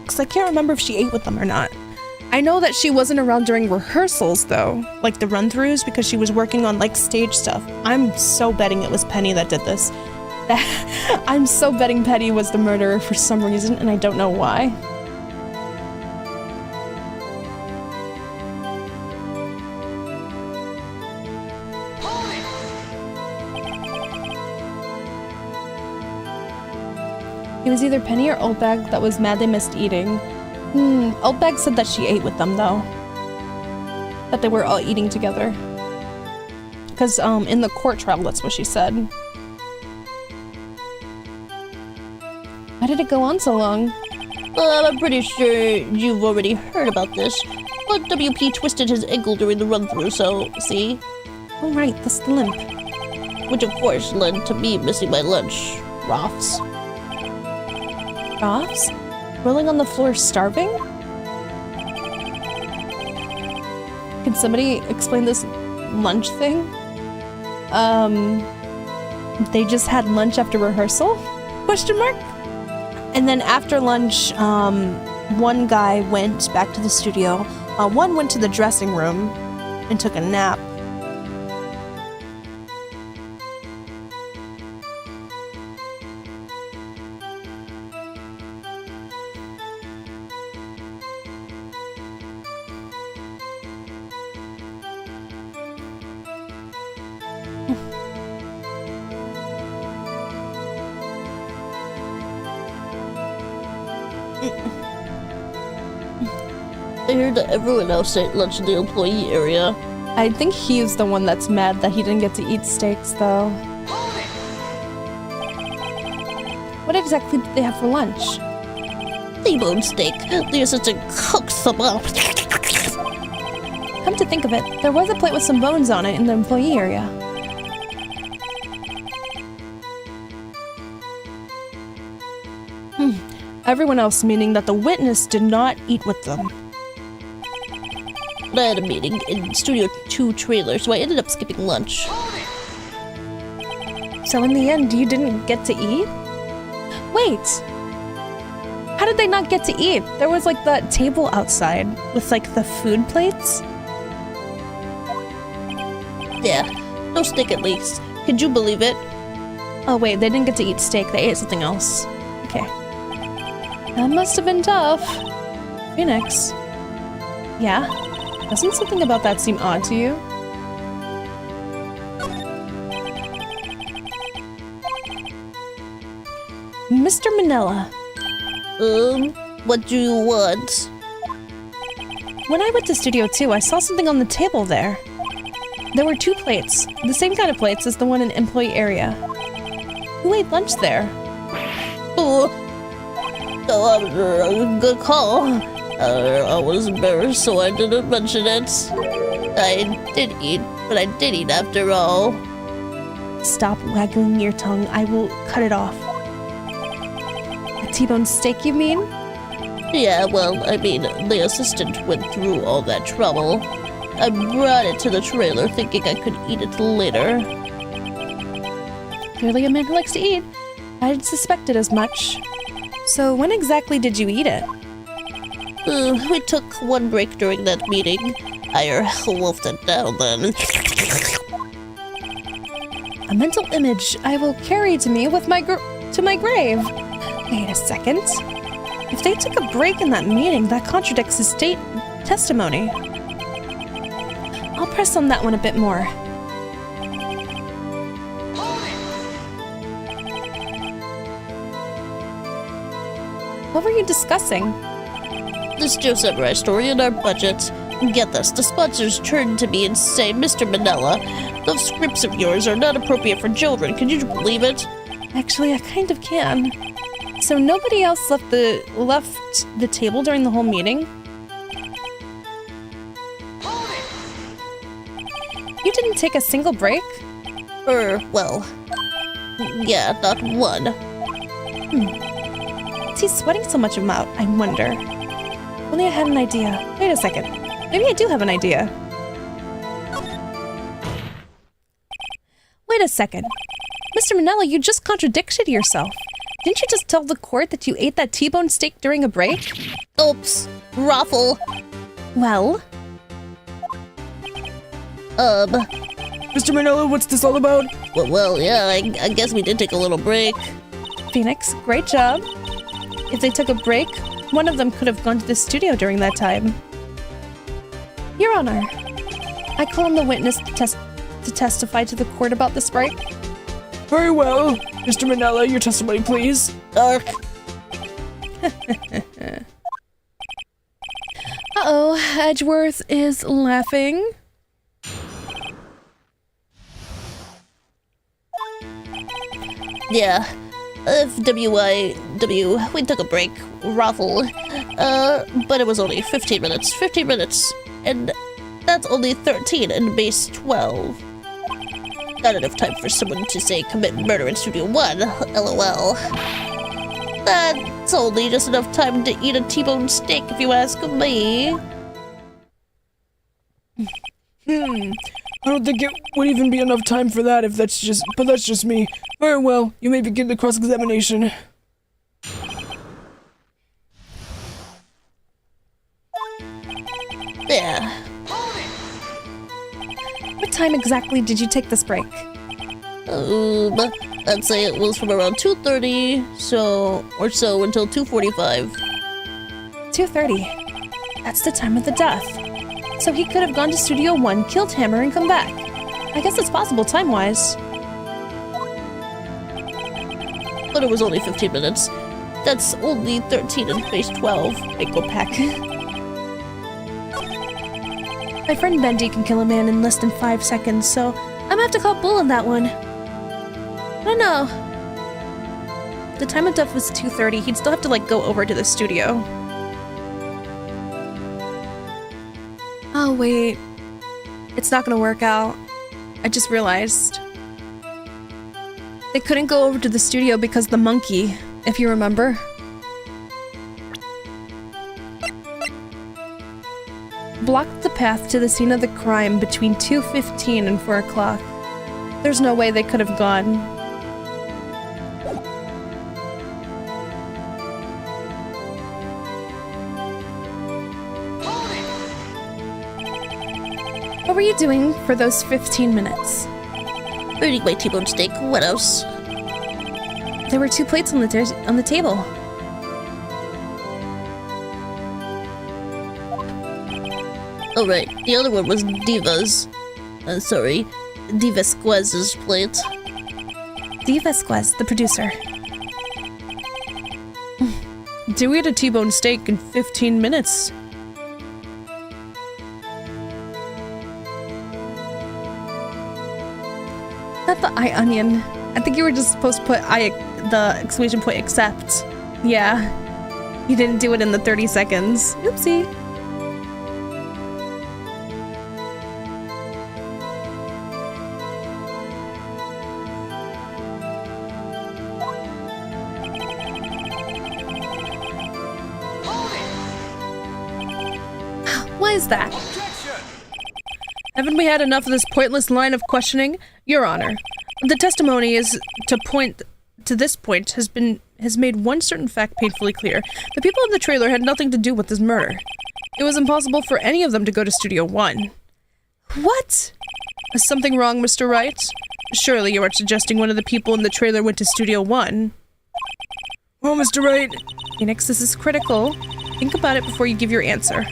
Because I can't remember if she ate with them or not. I know that she wasn't around during rehearsals though, like the run-throughs, because she was working on like stage stuff. I'm so betting it was Penny that did this. I'm so betting Penny was the murderer for some reason, and I don't know why. It was either Penny or Oldbag that was mad they missed eating. Oldbag said that she ate with them though. That they were all eating together. Because in the court trial, that's what she said. Why did it go on so long? Well, I'm pretty sure you've already heard about this. But WP twisted his ankle during the run-through, so, see? Oh right, that's the limp. Which of course led to me missing my lunch. Roths. Roths? Rolling on the floor starving? Can somebody explain this lunch thing? They just had lunch after rehearsal? Question mark? And then after lunch, one guy went back to the studio. One went to the dressing room and took a nap. I heard that everyone else ate lunch in the employee area. I think he's the one that's mad that he didn't get to eat steaks, though. What exactly did they have for lunch? T-bone steak. The assistant cooks them up. Come to think of it, there was a plate with some bones on it in the employee area. Everyone else meaning that the witness did not eat with them. I had a meeting in Studio 2 trailer, so I ended up skipping lunch. So in the end, you didn't get to eat? Wait! How did they not get to eat? There was like that table outside with like the food plates. Yeah, no steak at least. Could you believe it? Oh wait, they didn't get to eat steak, they ate something else. Okay. That must have been tough. Phoenix. Yeah? Doesn't something about that seem odd to you? Mr. Manila. What do you want? When I went to Studio 2, I saw something on the table there. There were 2 plates, the same kind of plates as the one in employee area. Who ate lunch there? Good call. I was embarrassed, so I didn't mention it. I did eat, but I did eat after all. Stop waggling your tongue, I will cut it off. A T-bone steak, you mean? Yeah, well, I mean, the assistant went through all that trouble. I brought it to the trailer thinking I could eat it later. Clearly a man who likes to eat. I'd suspected as much. So when exactly did you eat it? We took one break during that meeting. I wolfed it down then. A mental image I will carry to me with my to my grave. Wait a second. If they took a break in that meeting, that contradicts his testimony. I'll press on that one a bit more. What were you discussing? this Joe Samurai story in our budget. Get this, the sponsors turned to me and say, Mr. Manila, those scripts of yours are not appropriate for children. Can you believe it? Actually, I kind of can. So nobody else left the table during the whole meeting? You didn't take a single break? Well, yeah, not one. Is he sweating so much out, I wonder? Only I had an idea. Wait a second. Maybe I do have an idea. Wait a second. Mr. Manella, you just contradicted yourself. Didn't you just tell the court that you ate that T-bone steak during a break? Oops, Raffle. Well? Mr. Manila, what's this all about? Well, yeah, I guess we did take a little break. Phoenix, great job. If they took a break, one of them could have gone to the studio during that time. Your Honor, I call on the witness to testify to the court about this break. Very well. Mr. Manila, your testimony, please. Dark. Uh-oh, Edgeworth is laughing. Yeah. we took a break. Raffle. But it was only 15 minutes. 15 minutes. And that's only 13 in base 12. Not enough time for someone to say commit murder in Studio 1. LOL. That's only just enough time to eat a T-bone steak if you ask me. I don't think it would even be enough time for that but that's just me. Very well, you may begin the cross-examination. Yeah. What time exactly did you take this break? I'd say it was from around 2:30, or so until 2:45. 2:30. That's the time of the death. So he could have gone to Studio 1, killed Hammer, and come back. I guess it's possible time-wise. But it was only 15 minutes. That's only 13 in base 12. Big go pack. My friend Bendy can kill a man in less than 5 seconds, so I'm gonna have to call bull on that one. I don't know. The time of death was 2:30. He'd still have to, go over to the studio. Oh, wait. It's not gonna work out. I just realized. They couldn't go over to the studio because the monkey, if you remember. Blocked the path to the scene of the crime between 2:15 and 4 o'clock. There's no way they could have gone. What were you doing for those 15 minutes? Eating my T-bone steak. What else? There were 2 plates on the table. Oh, right. The other one was Diva's. Divasquez's plate. Divasquez, the producer. Do eat a T-bone steak in 15 minutes. Not the eye onion. I think you were just supposed to put the exclamation point except. Yeah. You didn't do it in the 30 seconds. Oopsie. Why is that? Haven't we had enough of this pointless line of questioning? Your Honor, the testimony to this point has made one certain fact painfully clear. The people in the trailer had nothing to do with this murder. It was impossible for any of them to go to Studio 1. What? Is something wrong, Mr. Wright? Surely you aren't suggesting one of the people in the trailer went to Studio 1. Well, Mr. Wright, Phoenix, this is critical. Think about it before you give your answer.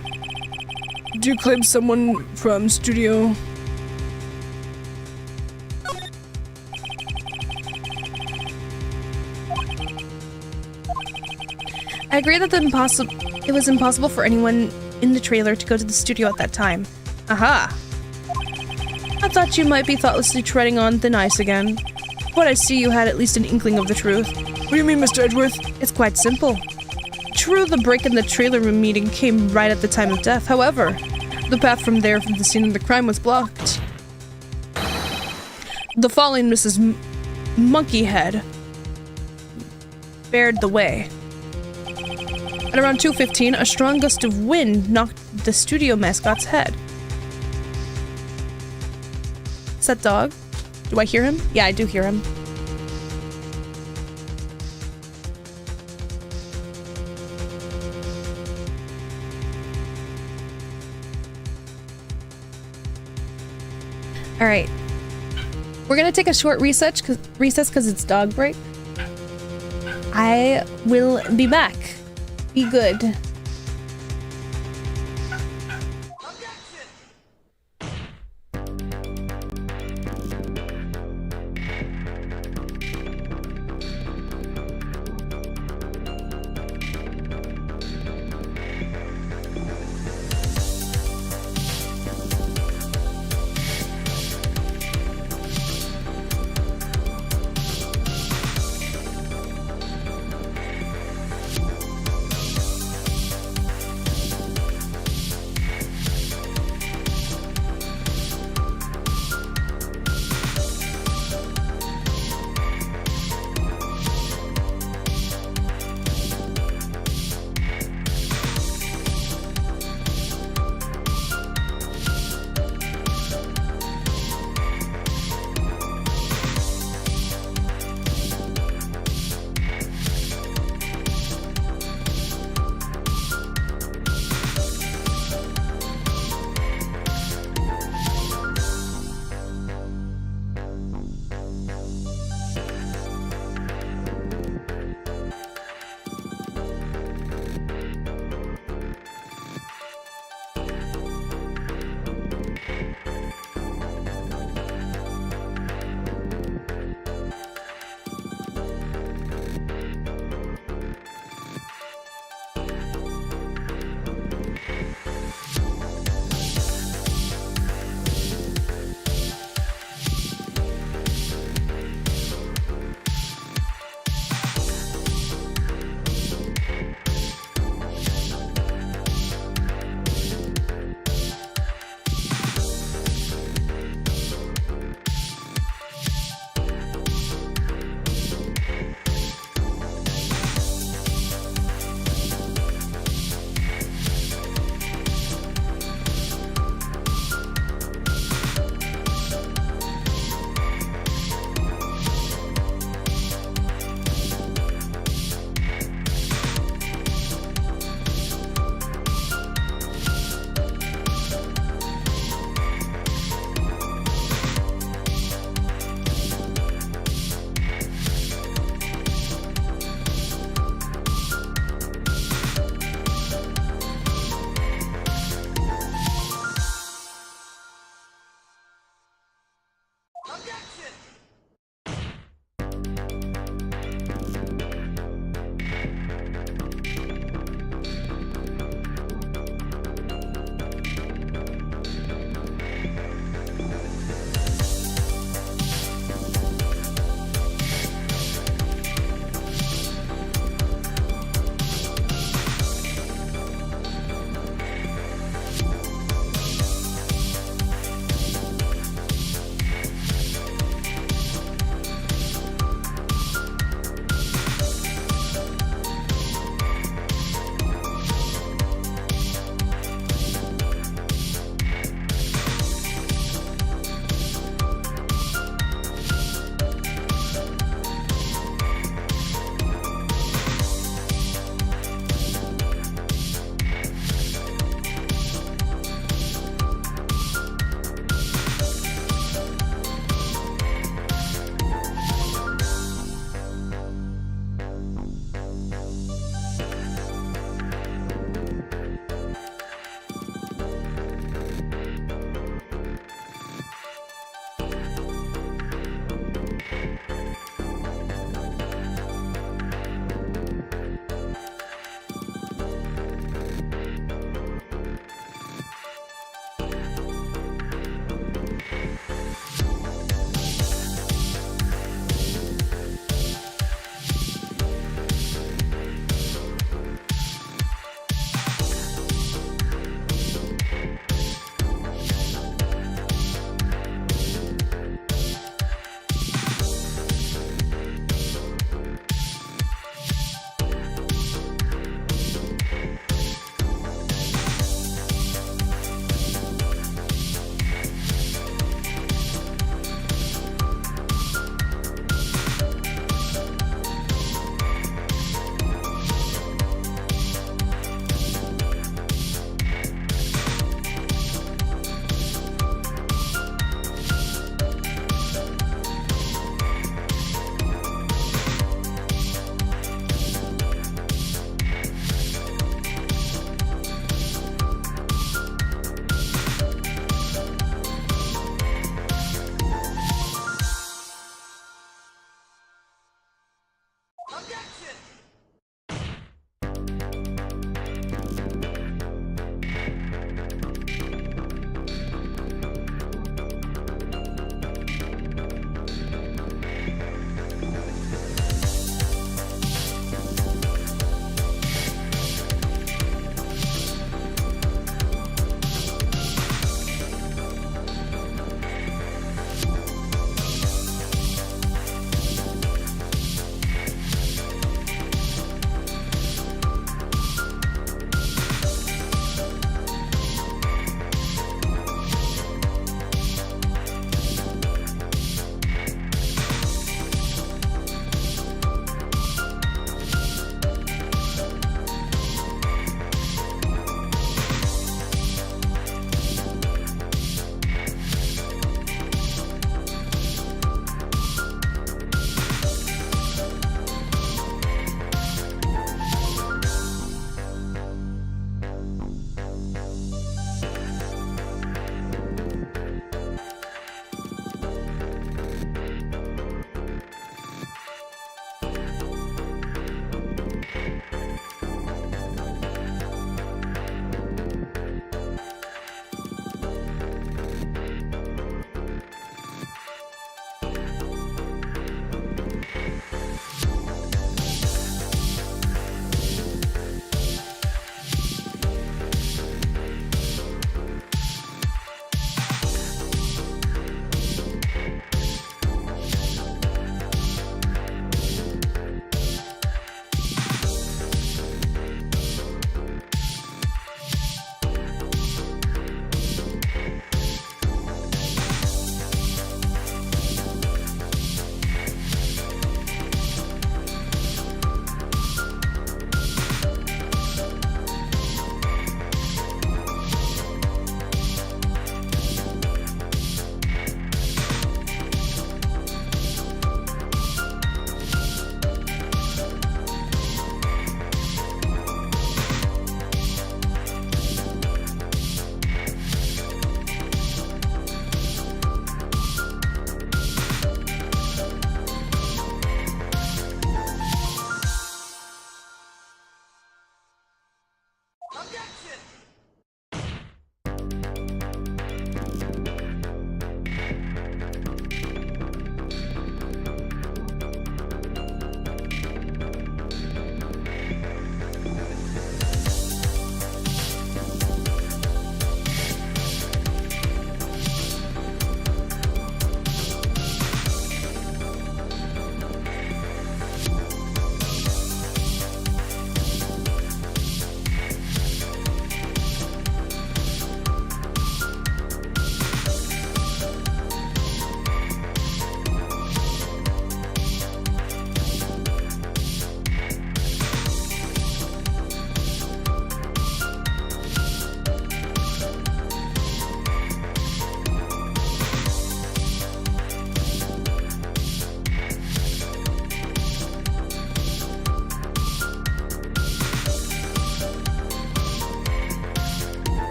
do you claim someone from Studio? I agree that the It was impossible for anyone in the trailer to go to the studio at that time. Aha! I thought you might be thoughtlessly treading on thin ice again. But I see you had at least an inkling of the truth. What do you mean, Mr. Edgeworth? It's quite simple. True, the break in the trailer room meeting came right at the time of death. However, the path from there from the scene of the crime was blocked. The fallen Mrs. Monkeyhead barred the way. At around 2:15, a strong gust of wind knocked the studio mascot's head. Is that dog? Do I hear him? Yeah, I do hear him. All right. We're gonna take a short recess because it's dog break. I will be back. Be good.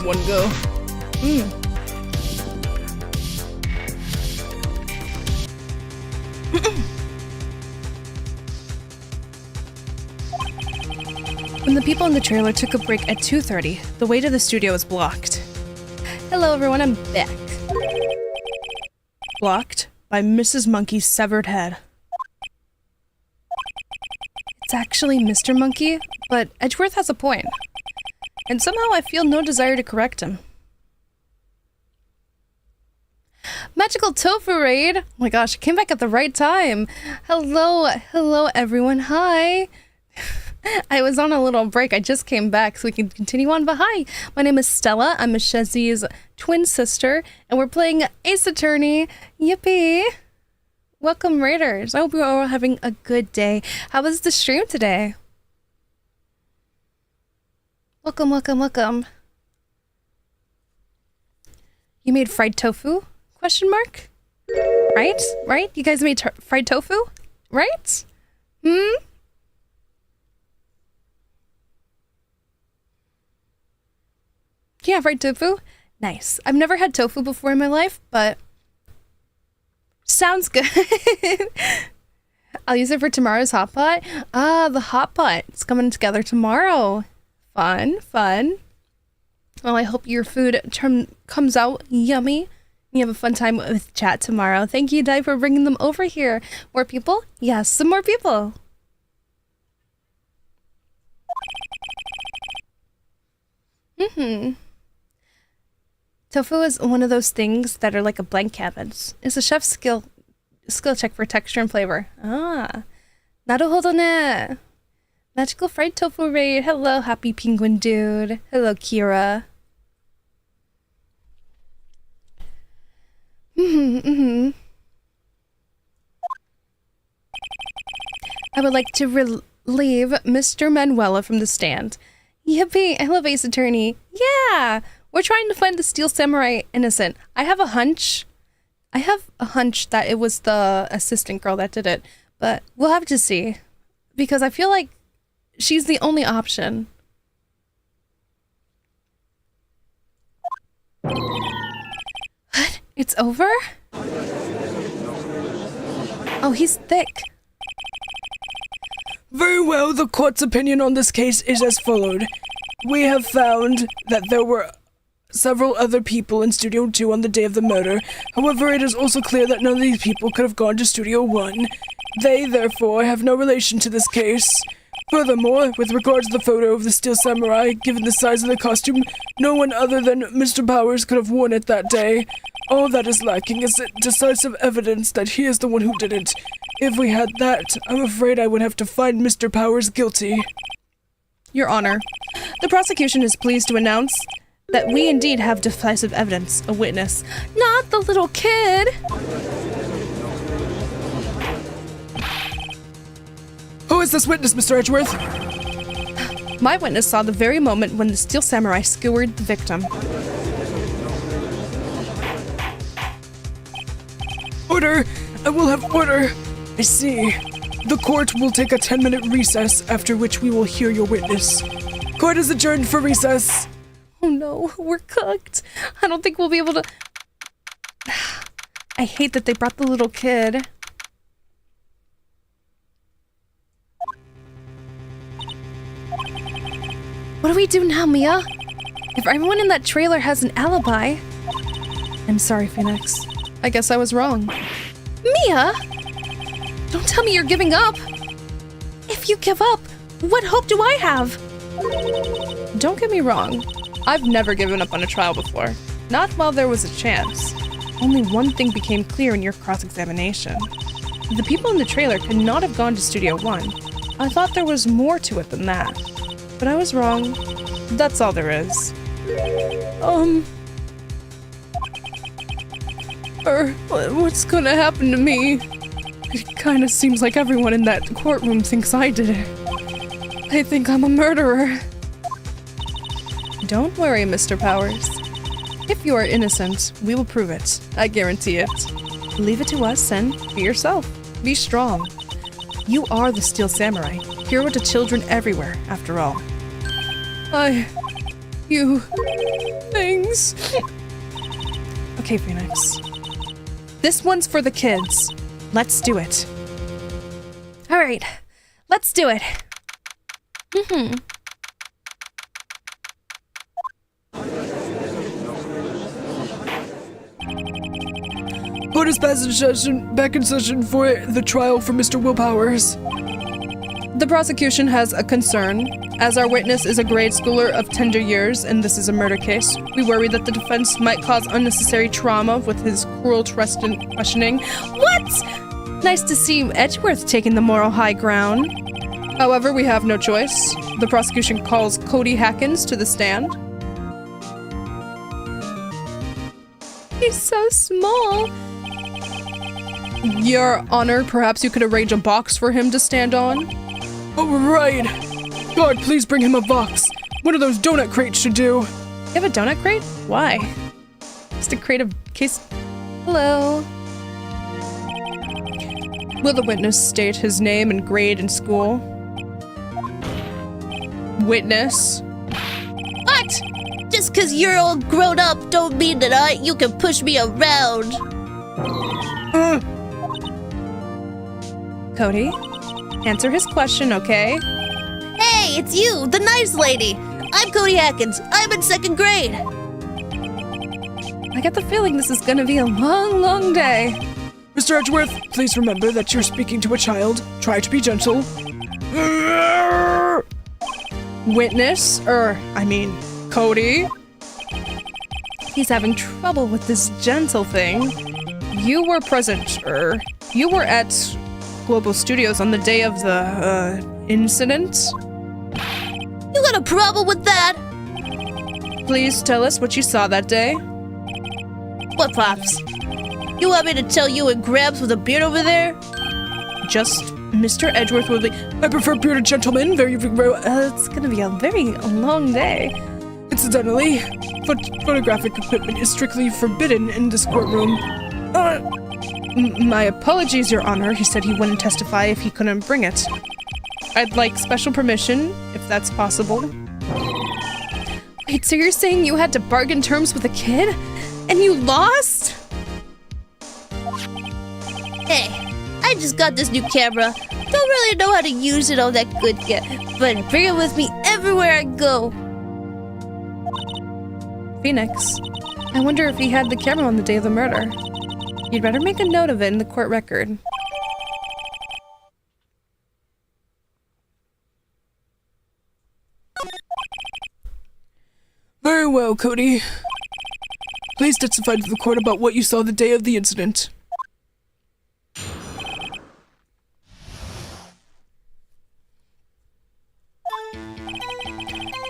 One go. When the people in the trailer took a break at 2:30, the way to the studio was blocked. Hello everyone, I'm back. Blocked by Mrs. Monkey's severed head. It's actually Mr. Monkey, but Edgeworth has a point. And somehow I feel no desire to correct him. Magical Tofu Raid! Oh my gosh, I came back at the right time. Hello everyone, hi! I was on a little break, I just came back so we can continue on, but hi! My name is Stella, I'm Michelle's twin sister, and we're playing Ace Attorney. Yippee! Welcome Raiders, I hope you're all having a good day. How was the stream today? Welcome. You made fried tofu? Question mark? Right? You guys made fried tofu? Right? Yeah, fried tofu? Nice. I've never had tofu before in my life, but sounds good. I'll use it for tomorrow's hot pot. Ah, the hot pot. It's coming together tomorrow. Fun. Well, I hope your food comes out yummy. You have a fun time with chat tomorrow. Thank you, Di, for bringing them over here. More people? Yes, some more people. Tofu is one of those things that are like a blank canvas. It's a chef's skill check for texture and flavor. Ah, naruhodo ne. Magical fried tofu raid. Hello, happy penguin dude. Hello, Kira. I would like to relieve Mr. Manuela from the stand. Yippee! I love Ace Attorney. Yeah! We're trying to find the Steel Samurai innocent. I have a hunch that it was the assistant girl that did it, but we'll have to see. Because I feel like she's the only option. What? It's over? Oh, he's thick. Very well, the court's opinion on this case is as followed. We have found that there were several other people in Studio 2 on the day of the murder. However, it is also clear that none of these people could have gone to Studio 1. They, therefore, have no relation to this case. Furthermore, with regard to the photo of the Steel Samurai, given the size of the costume, no one other than Mr. Powers could have worn it that day. All that is lacking is decisive evidence that he is the one who did it. If we had that, I'm afraid I would have to find Mr. Powers guilty. Your Honor, the prosecution is pleased to announce that we indeed have decisive evidence, a witness. Not the little kid! Who is this witness, Mr. Edgeworth? My witness saw the very moment when the Steel Samurai skewered the victim. Order! I will have order! I see. The court will take a 10-minute recess, after which we will hear your witness. Court is adjourned for recess. Oh no, we're cooked. I don't think we'll be able to... I hate that they brought the little kid. What do we do now, Mia? If everyone in that trailer has an alibi... I'm sorry, Phoenix. I guess I was wrong. Mia! Don't tell me you're giving up! If you give up, what hope do I have? Don't get me wrong. I've never given up on a trial before. Not while there was a chance. Only one thing became clear in your cross-examination. The people in the trailer could not have gone to Studio 1. I thought there was more to it than that. But I was wrong. That's all there is. What's gonna happen to me? It kinda seems like everyone in that courtroom thinks I did it. They think I'm a murderer. Don't worry, Mr. Powers. If you are innocent, we will prove it. I guarantee it. Leave it to us and be yourself. Be strong. You are the Steel Samurai, hero to children everywhere, after all. Things. Okay, Phoenix. This one's for the kids. Let's do it. Alright, let's do it. Court is back in session for the trial for Mr. Will Powers. The prosecution has a concern. As our witness is a grade schooler of tender years, and this is a murder case, we worry that the defense might cause unnecessary trauma with his cruel questioning. What? Nice to see Edgeworth taking the moral high ground. However, we have no choice. The prosecution calls Cody Hackins to the stand. He's so small. Your Honor, perhaps you could arrange a box for him to stand on? Oh, right. God, please bring him a box. One of those donut crates should do. You have a donut crate? Why? Just a crate of case... Hello. Will the witness state his name and grade in school? Witness. What? Just cause you're all grown up don't mean that you can push me around. Cody, answer his question, okay? Hey, it's you, the nice lady. I'm Cody Hackins. I'm in 2nd grade. I get the feeling this is gonna be a long, long day. Mr. Edgeworth, please remember that you're speaking to a child. Try to be gentle. Witness, Cody. He's having trouble with this gentle thing. You were present, you were at Global Studios on the day of the, incident? You got a problem with that? Please tell us what you saw that day. What, Pops? You want me to tell you and Gramps with a beard over there? Just Mr. Edgeworth will be... I prefer bearded gentlemen. it's gonna be a very long day. Incidentally, photographic equipment is strictly forbidden in this courtroom. My apologies, Your Honor. He said he wouldn't testify if he couldn't bring it. I'd like special permission, if that's possible. Wait, so you're saying you had to bargain terms with a kid? And you lost? Hey, I just got this new camera. Don't really know how to use it all that good yet, but bring it with me everywhere I go. Phoenix, I wonder if he had the camera on the day of the murder. You'd better make a note of it in the court record. Very well, Cody. Please testify to the court about what you saw the day of the incident.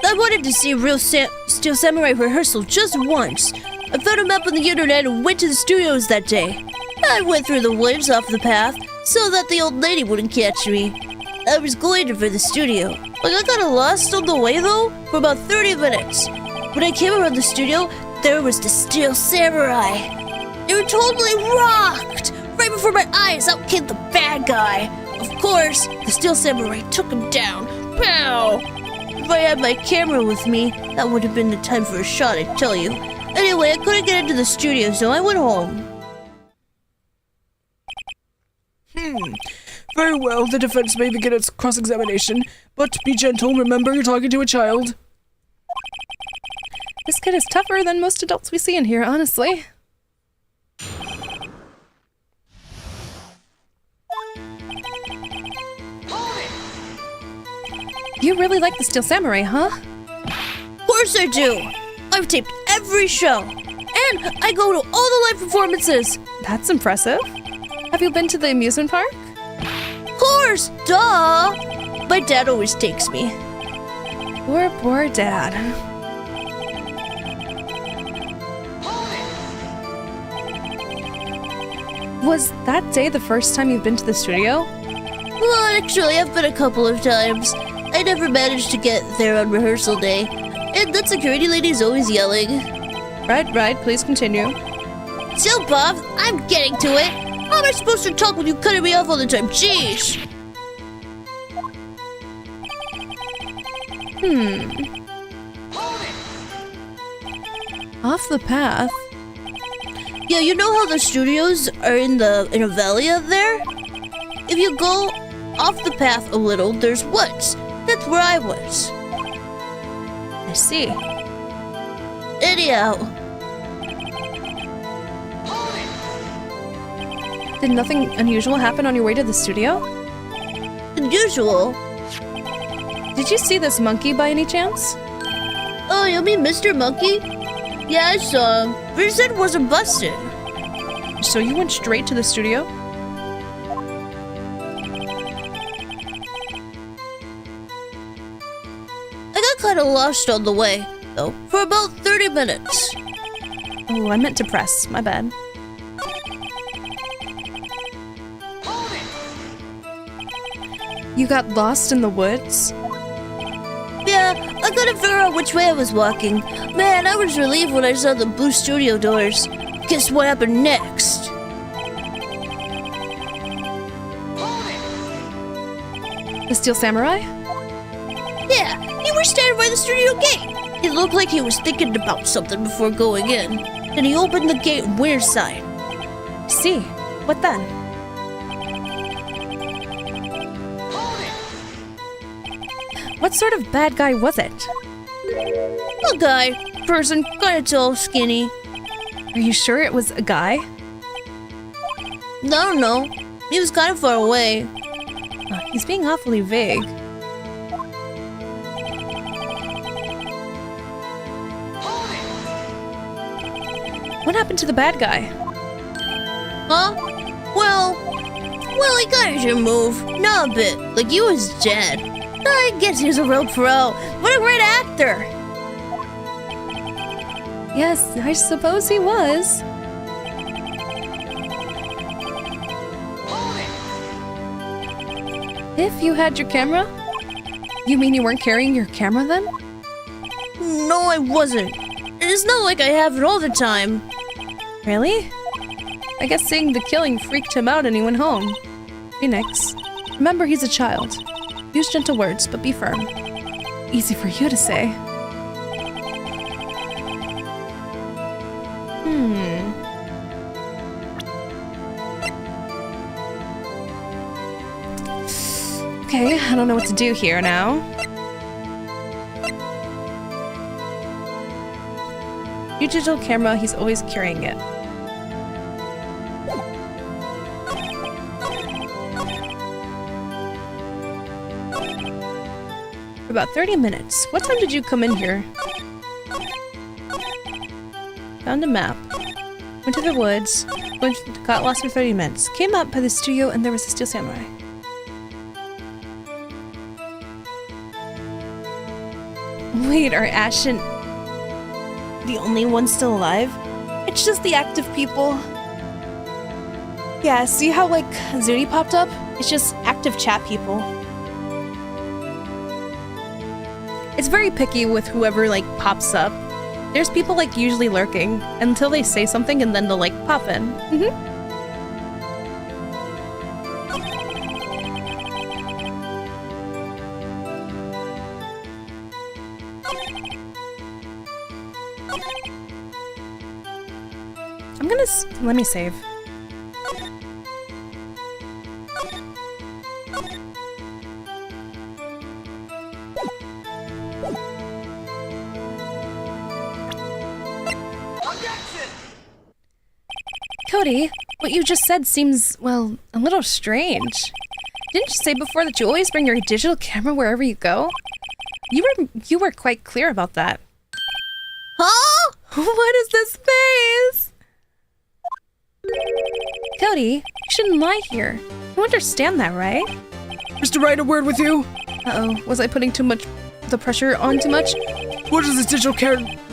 I wanted to see a real Steel Samurai rehearsal just once. I found a map on the internet and went to the studios that day. I went through the woods off the path so that the old lady wouldn't catch me. I was going for the studio. I got lost on the way though for about 30 minutes. When I came around the studio, there was the Steel Samurai. They were totally rocked! Right before my eyes, out came the bad guy. Of course, the Steel Samurai took him down. Pow! If I had my camera with me, that would have been the time for a shot, I tell you. Anyway, I couldn't get into the studio, so I went home. Very well, the defense may begin its cross-examination, but be gentle, remember you're talking to a child. This kid is tougher than most adults we see in here, honestly. You really like the Steel Samurai, huh? Of course I do! I've taped every show, and I go to all the live performances. That's impressive. Have you been to the amusement park? Of course, duh! My dad always takes me. Poor dad. Was that day the first time you've been to the studio? Well, actually, I've been a couple of times. I never managed to get there on rehearsal day, and that security lady's always yelling. Right, please continue. So, Bob, I'm getting to it. How am I supposed to talk when you cutting me off all the time? Jeez! Off the path? Yeah, you know how the studios are in a valley out there? If you go off the path a little, there's woods. That's where I was. I see. Anyhow. Did nothing unusual happen on your way to the studio? Unusual? Did you see this monkey by any chance? Oh, you mean Mr. Monkey? Yeah, I saw him. But he said it wasn't busted. So you went straight to the studio? I got kind of lost on the way, though, for about 30 minutes. Oh, I meant to press. My bad. You got lost in the woods? Yeah, I couldn't figure out which way I was walking. Man, I was relieved when I saw the blue studio doors. Guess what happened next? The Steel Samurai? Yeah, he was standing by the studio gate. It looked like he was thinking about something before going in. Then he opened the gate and went inside. See. What then? What sort of bad guy was it? A guy, person, kinda tall, skinny. Are you sure it was a guy? I don't know. He was kind of far away. He's being awfully vague. What happened to the bad guy? Huh? Well, he kinda didn't move. Not a bit. Like he was dead. I guess he was a real pro. What a great actor! Yes, I suppose he was. If you had your camera? You mean you weren't carrying your camera then? No, I wasn't. It's not like I have it all the time. Really? I guess seeing the killing freaked him out and he went home. Phoenix, remember he's a child. Use gentle words, but be firm. Easy for you to say. Okay, I don't know what to do here now. New digital camera, he's always carrying it. For about 30 minutes. What time did you come in here? Found a map. Went to the woods. Got lost for 30 minutes. Came up by the studio and there was a steel samurai. Wait, are Ash and the only ones still alive? It's just the active people. Yeah, see how like Zuni popped up? It's just active chat people. It's very picky with whoever like pops up. There's people like usually lurking until they say something and then they'll like pop in. I'm gonna let me save. Cody, what you just said seems, well, a little strange. Didn't you say before that you always bring your digital camera wherever you go? You were quite clear about that. Huh? What is this face? Cody, you shouldn't lie here. You understand that, right? Mr. Wright, a word with you. Uh-oh, was I putting the pressure on too much? What is this digital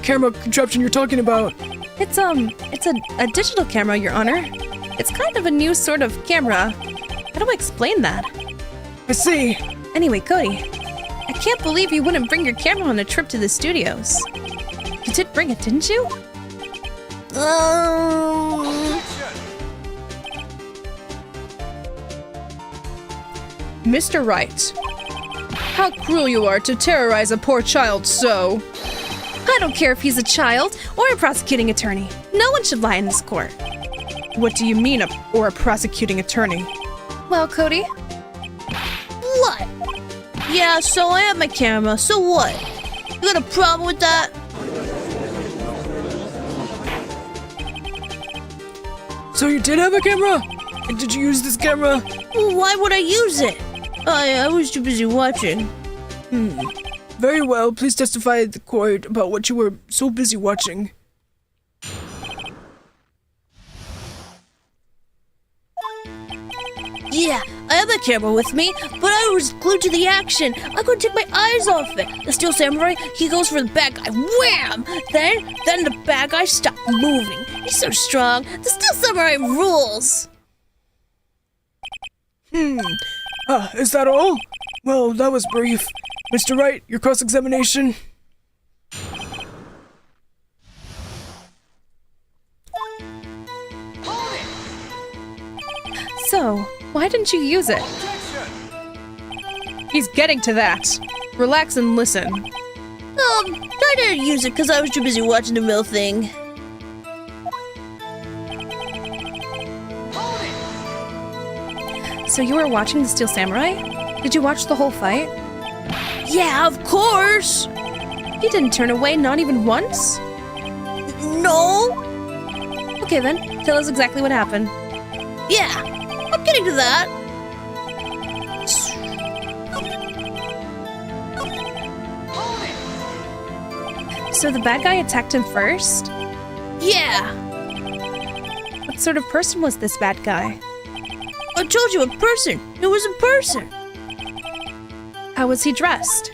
camera contraption you're talking about? It's a digital camera, Your Honor. It's kind of a new sort of camera. How do I explain that? I see. Anyway, Cody, I can't believe you wouldn't bring your camera on a trip to the studios. You did bring it, didn't you? Mr. Wright, how cruel you are to terrorize a poor child so. I don't care if he's a child or a prosecuting attorney. No one should lie in this court. What do you mean, a prosecuting attorney? Well, Cody? What? Yeah, so I have my camera, so what? You got a problem with that? So you did have a camera? And did you use this camera? Well, why would I use it? I was too busy watching. Very well, please testify at the court about what you were so busy watching. Yeah, I have my camera with me, but I was glued to the action. I couldn't take my eyes off it. The steel samurai, he goes for the bad guy. Wham! Then the bad guy stopped moving. He's so strong. The steel samurai rules. Is that all? Well, that was brief. Mr. Wright, your cross-examination. So, why didn't you use it? He's getting to that. Relax and listen. I didn't use it because I was too busy watching the real thing. So you were watching the Steel Samurai? Did you watch the whole fight? Yeah, of course. He didn't turn away, not even once? No. Okay then, tell us exactly what happened. Yeah, I'm getting to that. So the bad guy attacked him first? Yeah. What sort of person was this bad guy? I told you, a person. It was a person. How was he dressed?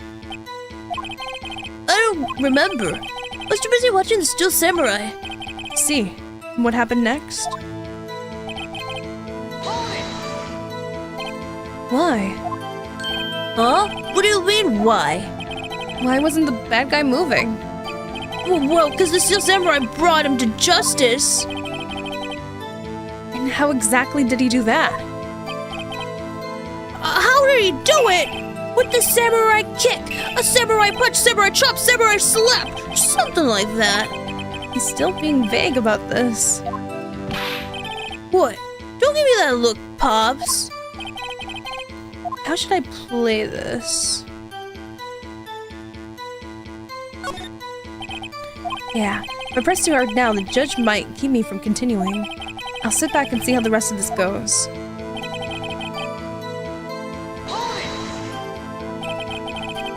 I don't remember. I was too busy watching the Steel Samurai. See. What happened next? Why? Huh? What do you mean, why? Why wasn't the bad guy moving? Well, because the Steel Samurai brought him to justice. And how exactly did he do that? How did he do it? With the samurai kick, a samurai punch, samurai chop, samurai slap, something like that. He's still being vague about this. What? Don't give me that look, Pops. How should I play this? Yeah, if I press too hard now, the judge might keep me from continuing. I'll sit back and see how the rest of this goes.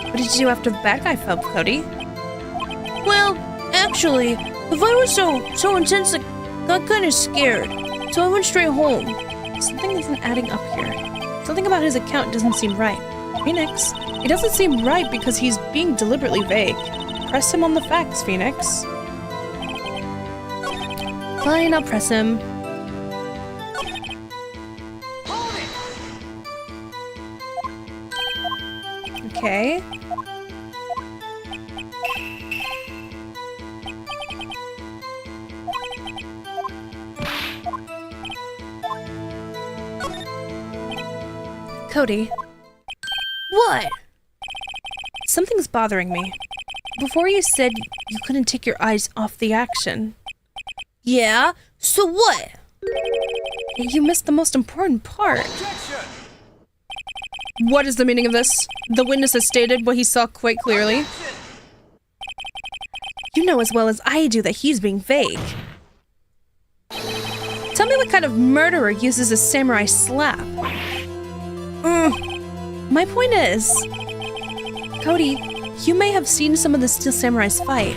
What did you do after the bad guy fell, Cody? Well, actually, the fight was so intense that I got kind of scared, so I went straight home. Something isn't adding up here. Something about his account doesn't seem right. Phoenix, it doesn't seem right because he's being deliberately vague. Press him on the facts, Phoenix. Fine, I'll press him. Okay. Cody. What? Something's bothering me. Before you said you couldn't take your eyes off the action. Yeah, so what? You missed the most important part. Objection! What is the meaning of this? The witness has stated what he saw quite clearly. You know as well as I do that he's being vague. Tell me what kind of murderer uses a samurai slap? My point is, Cody, you may have seen some of the Steel Samurais fight,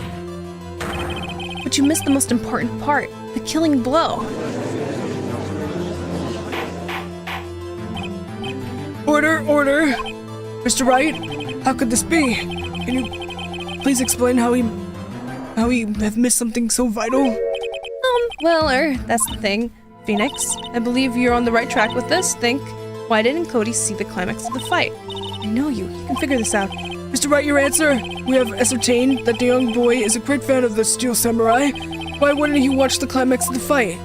but you missed the most important part, the killing blow. Order, order! Mr. Wright, how could this be? Can you please explain how he have missed something so vital? That's the thing. Phoenix, I believe you're on the right track with this. Think, why didn't Cody see the climax of the fight? I know you can figure this out. Mr. Wright, your answer? We have ascertained that the young boy is a great fan of the Steel Samurai. Why wouldn't he watch the climax of the fight?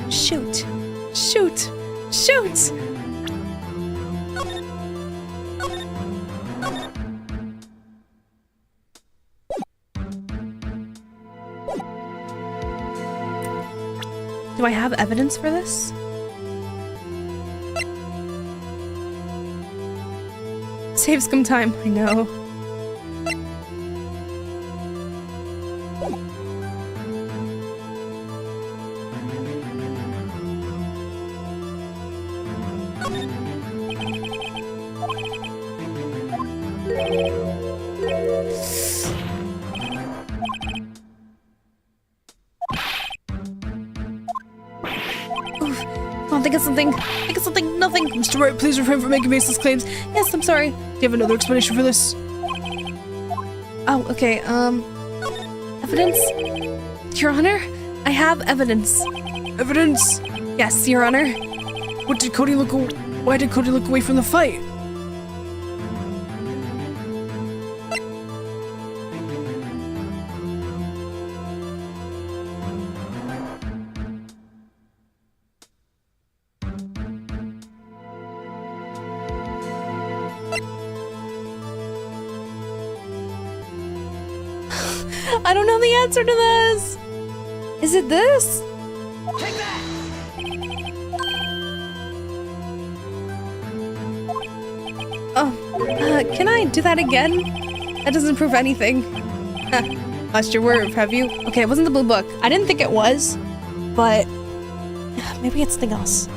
Shoot. Shoot. Shoot! Do I have evidence for this? Saves some time, I know. Think of something. Think of something. Nothing. Mr. Wright, please refrain from making baseless claims. Yes, I'm sorry. Do you have another explanation for this? Oh, okay. Evidence? Your Honor? I have evidence. Evidence? Yes, Your Honor. Why did Cody look away from the fight? I don't know the answer to this. Is it this? Take that! Oh, can I do that again? That doesn't prove anything. Lost your word, have you? Okay, it wasn't the blue book. I didn't think it was, but maybe it's something else.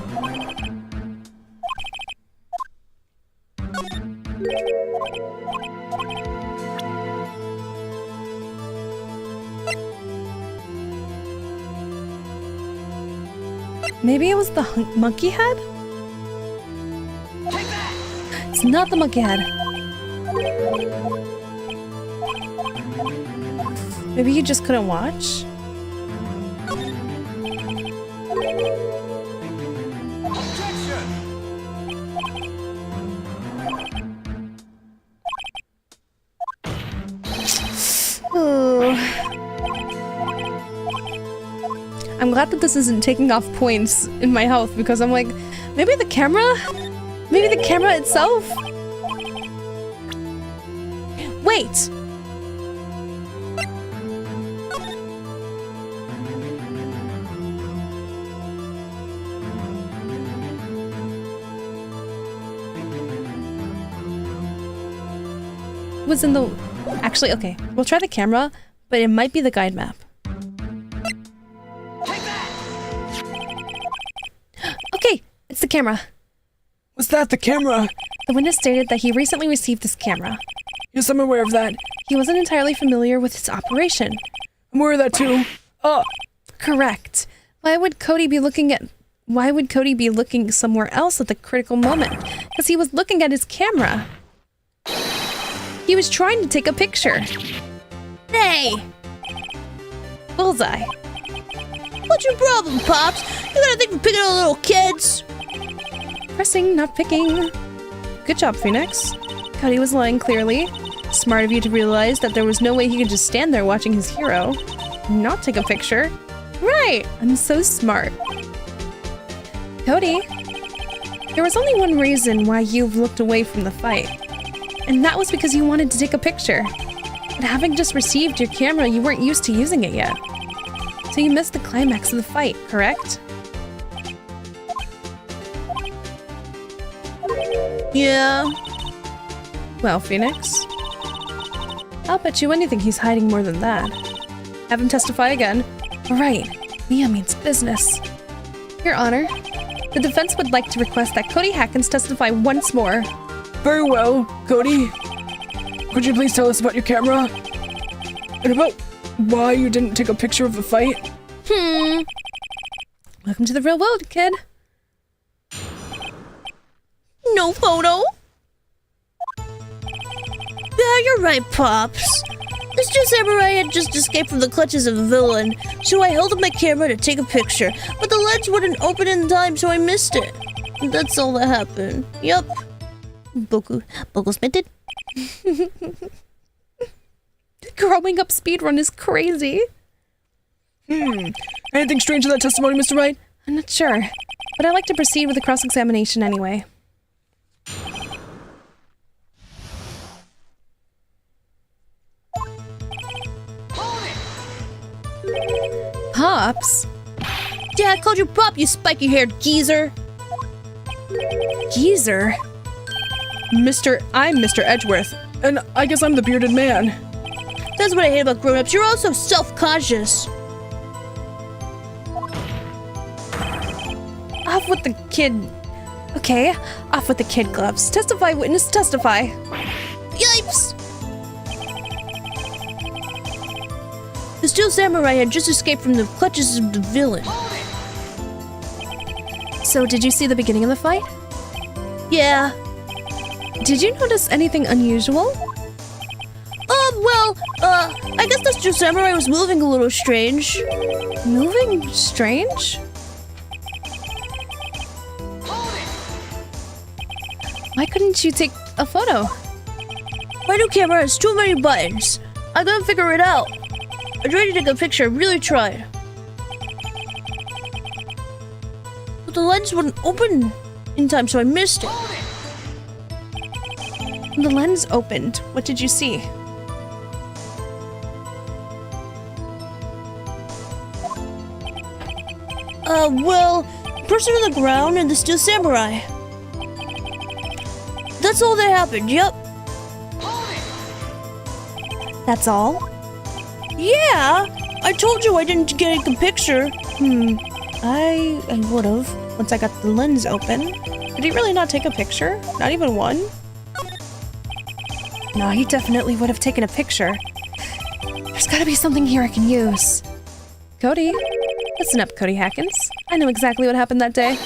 Maybe it was the monkey head? Take that! It's not the monkey head. Maybe you just couldn't watch? Objection! I'm glad that this isn't taking off points in my health because I'm like, maybe the camera? Maybe the camera itself? Wait! was in the... Actually, okay, we'll try the camera, but it might be the guide map. Okay, it's the camera. Was that the camera? The witness stated that he recently received this camera. Yes, I'm aware of that. He wasn't entirely familiar with its operation. I'm aware of that too. Correct. Why would Cody be looking somewhere else at the critical moment? Because he was looking at his camera. He was trying to take a picture. Hey! Bullseye. What's your problem, Pops? You got a thing for picking on little kids? Pressing, not picking. Good job, Phoenix. Cody was lying clearly. Smart of you to realize that there was no way he could just stand there watching his hero. Not take a picture. Right, I'm so smart. Cody, there was only one reason why you've looked away from the fight. And that was because you wanted to take a picture. But having just received your camera, you weren't used to using it yet. So you missed the climax of the fight, correct? Yeah. Well, Phoenix, I'll bet you anything he's hiding more than that. Have him testify again. All right, Mia means business. Your Honor, the defense would like to request that Cody Hackins testify once more. Very well, Cody. Could you please tell us about your camera? And about why you didn't take a picture of the fight? Welcome to the real world, kid. No photo? Yeah, you're right, Pops. This Jew samurai had just escaped from the clutches of a villain, so I held up my camera to take a picture, but the lens wouldn't open in time, so I missed it. That's all that happened. Yup. Boku spinted. Growing up speedrun is crazy. Anything strange in that testimony, Mr. Wright? I'm not sure, but I'd like to proceed with the cross-examination anyway. Pops? Yeah, I called you Pop, you spiky-haired geezer. Geezer? I'm Mr. Edgeworth, and I guess I'm the bearded man. That's what I hate about grown-ups. You're all so self-conscious. Off with the kid... Okay, off with the kid gloves. Testify, witness, testify. Yipes! The Steel Samurai had just escaped from the clutches of the villain. So, did you see the beginning of the fight? Yeah. Did you notice anything unusual? I guess the Steel Samurai was moving a little strange. Moving strange? Why couldn't you take a photo? My new camera has too many buttons. I gotta figure it out. I tried to take a picture, really tried. But the lens wouldn't open in time, so I missed it. The lens opened. What did you see? Person on the ground and the Steel Samurai. That's all that happened, yep. That's all? Yeah! I told you I didn't get a picture. I would've, once I got the lens open. Did he really not take a picture? Not even one? No, he definitely would have taken a picture. There's gotta be something here I can use. Cody. Listen up, Cody Hackins. I know exactly what happened that day.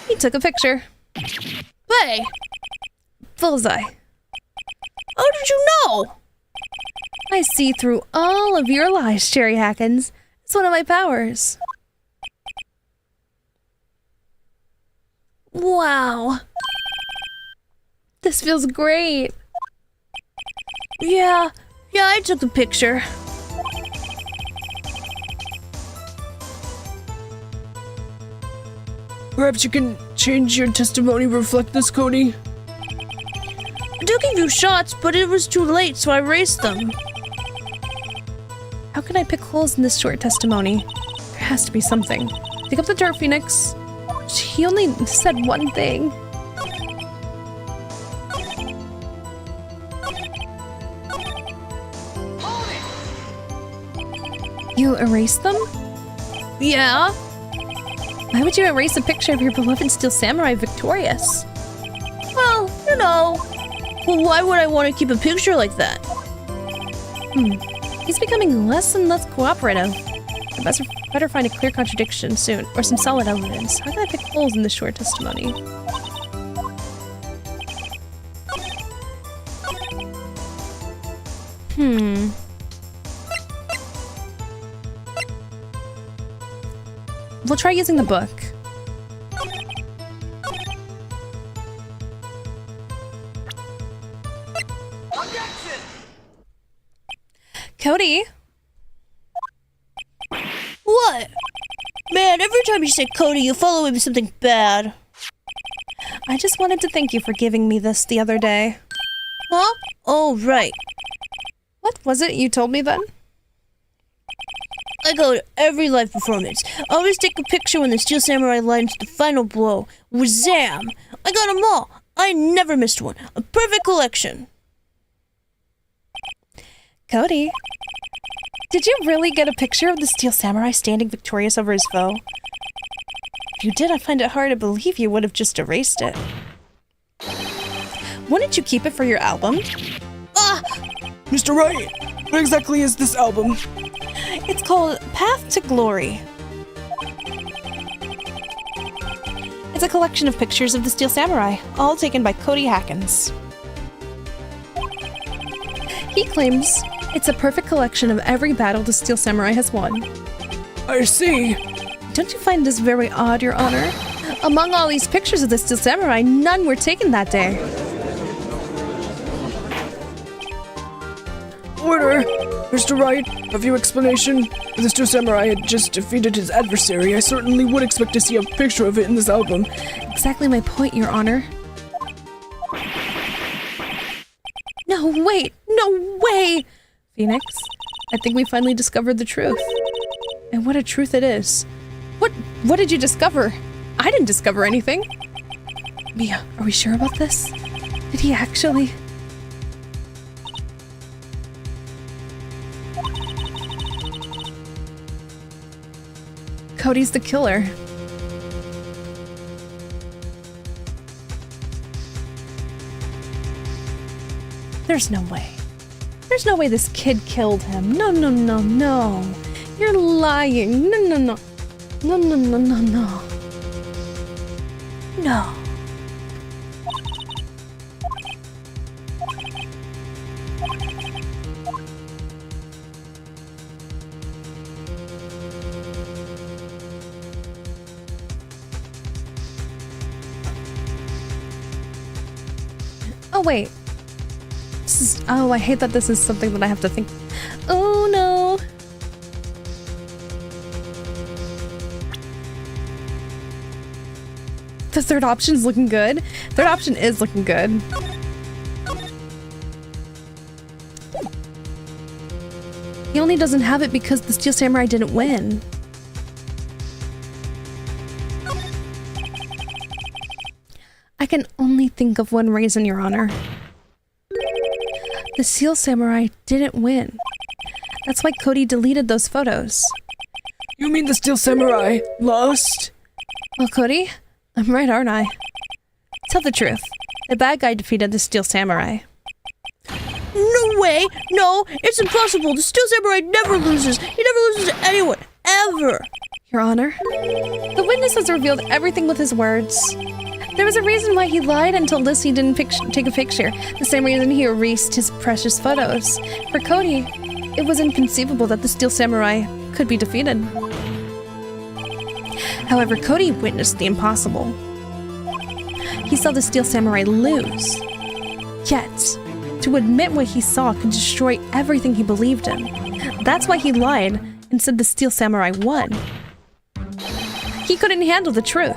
He took a picture. Hey! Bullseye. How did you know? I see through all of your lies, Cherry Hackins. It's one of my powers. Wow. This feels great. Yeah, I took the picture. Perhaps you can change your testimony to reflect this, Cody? I took a few shots, but it was too late, so I erased them. How can I pick holes in this short testimony? There has to be something. Pick up the dirt, Phoenix. He only said one thing. You erased them? Yeah? Why would you erase a picture of your beloved Steel Samurai victorious? Well, you know. Well, why would I want to keep a picture like that? He's becoming less and less cooperative. I better find a clear contradiction soon, or some solid evidence. How can I pick holes in this short testimony? We'll try using the book. Cody? What? Man, every time you say Cody, you follow him with something bad. I just wanted to thank you for giving me this the other day. Huh? Oh, right. What was it you told me then? I go to every live performance. I always take a picture when the Steel Samurai lands the final blow. Wazam! I got them all. I never missed one. A perfect collection. Cody, did you really get a picture of the Steel Samurai standing victorious over his foe? If you did, I find it hard to believe you would have just erased it. Wouldn't you keep it for your album? Ah! Mr. Wright, what exactly is this album? It's called Path to Glory. It's a collection of pictures of the Steel Samurai, all taken by Cody Hackins. He claims it's a perfect collection of every battle the Steel Samurai has won. I see. Don't you find this very odd, Your Honor? Among all these pictures of the Steel Samurai, none were taken that day. Order! Mr. Wright, have your explanation? If the Steel Samurai had just defeated his adversary, I certainly would expect to see a picture of it in this album. Exactly my point, Your Honor. No, wait! No way! Phoenix, I think we finally discovered the truth. And what a truth it is. What did you discover? I didn't discover anything. Mia, are we sure about this? Did he actually... Cody's the killer. There's no way. There's no way this kid killed him. No, no, no, no. You're lying. No, no, no. No, no, no, no, no. No. Oh, wait. This is... Oh, I hate that this is something that I have to think... Oh, no. The third option's looking good. Third option is looking good. He only doesn't have it because the Steel Samurai didn't win. I can only think of one reason, Your Honor. The Steel Samurai didn't win. That's why Cody deleted those photos. You mean the Steel Samurai lost? Well, Cody, I'm right, aren't I? Tell the truth. The bad guy defeated the Steel Samurai. No way! No, it's impossible! The Steel Samurai never loses! He never loses to anyone! Ever! Your Honor, the witness has revealed everything with his words. There was a reason why he lied and told us he didn't take a picture. The same reason he erased his precious photos. For Cody, it was inconceivable that the Steel Samurai could be defeated. However, Cody witnessed the impossible. He saw the Steel Samurai lose. Yet, to admit what he saw could destroy everything he believed in. That's why he lied and said the Steel Samurai won. He couldn't handle the truth.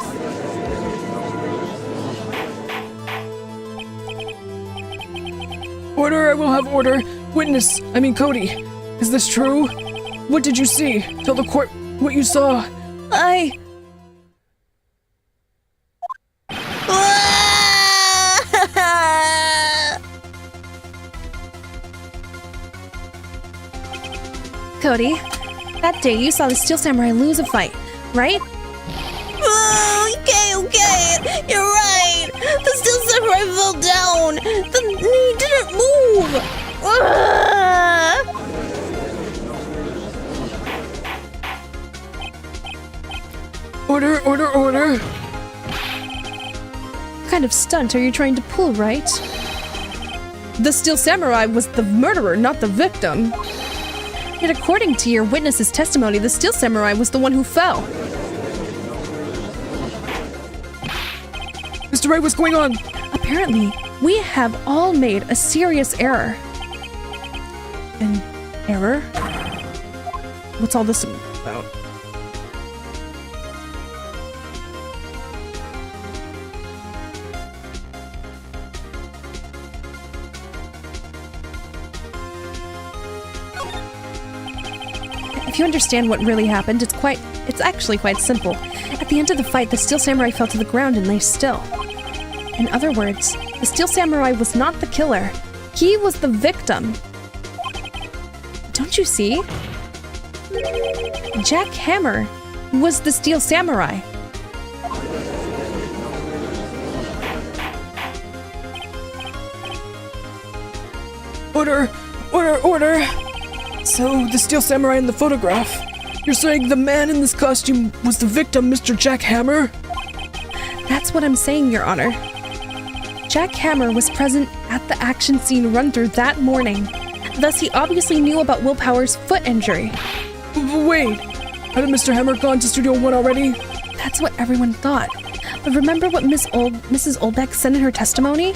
Order, I will have order. Witness, I mean Cody. Is this true? What did you see? Tell the court what you saw. Cody, That day you saw the Steel Samurai lose a fight, right? Okay. You're right. The Steel Samurai fell down. He didn't move. Order. What kind of stunt are you trying to pull, right? The Steel Samurai was the murderer, not the victim. Yet according to your witness's testimony, the Steel Samurai was the one who fell. Mr. Wright, what's going on? Apparently, we have all made a serious error. An error? What's all this about? If you understand what really happened, it's actually quite simple. At the end of the fight, the Steel Samurai fell to the ground and lay still. In other words, the Steel Samurai was not the killer. He was the victim. Don't you see? Jack Hammer was the Steel Samurai. Order. So, the Steel Samurai in the photograph. You're saying the man in this costume was the victim, Mr. Jack Hammer? That's what I'm saying, Your Honor. Jack Hammer was present at the action scene run-through that morning. Thus, he obviously knew about Willpower's foot injury. Wait, hadn't Mr. Hammer gone to Studio 1 already? That's what everyone thought. But remember what Mrs. Olbeck said in her testimony?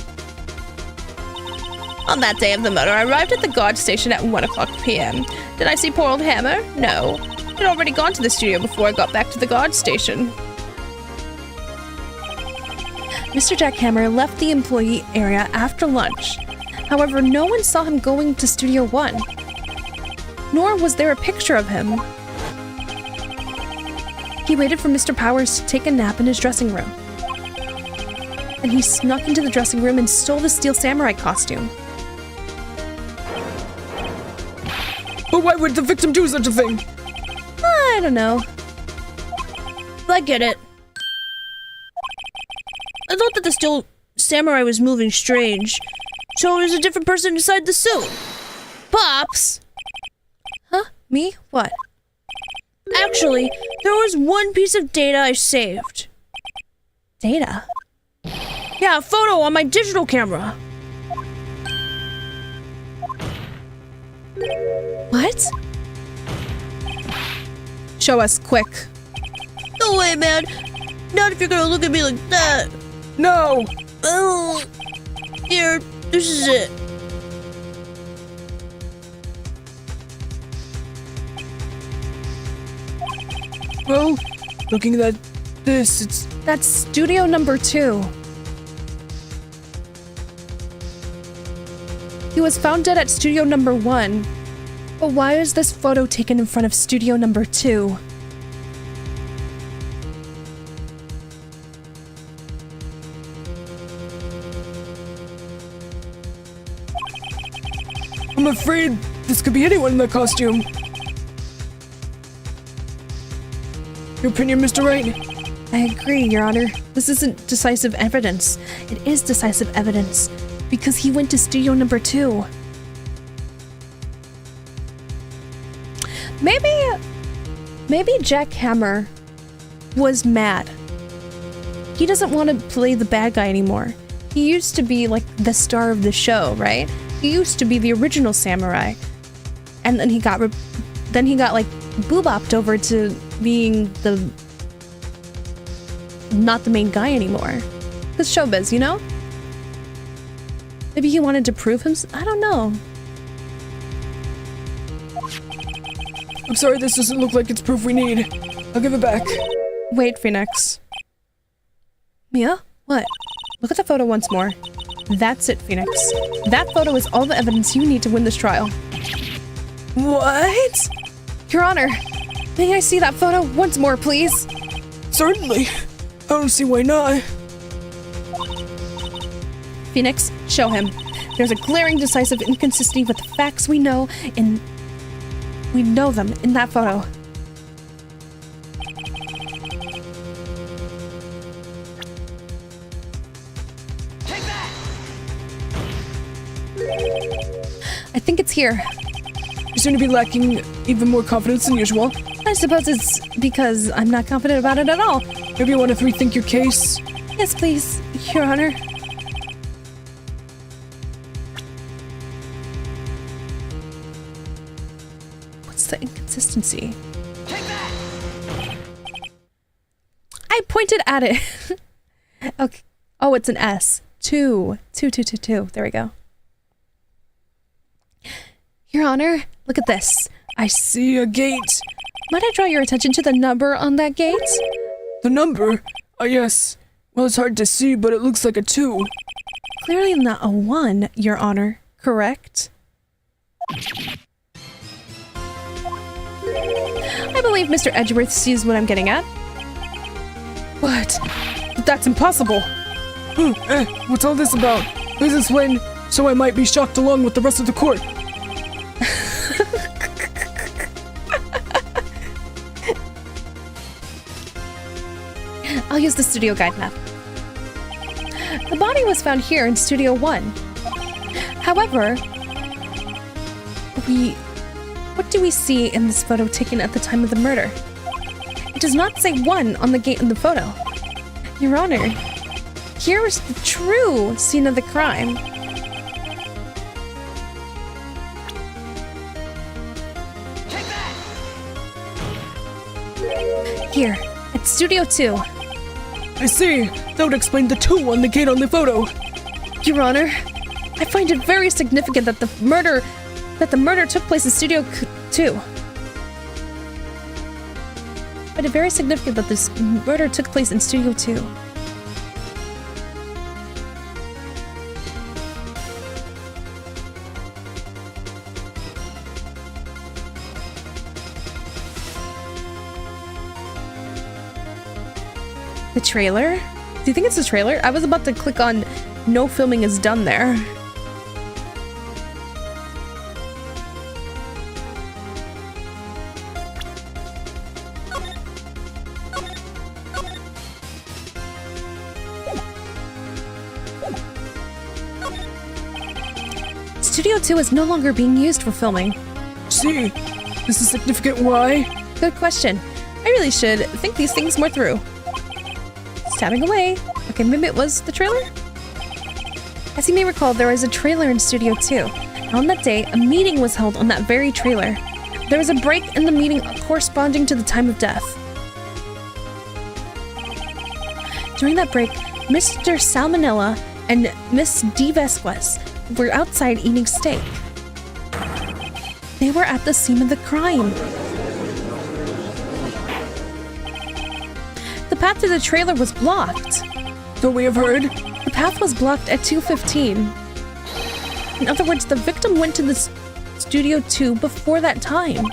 On that day of the murder, I arrived at the guard station at 1:00 p.m. Did I see poor old Hammer? No. I'd already gone to the studio before I got back to the guard station. Mr. Jack Hammer left the employee area after lunch. However, no one saw him going to Studio 1. Nor was there a picture of him. He waited for Mr. Powers to take a nap in his dressing room. And he snuck into the dressing room and stole the Steel Samurai costume. But why would the victim do such a thing? I don't know. I get it. I thought that the Steel Samurai was moving strange, so it was a different person inside the suit. Pops! Huh? Me? What? Actually, there was one piece of data I saved. Data? Yeah, a photo on my digital camera. What? Show us, quick. No way, man. Not if you're gonna look at me like that. No! Oh. Here, this is it. Well, looking at this, That's Studio number 2. He was found dead at Studio number 1. But why is this photo taken in front of Studio number 2? I'm afraid this could be anyone in that costume. Your opinion, Mr. Wright? I agree, Your Honor. This isn't decisive evidence. It is decisive evidence, because he went to Studio number 2. Maybe Jack Hammer was mad. He doesn't want to play the bad guy anymore. He used to be like the star of the show, right? He used to be the original samurai. And then he got like boobopped over to being not the main guy anymore. It's showbiz, you know? Maybe he wanted to prove himself. I don't know. I'm sorry, this doesn't look like it's proof we need. I'll give it back. Wait, Phoenix. Mia? What? Look at the photo once more. That's it, Phoenix. That photo is all the evidence you need to win this trial. What? Your Honor, may I see that photo once more, please? Certainly. I don't see why not. Phoenix, show him. There's a glaring decisive inconsistency with the facts we know in We know them in that photo. I think it's here. You seem to be lacking even more confidence than usual. I suppose it's because I'm not confident about it at all. Maybe you want to rethink your case? Yes, please, Your Honor. What's the inconsistency? I pointed at it. Okay. Oh, it's an S. 2. There we go. Your Honor, look at this. I see a gate. Might I draw your attention to the number on that gate? The number? Oh, yes. Well, it's hard to see, but it looks like a 2. Clearly not a 1, Your Honor. Correct? I believe Mr. Edgeworth sees what I'm getting at. What? That's impossible. What's all this about? Please explain, so I might be shocked along with the rest of the court. I'll use the studio guide map. The body was found here in Studio 1. However, what do we see in this photo taken at the time of the murder? It does not say 1 on the gate in the photo. Your Honor, here is the true scene of the crime. Here, at Studio 2. I see. That would explain the 2 on the gate on the photo. Your Honor, I find it very significant that the murder took place in Studio 2. But it's very significant that this murder took place in Studio 2. The trailer? Do you think it's the trailer? I was about to click on no filming is done there. Studio 2 is no longer being used for filming. See, this is significant. Why? Good question. I really should think these things more through. Tapping away. Okay, maybe it was the trailer? As you may recall, there was a trailer in Studio 2. On that day, a meeting was held on that very trailer. There was a break in the meeting corresponding to the time of death. During that break, Mr. Salmonella and Miss D. Vesquez were outside eating steak. They were at the scene of the crime. The path to the trailer was blocked. So we have heard. The path was blocked at 2:15. In other words, the victim went to the Studio 2 before that time.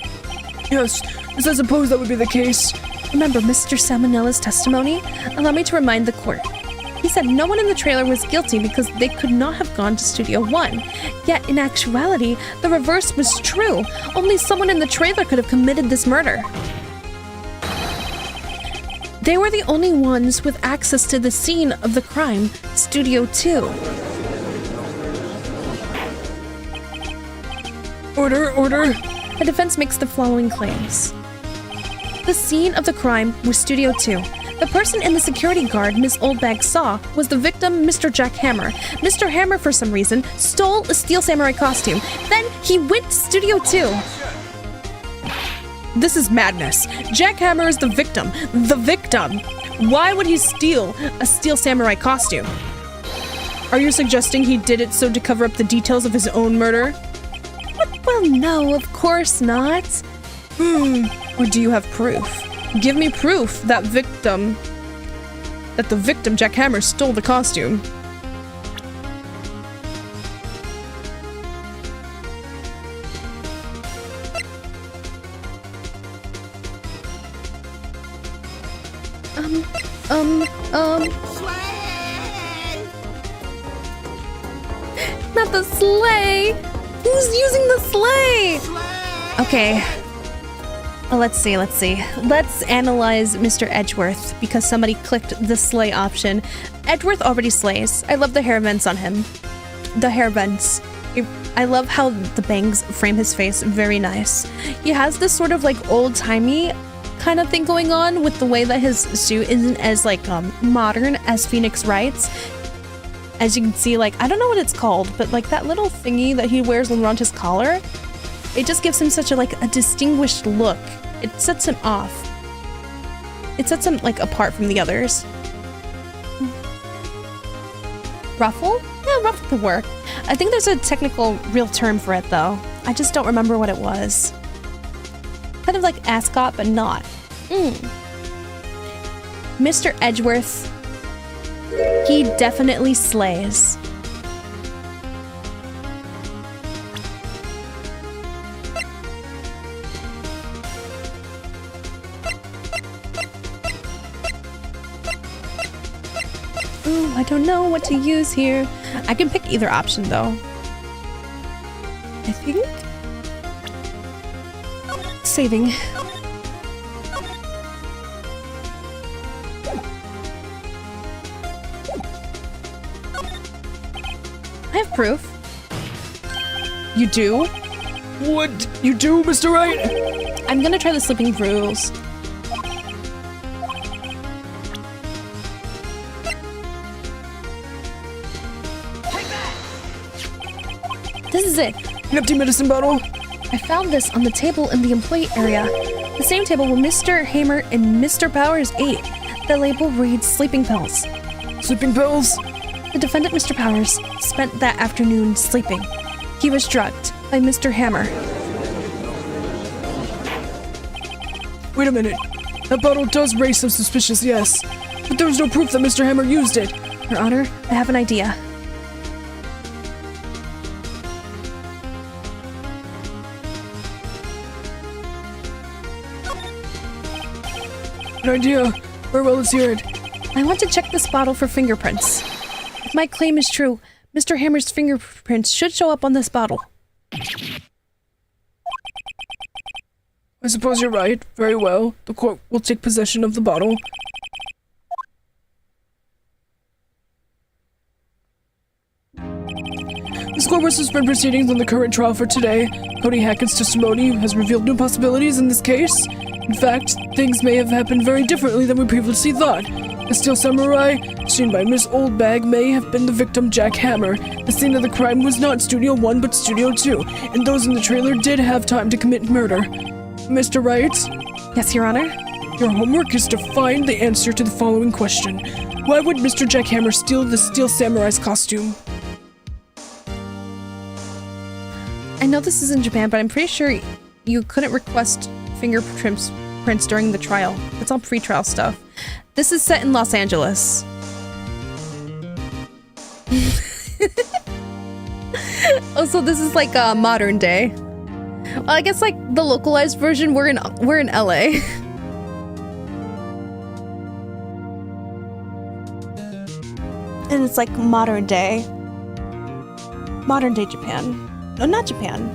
Yes, I suppose that would be the case. Remember Mr. Salmonella's testimony? Allow me to remind the court. He said no one in the trailer was guilty because they could not have gone to Studio 1. Yet, in actuality, the reverse was true. Only someone in the trailer could have committed this murder. They were the only ones with access to the scene of the crime, Studio 2. Order. The defense makes the following claims. The scene of the crime was Studio 2. The person in the security guard Miss Oldbag saw was the victim, Mr. Jack Hammer. Mr. Hammer, for some reason, stole a Steel Samurai costume. Then he went to Studio 2. This is madness. Jack Hammer is the victim. The victim! Why would he steal a Steel Samurai costume? Are you suggesting he did it so to cover up the details of his own murder? Well, no, of course not. Or do you have proof? Give me proof that the victim, Jack Hammer, stole the costume. Not the sleigh! Who's using the sleigh? Okay, Let's see. Let's analyze Mr. Edgeworth because somebody clicked the slay option. Edgeworth already slays. I love the hair vents on him. The hair vents. I love how the bangs frame his face. Very nice. He has this sort of like old-timey kind of thing going on with the way that his suit isn't as like modern as Phoenix Wright's. As you can see, like, I don't know what it's called, but like that little thingy that he wears around his collar, it just gives him such a like a distinguished look. It sets him off. It sets him like apart from the others. Ruffle? Yeah, ruffle could work. I think there's a technical real term for it though. I just don't remember what it was. Kind of like ascot, but not. Mr. Edgeworth, he definitely slays. Ooh, I don't know what to use here. I can pick either option though. I think. Saving. I have proof. You do? What you do, Mr. Wright? I'm gonna try the slipping rules. This is it. An empty medicine bottle? I found this on the table in the employee area. The same table where Mr. Hamer and Mr. Powers ate. The label reads sleeping pills. Sleeping pills? The defendant, Mr. Powers, spent that afternoon sleeping. He was drugged by Mr. Hammer. Wait a minute. That bottle does raise some suspicious, yes. But there was no proof that Mr. Hammer used it. Your Honor, I have an idea. An idea. Very well, let's hear it. I want to check this bottle for fingerprints. If my claim is true, Mr. Hammer's fingerprints should show up on this bottle. I suppose you're right. Very well. The court will take possession of the bottle. This court will suspend proceedings on the current trial for today. Cody Hackett's testimony has revealed new possibilities in this case. In fact, things may have happened very differently than we previously thought. The steel samurai, seen by Miss Oldbag, may have been the victim Jack Hammer. The scene of the crime was not Studio 1 but Studio 2, and those in the trailer did have time to commit murder. Mr. Wright? Yes, Your Honor? Your homework is to find the answer to the following question. Why would Mr. Jack Hammer steal the Steel Samurai's costume? I know this is in Japan, but I'm pretty sure you couldn't request fingerprints during the trial. It's all pre-trial stuff. This is set in Los Angeles. Oh, so this is like modern day. Well, I guess like the localized version, we're in LA. And it's like modern day Japan. No, not Japan.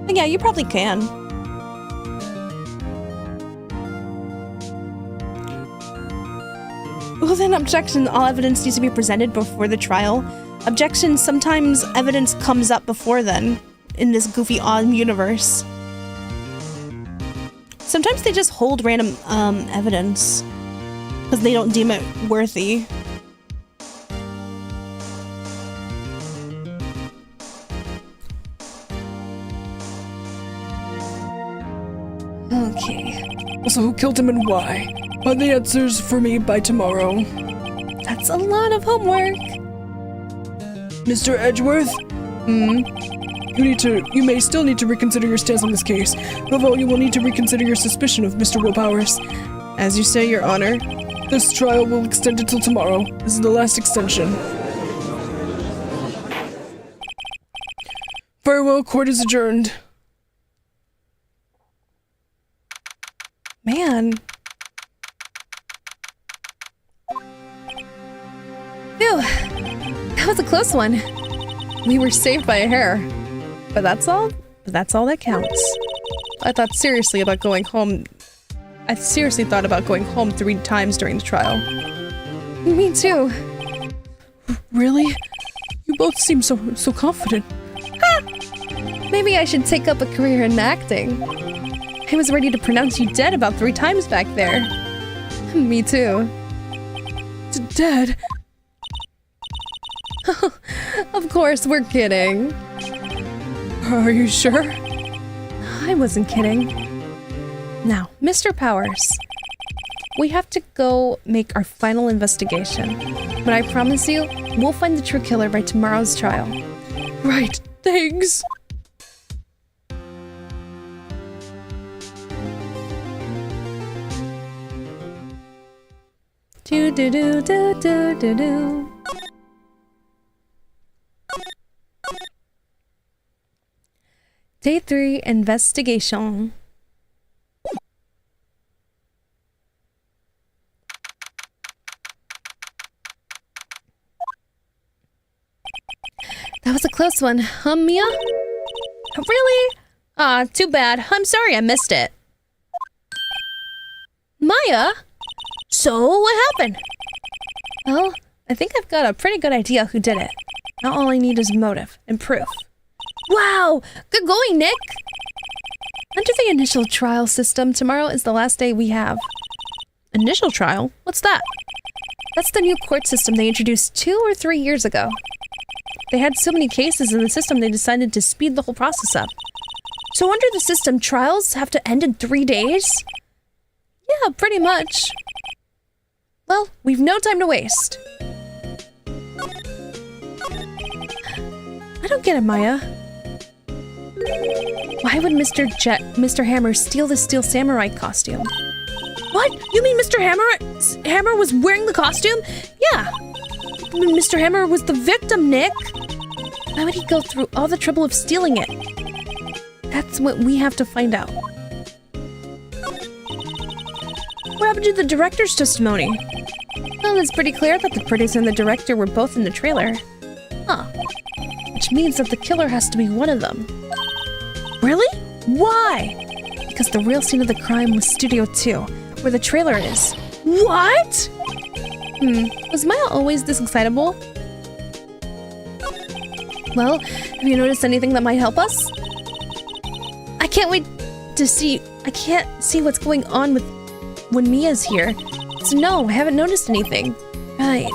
But yeah, you probably can. Well then, objection. All evidence needs to be presented before the trial. Objection. Sometimes evidence comes up before then in this goofy, odd universe. Sometimes they just hold random evidence because they don't deem it worthy. Okay. So who killed him and why? Find the answers for me by tomorrow. That's a lot of homework. Mr. Edgeworth? You may still need to reconsider your stance on this case. Above all, you will need to reconsider your suspicion of Mr. Will Powers. As you say, Your Honor. This trial will extend until tomorrow. This is the last extension. Very well, court is adjourned. Man. Phew. That was a close one. We were saved by a hair. But that's all that counts. I thought seriously about going home. I seriously thought about going home 3 times during the trial. Me too. Really? You both seem so confident. Maybe I should take up a career in acting. I was ready to pronounce you dead about 3 times back there. Me too. Dead? Of course, we're kidding. Are you sure? I wasn't kidding. Now, Mr. Powers, we have to go make our final investigation. But I promise you, we'll find the true killer by tomorrow's trial. Right, thanks. Do do do do do do do. Day 3 investigation. That was a close one, huh, Mia? Really? Ah, too bad. I'm sorry I missed it. Maya? So, what happened? Well, I think I've got a pretty good idea who did it. Now all I need is motive and proof. Wow! Good going, Nick! Under the initial trial system, tomorrow is the last day we have. Initial trial? What's that? That's the new court system they introduced 2 or 3 years ago. They had so many cases in the system they decided to speed the whole process up. So under the system, trials have to end in 3 days? Yeah, pretty much. Well, we've no time to waste. I don't get it, Maya. Why would Mr. Hammer steal the Steel Samurai costume? What? You mean Mr. Hammer was wearing the costume? Yeah. Mr. Hammer was the victim, Nick. Why would he go through all the trouble of stealing it? That's what we have to find out. What happened to the director's testimony? Well, it's pretty clear that the producer and the director were both in the trailer. Huh. Which means that the killer has to be one of them. Really? Why? Because the real scene of the crime was Studio 2, where the trailer is. What? Was Maya always this excitable? Well, have you noticed anything that might help us? I can't wait to see. I can't see what's going on with when Mia's here. So no, I haven't noticed anything. Right.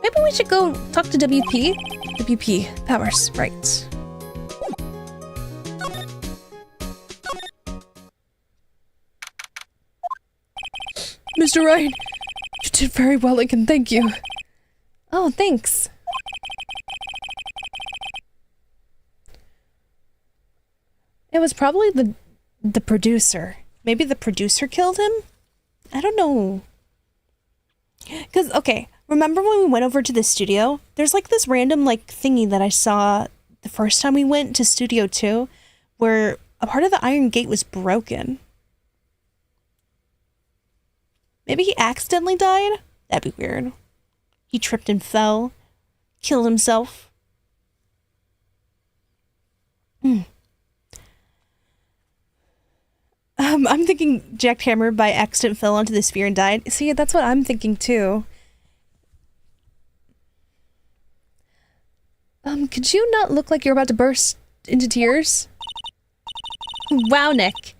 Maybe we should go talk to WP? WP, Powers, right. Mr. Wright, you did very well, Lincoln. Thank you. Oh, thanks. It was probably the producer. Maybe the producer killed him? I don't know. Because, okay, remember when we went over to the studio? There's like this random like thingy that I saw the first time we went to Studio 2 where a part of the iron gate was broken. Maybe he accidentally died? That'd be weird. He tripped and fell. Killed himself. I'm thinking Jack Hammer by accident fell onto the sphere and died. See, that's what I'm thinking too. Could you not look like you're about to burst into tears? Wow, Nick.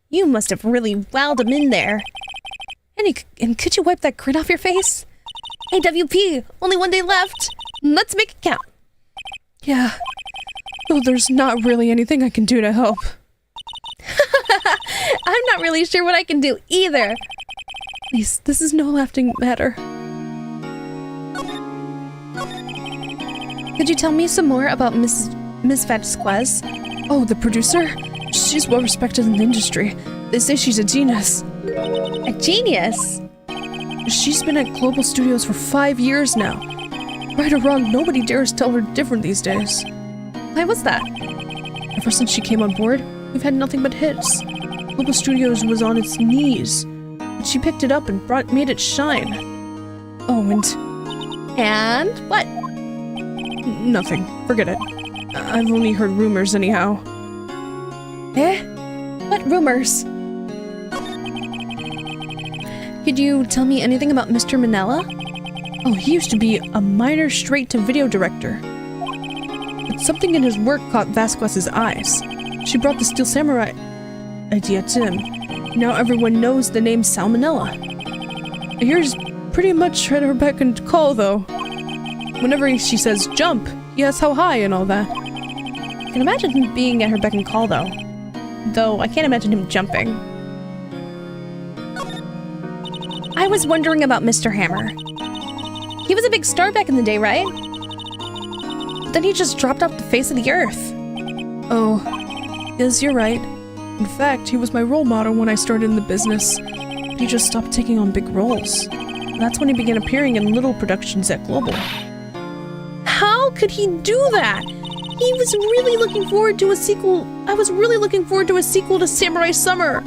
You must have really wowed him in there. And could you wipe that grin off your face? Hey, WP, only 1 day left. Let's make it count. Yeah. Though there's not really anything I can do to help. I'm not really sure what I can do either. Please, this is no laughing matter. Could you tell me some more about Miss Vasquez? Oh, the producer? She's well respected in the industry. They say she's a genius. A genius? She's been at Global Studios for 5 years now. Right or wrong, nobody dares tell her different these days. Why was that? Ever since she came on board, we've had nothing but hits. Global Studios was on its knees, but she picked it up and made it shine. Oh, And what? Nothing. Forget it. I've only heard rumors anyhow. Eh? What rumors? Could you tell me anything about Mr. Manella? Oh, he used to be a minor straight-to-video director. But something in his work caught Vasquez's eyes. She brought the Steel Samurai idea to him. Now everyone knows the name Salmonella. I hear he's pretty much at her beck and call, though. Whenever she says jump, he asks how high and all that. I can imagine him being at her beck and call, though. Though I can't imagine him jumping. I was wondering about Mr. Hammer. He was a big star back in the day, right? But then he just dropped off the face of the earth. Oh, yes, you're right. In fact, he was my role model when I started in the business. But he just stopped taking on big roles. That's when he began appearing in little productions at Global. How could he do that? He was really looking forward to a sequel. I was really looking forward to a sequel to Samurai Summer.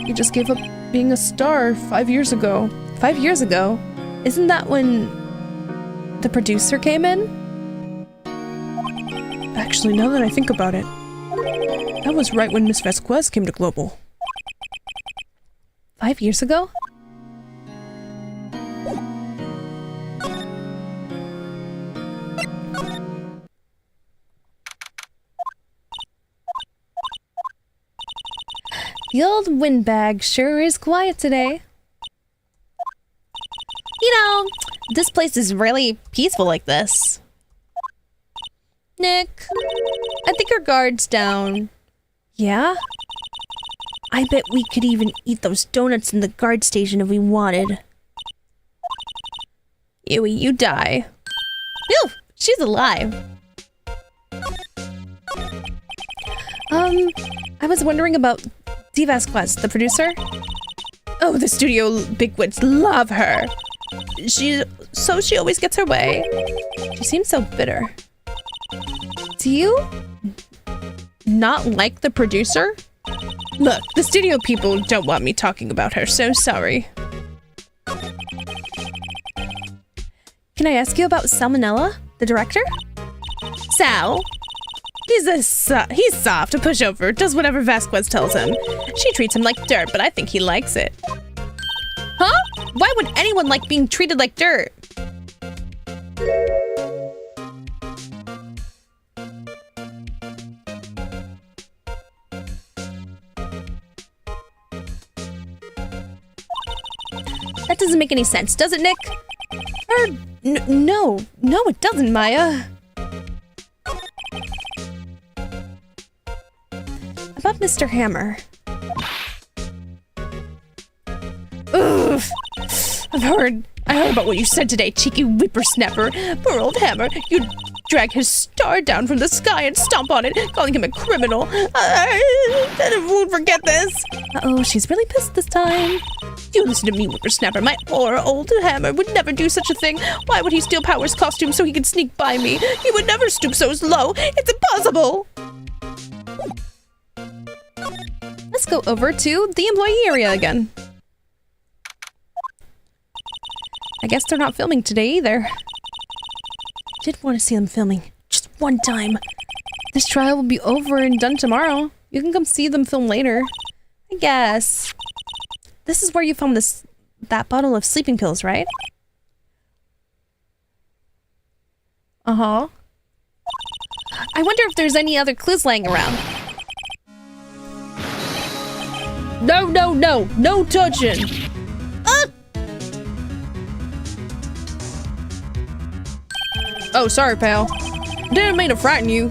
He just gave up being a star 5 years ago. 5 years ago? Isn't that when the producer came in? Actually, now that I think about it, that was right when Miss Vasquez came to Global. 5 years ago? The old windbag sure is quiet today. You know, this place is really peaceful like this. Nick, I think our guard's down. Yeah? I bet we could even eat those donuts in the guard station if we wanted. Yui, you die. Phew, she's alive. I was wondering about D. Vasquez, the producer. Oh, the studio bigwigs love her. She always gets her way. She seems so bitter. Do you not like the producer? Look, the studio people don't want me talking about her, so sorry. Can I ask you about Salmonella, the director? Sal? He's soft, a pushover, does whatever Vasquez tells him. She treats him like dirt, but I think he likes it. Huh? Why would anyone like being treated like dirt? That doesn't make any sense, does it, Nick? No, it doesn't, Maya. About Mr. Hammer. Oof. I heard about what you said today, cheeky whippersnapper. Poor old Hammer. You drag his star down from the sky and stomp on it, calling him a criminal. I won't forget this. Uh-oh, she's really pissed this time. You listen to me, whippersnapper. My poor old Hammer would never do such a thing. Why would he steal Power's costume so he could sneak by me? He would never stoop so low. It's impossible. Let's go over to the employee area again. I guess they're not filming today either. Did want to see them filming just one time. This trial will be over and done tomorrow. You can come see them film later. I guess. This is where you found that bottle of sleeping pills, right? Uh-huh. I wonder if there's any other clues laying around. No touching. Oh, sorry, pal. Didn't mean to frighten you.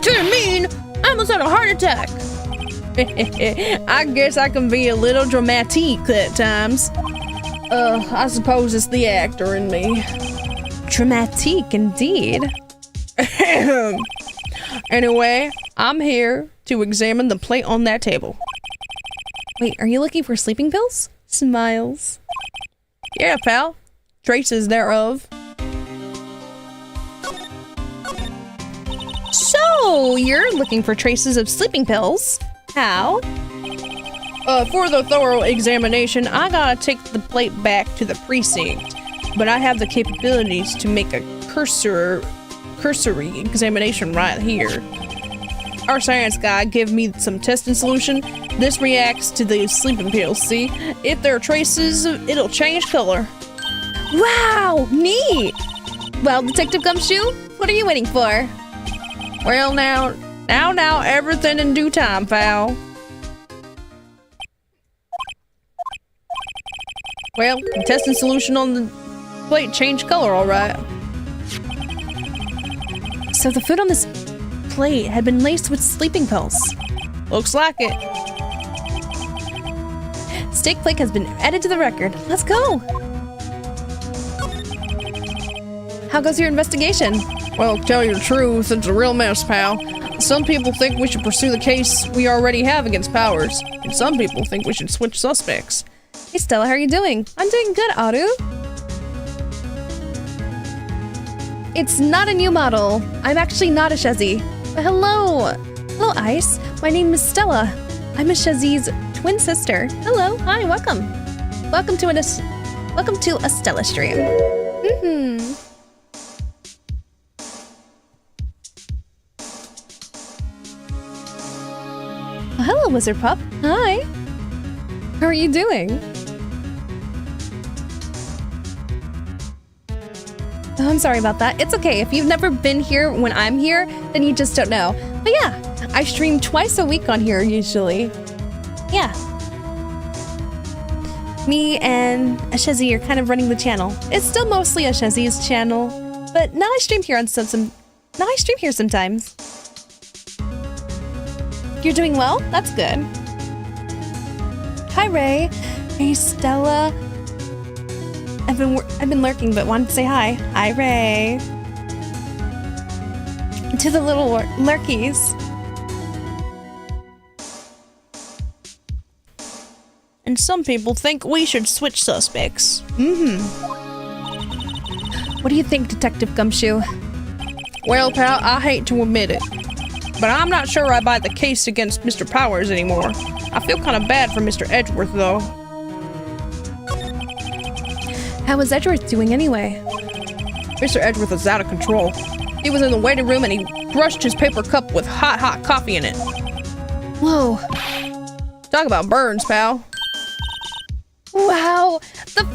Didn't mean? I almost had a heart attack. I guess I can be a little dramatique at times. I suppose it's the actor in me. Dramatique, indeed. Anyway, I'm here to examine the plate on that table. Wait, are you looking for sleeping pills? Smiles. Yeah, pal. Traces thereof. So, you're looking for traces of sleeping pills. How? For the thorough examination, I gotta take the plate back to the precinct. But I have the capabilities to make a cursory examination right here. our science guy gave me some testing solution. This reacts to the sleeping pills, see? If there are traces, it'll change color. Wow, neat! Well, Detective Gumshoe, what are you waiting for? Well, now, everything in due time, pal. Well, the testing solution on the plate changed color, all right. So the food on this plate had been laced with sleeping pills. Looks like it. Steak plate has been added to the record. Let's go! How goes your investigation? Well, to tell you the truth, it's a real mess, pal. Some people think we should pursue the case we already have against Powers, and some people think we should switch suspects. Hey Stella, how are you doing? I'm doing good, Aru. It's not a new model. I'm actually not a Shezi. But hello! Hello, Ice. My name is Stella. I'm a Shezi's twin sister. Hello, hi, welcome. Welcome to a Stella stream. Oh, hello, Wizard Pup. Hi. How are you doing? Oh, I'm sorry about that. It's okay. If you've never been here when I'm here, then you just don't know. But yeah, I stream twice a week on here usually. Yeah. Me and Ashezi are kind of running the channel. It's still mostly Ashezi's channel, but now I stream here on now I stream here sometimes. You're doing well? That's good. Hi, Ray. Hey, Stella. I've been lurking, but wanted to say hi. Hi, Ray. To the little lurkies. And some people think we should switch suspects. What do you think, Detective Gumshoe? Well, pal, I hate to admit it, but I'm not sure I buy the case against Mr. Powers anymore. I feel kind of bad for Mr. Edgeworth, though. How is Edgeworth doing anyway? Mr. Edgeworth is out of control. He was in the waiting room and he brushed his paper cup with hot coffee in it. Whoa. Talk about burns, pal. Wow, the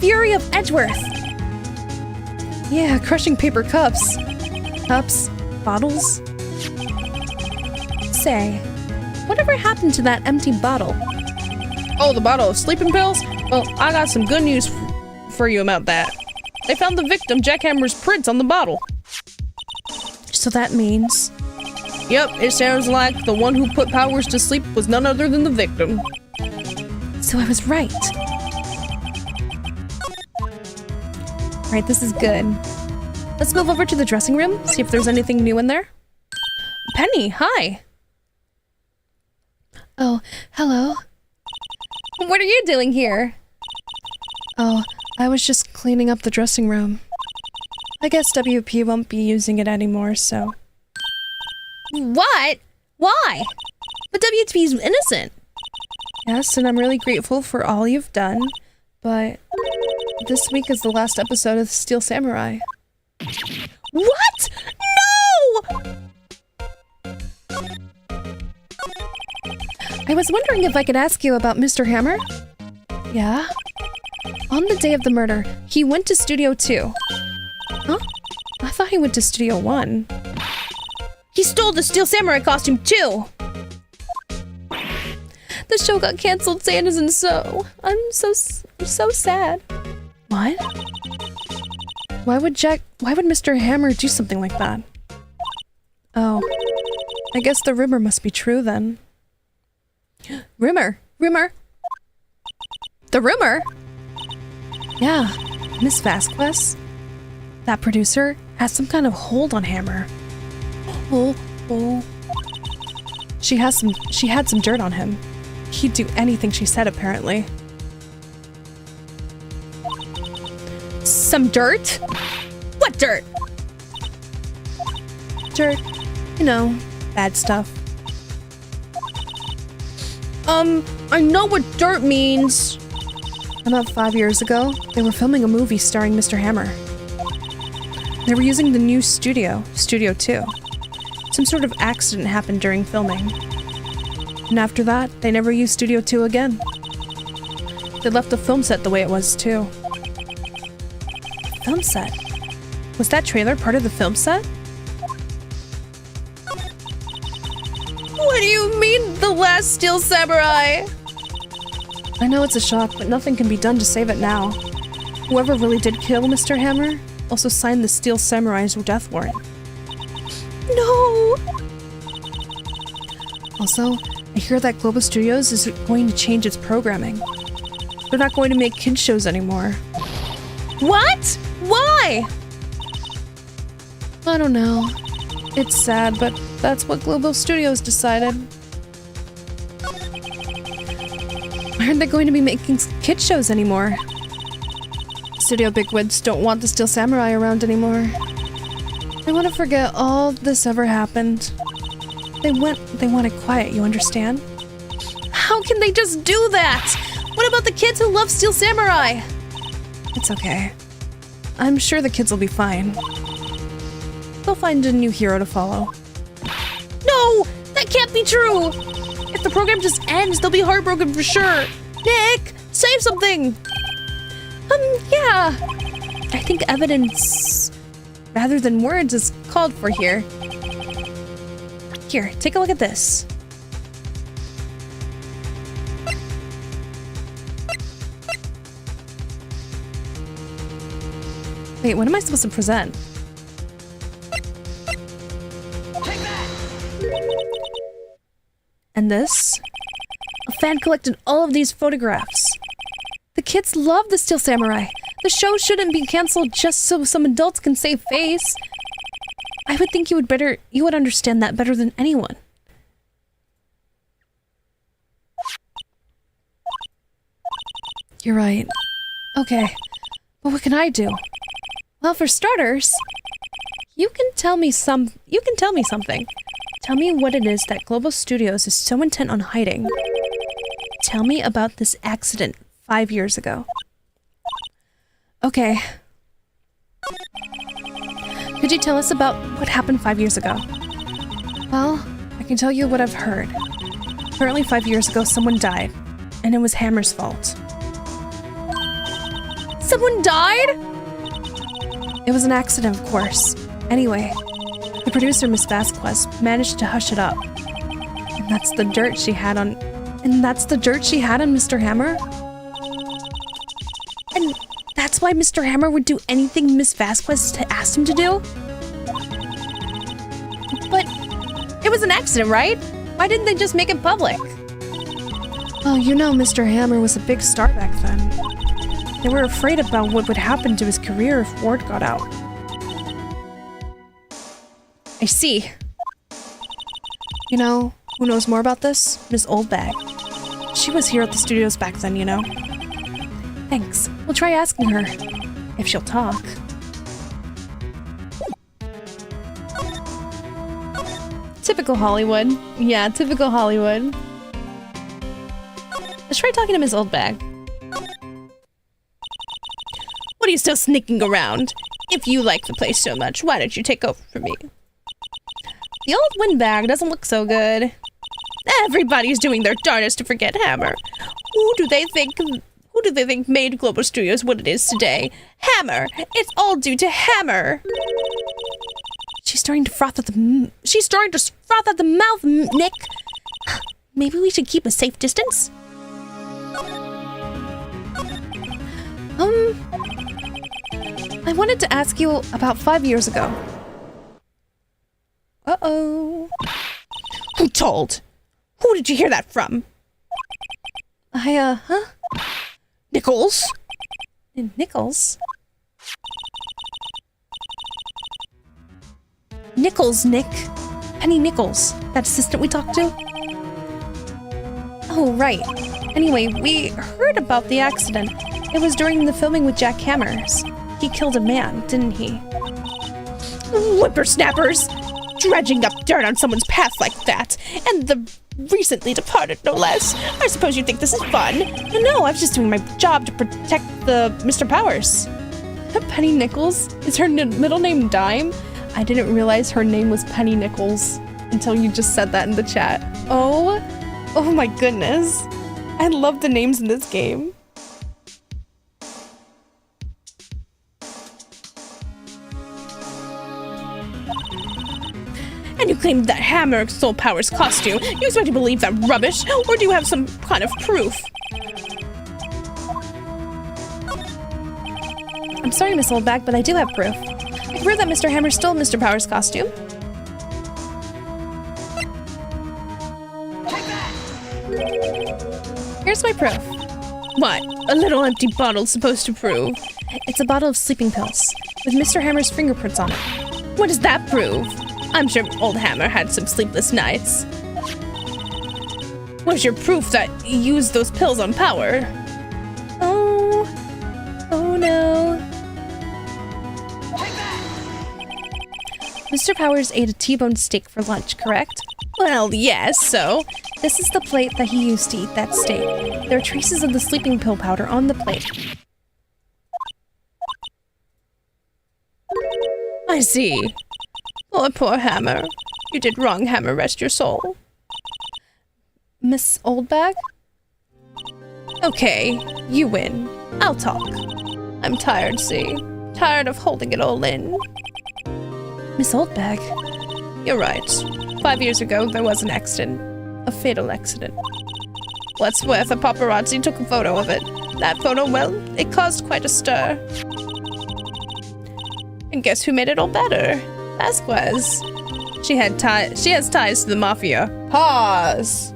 fury of Edgeworth. Yeah, crushing paper cups. Cups, bottles. Say, whatever happened to that empty bottle? Oh, the bottle of sleeping pills? Well, I got some good news for you about that. They found the victim, Jackhammer's prints on the bottle. So that means... Yep, it sounds like the one who put Powers to sleep was none other than the victim. So I was right. Right, this is good. Let's move over to the dressing room, see if there's anything new in there. Penny, hi. Oh, hello. What are you doing here? Oh, I was just cleaning up the dressing room. I guess WP won't be using it anymore, so... What? Why? But WP's innocent. Yes, and I'm really grateful for all you've done, but this week is the last episode of Steel Samurai. What? No! I was wondering if I could ask you about Mr. Hammer? Yeah? On the day of the murder, he went to Studio 2. Huh? I thought he went to Studio 1. He stole the Steel Samurai costume too! The show got cancelled, and so I'm so sad. What? Why would Mr. Hammer do something like that? Oh, I guess the rumor must be true then. Rumor? The rumor? Yeah, Miss Vasquez, that producer, has some kind of hold on Hammer. Oh. She had some dirt on him. He'd do anything she said, apparently. Some dirt? What dirt? Dirt. You know, bad stuff. I know what dirt means. About 5 years ago, they were filming a movie starring Mr. Hammer. They were using the new Studio 2. Some sort of accident happened during filming. And after that, they never used Studio 2 again. They left the film set the way it was, too. Film set? Was that trailer part of the film set? What do you mean, the last Steel Samurai? I know it's a shock, but nothing can be done to save it now. Whoever really did kill Mr. Hammer also signed the Steel Samurai's death warrant. No! Also, I hear that Global Studios is going to change its programming. They're not going to make kids shows anymore. What? Why? I don't know. It's sad, but that's what Global Studios decided. Why aren't they going to be making kid shows anymore? Studio bigwigs don't want the Steel Samurai around anymore. They want to forget all this ever happened. They want it quiet, you understand? How can they just do that? What about the kids who love Steel Samurai? It's okay. I'm sure the kids will be fine. They'll find a new hero to follow. No! That can't be true! If the program just ends, they'll be heartbroken for sure. Nick, say something! Yeah. I think evidence, rather than words, is called for here. Here, take a look at this. Wait, what am I supposed to present? Take that. And this? A fan collected all of these photographs. The kids love the Steel Samurai. The show shouldn't be canceled just so some adults can save face. I would think you would understand that better than anyone. You're right. Okay, but what can I do? Well, for starters, you can tell me something. Tell me what it is that Global Studios is so intent on hiding. Tell me about this accident 5 years ago. Okay. Could you tell us about what happened 5 years ago? Well, I can tell you what I've heard. Apparently 5 years ago, someone died, and it was Hammer's fault. Someone died? It was an accident, of course. Anyway, the producer, Miss Vasquez, managed to hush it up. And that's the dirt she had on... Mr. Hammer? And that's why Mr. Hammer would do anything Miss Vasquez asked him to do? But it was an accident, right? Why didn't they just make it public? Well, you know Mr. Hammer was a big star back then. They were afraid about what would happen to his career if word got out. I see. You know, who knows more about this? Miss Oldbag. She was here at the studios back then, you know. Thanks. We'll try asking her. If she'll talk. Typical Hollywood. Yeah, typical Hollywood. Let's try talking to Miss Oldbag. What are you still sneaking around? If you like the place so much, why don't you take over for me? The old windbag doesn't look so good. Everybody's doing their darndest to forget Hammer. Who do they think made Global Studios what it is today? Hammer! It's all due to Hammer! She's starting to froth at the mouth, Nick. Maybe we should keep a safe distance? I wanted to ask you about 5 years ago. Uh-oh. Who told? Who did you hear that from? Nichols? Nichols? Nichols, Nick. Penny Nichols, that assistant we talked to? Oh, right. Anyway, we heard about the accident. It was during the filming with Jack Hammers. He killed a man, didn't he? Whippersnappers! Dredging up dirt on someone's past like that. And the recently departed, no less. I suppose you think this is fun. No, I was just doing my job to protect the Mr. Powers. Penny Nichols? Is her middle name Dime? I didn't realize her name was Penny Nichols. until you just said that in the chat. Oh my goodness. I love the names in this game. And you claim that hammer stole Power's costume. You expect to believe that rubbish? Or do you have some kind of proof? I'm sorry, Miss Oldbag, but I do have proof. I can prove that Mr. Hammer stole Mr. Power's costume. Here's my proof. What? A little empty bottle supposed to prove? It's a bottle of sleeping pills with Mr. Hammer's fingerprints on it. What does that prove? I'm sure old Hammer had some sleepless nights. Where's your proof that you used those pills on Power? Oh no. Mr. Powers ate a T-bone steak for lunch, correct? Well, yes, so? This is the plate that he used to eat that steak. There are traces of the sleeping pill powder on the plate. I see. Oh, poor Hammer. You did wrong, Hammer, rest your soul. Miss Oldbag? Okay, you win. I'll talk. I'm tired, see? Tired of holding it all in. Miss Oldbag? You're right. 5 years ago, there was an accident. A fatal accident. What's worth, a paparazzi took a photo of it. That photo, well, it caused quite a stir. And guess who made it all better? Vasquez. She has ties to the mafia. Pause.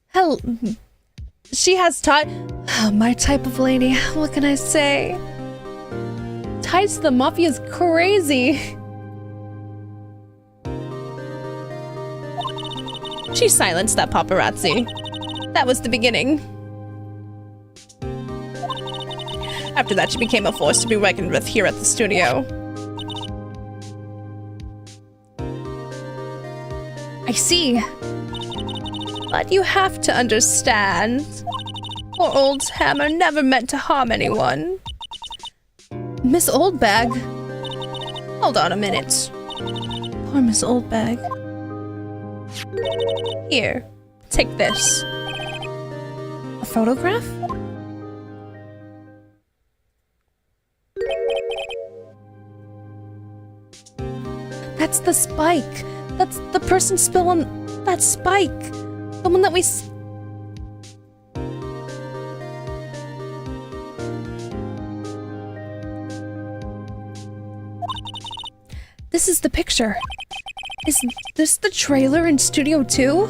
Hell, she has ties. My type of lady. What can I say? Ties to the mafia is crazy. She silenced that paparazzi. That was the beginning. After that, she became a force to be reckoned with here at the studio. I see. But you have to understand. Poor old Hammer never meant to harm anyone. Miss Oldbag. Hold on a minute. Poor Miss Oldbag. Here, take this. A photograph? That's the Spike. That's the person spill on that Spike. The one that we This is the picture. Is this the trailer in Studio 2?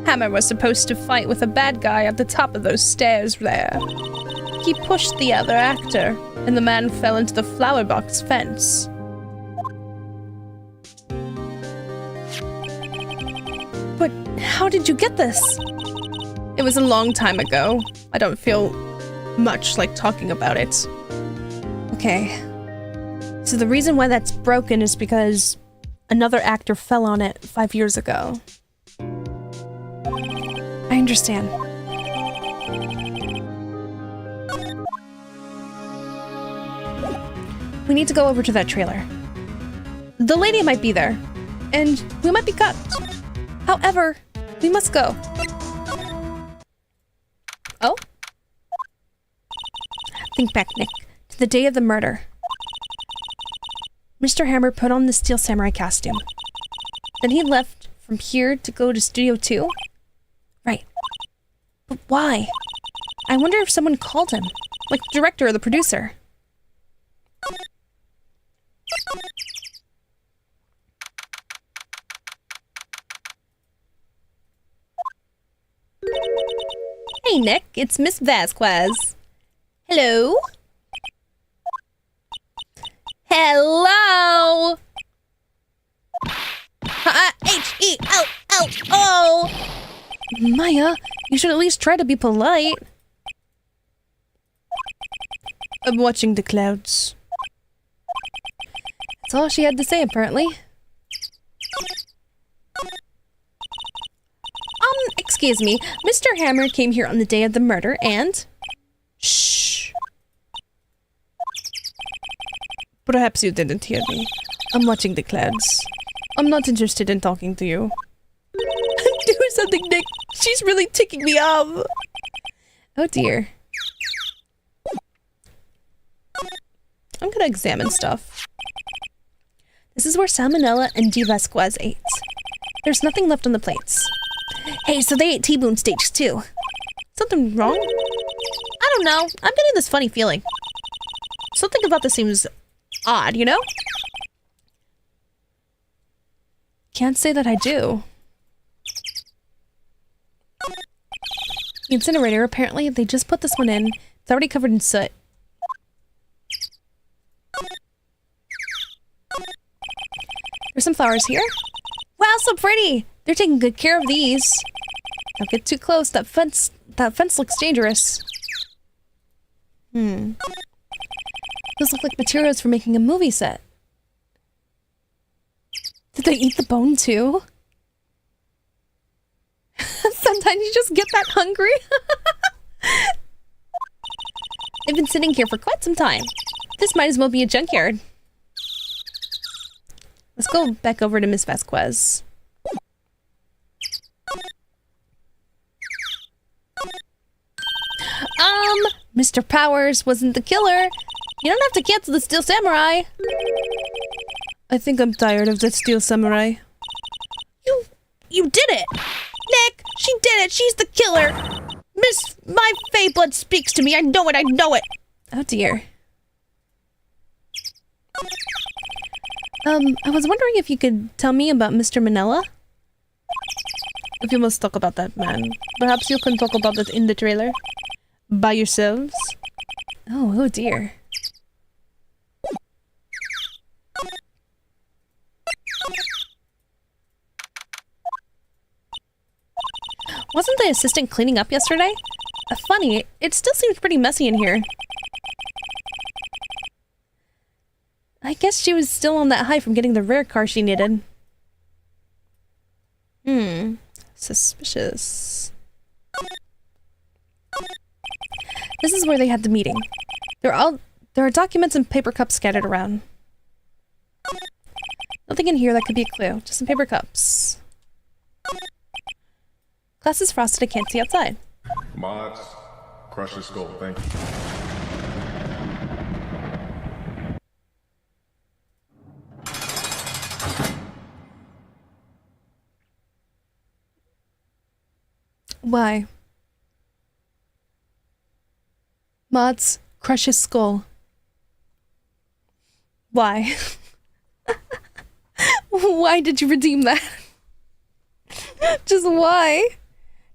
Hammer was supposed to fight with a bad guy at the top of those stairs there. He pushed the other actor, and the man fell into the flower box fence. But how did you get this? It was a long time ago. I don't feel much like talking about it. Okay. So the reason why that's broken is because another actor fell on it 5 years ago. I understand. We need to go over to that trailer. The lady might be there, and we might be cut. However, we must go. Oh? Think back, Nick, to the day of the murder. Mr. Hammer put on the Steel Samurai costume. Then he left from here to go to Studio 2? Right. But why? I wonder if someone called him, like the director or the producer. Hey, Nick, it's Miss Vasquez. Hello? Hello? H-E-L-L-O! Maya, you should at least try to be polite. I'm watching the clouds. That's all she had to say, apparently. Excuse me. Mr. Hammer came here on the day of the murder and... Shh. Perhaps you didn't hear me. I'm watching the clouds. I'm not interested in talking to you. Do something, Nick. She's really ticking me off. Oh dear. I'm gonna examine stuff. This is where Salmonella and D. Vasquez ate. There's nothing left on the plates. Hey, so they ate T-bone steaks too. Something wrong? I don't know. I'm getting this funny feeling. Something about this seems odd, you know? Can't say that I do. The incinerator, apparently they just put this one in. It's already covered in soot. There's some flowers here. Wow, so pretty! They're taking good care of these. Don't get too close. That fence looks dangerous. Those look like materials for making a movie set. Did they eat the bone too? Sometimes you just get that hungry. They've been sitting here for quite some time. This might as well be a junkyard. Let's go back over to Miss Vasquez. Mr. Powers wasn't the killer. You don't have to cancel the Steel Samurai. I think I'm tired of the Steel Samurai. You did it! Nick, she did it! She's the killer! My Fey blood speaks to me. I know it, I know it! Oh dear. I was wondering if you could tell me about Mr. Manila? If you must talk about that man, perhaps you can talk about it in the trailer. By yourselves? Oh dear. Wasn't the assistant cleaning up yesterday? Funny, it still seems pretty messy in here. I guess she was still on that high from getting the rare car she needed. Suspicious. This is where they had the meeting. There are documents and paper cups scattered around. Nothing in here that could be a clue, just some paper cups. Glass is frosted, I can't see outside. Mods, crush your skull, thank you. Why? Mods, crush his skull. Why? Why did you redeem that? Just why?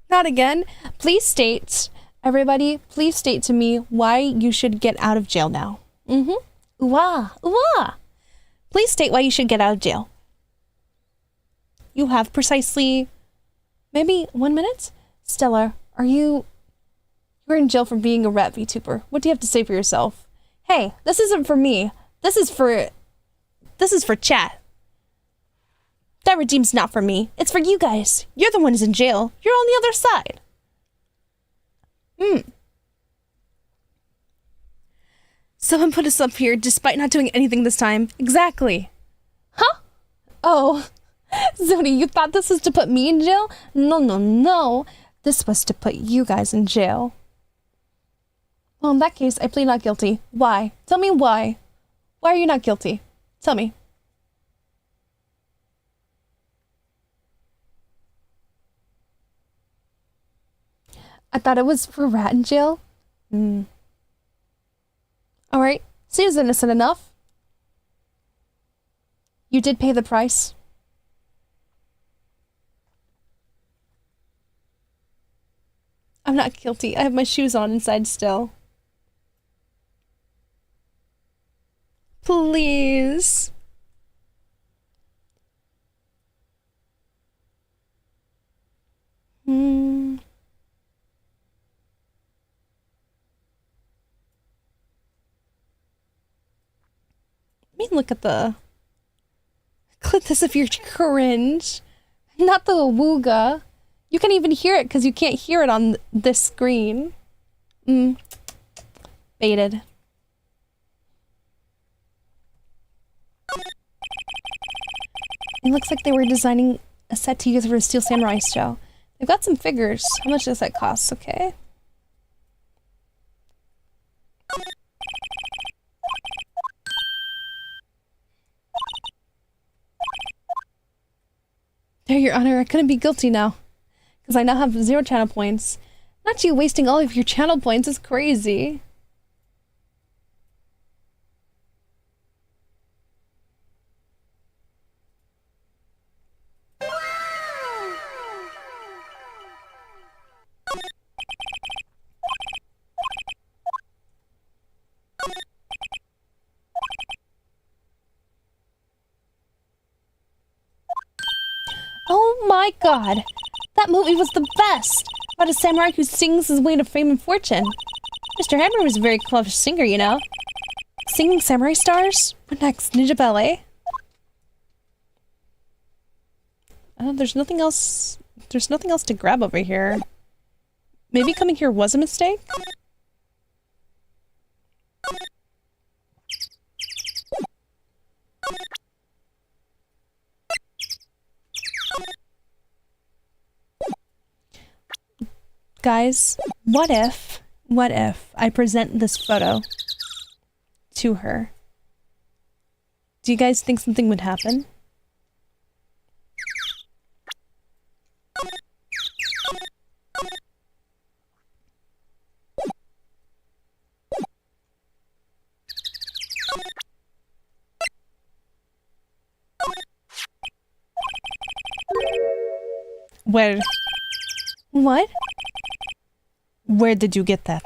Not again. Please state, everybody, please state to me why you should get out of jail now. Ooh-ah, ooh-ah. Please state why you should get out of jail. You have precisely, maybe 1 minute? Stella, you're in jail for being a rat VTuber. What do you have to say for yourself? Hey, this isn't for me. This is for chat. That redeem's not for me. It's for you guys. You're the ones in jail. You're on the other side. Someone put us up here despite not doing anything this time. Exactly. Huh? Oh. Zoni, you thought this was to put me in jail? No, no, no. This was to put you guys in jail. Well, in that case, I plead not guilty. Why? Tell me why. Why are you not guilty? Tell me. I thought it was for rat in jail. Alright, seems innocent enough. You did pay the price. I'm not guilty. I have my shoes on inside still. Please. Let me look at the... Click this if you're cringe. Not the wooga. You can't even hear it because you can't hear it on this screen. Baited. It looks like they were designing a set to use for a Steel Samurai show. They've got some figures. How much does that cost? Okay. There, Your Honor, I couldn't be guilty now. Because I now have 0 channel points. Not you wasting all of your channel points is crazy. Oh my god! That movie was the best! About a samurai who sings his way to fame and fortune. Mr. Hammer was a very clever singer, you know. Singing samurai stars? What next? Ninja ballet? There's nothing else. There's nothing else to grab over here. Maybe coming here was a mistake? Guys, what if I present this photo to her? Do you guys think something would happen? Where? What? Where did you get that?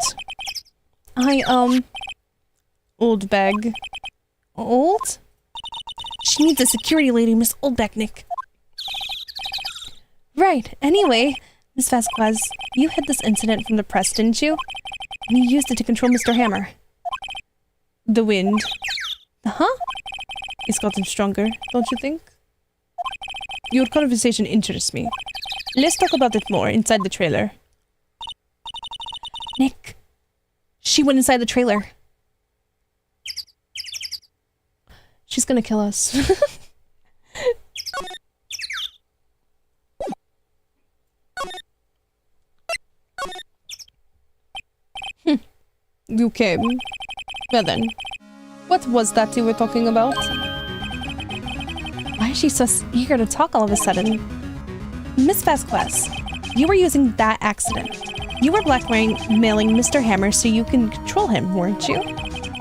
Old bag. Old? She needs a security lady, Miss Oldbacknick. Right, anyway, Miss Vasquez, you hid this incident from the press, didn't you? And you used it to control Mr. Hammer. The wind. Huh? It's gotten stronger, don't you think? Your conversation interests me. Let's talk about it more inside the trailer. Nick, she went inside the trailer. She's gonna kill us. You came. Well then, what was that you were talking about? Why is she so eager to talk all of a sudden? Miss Vasquez, you were using that accident. You were blackmailing Mr. Hammer so you can control him, weren't you?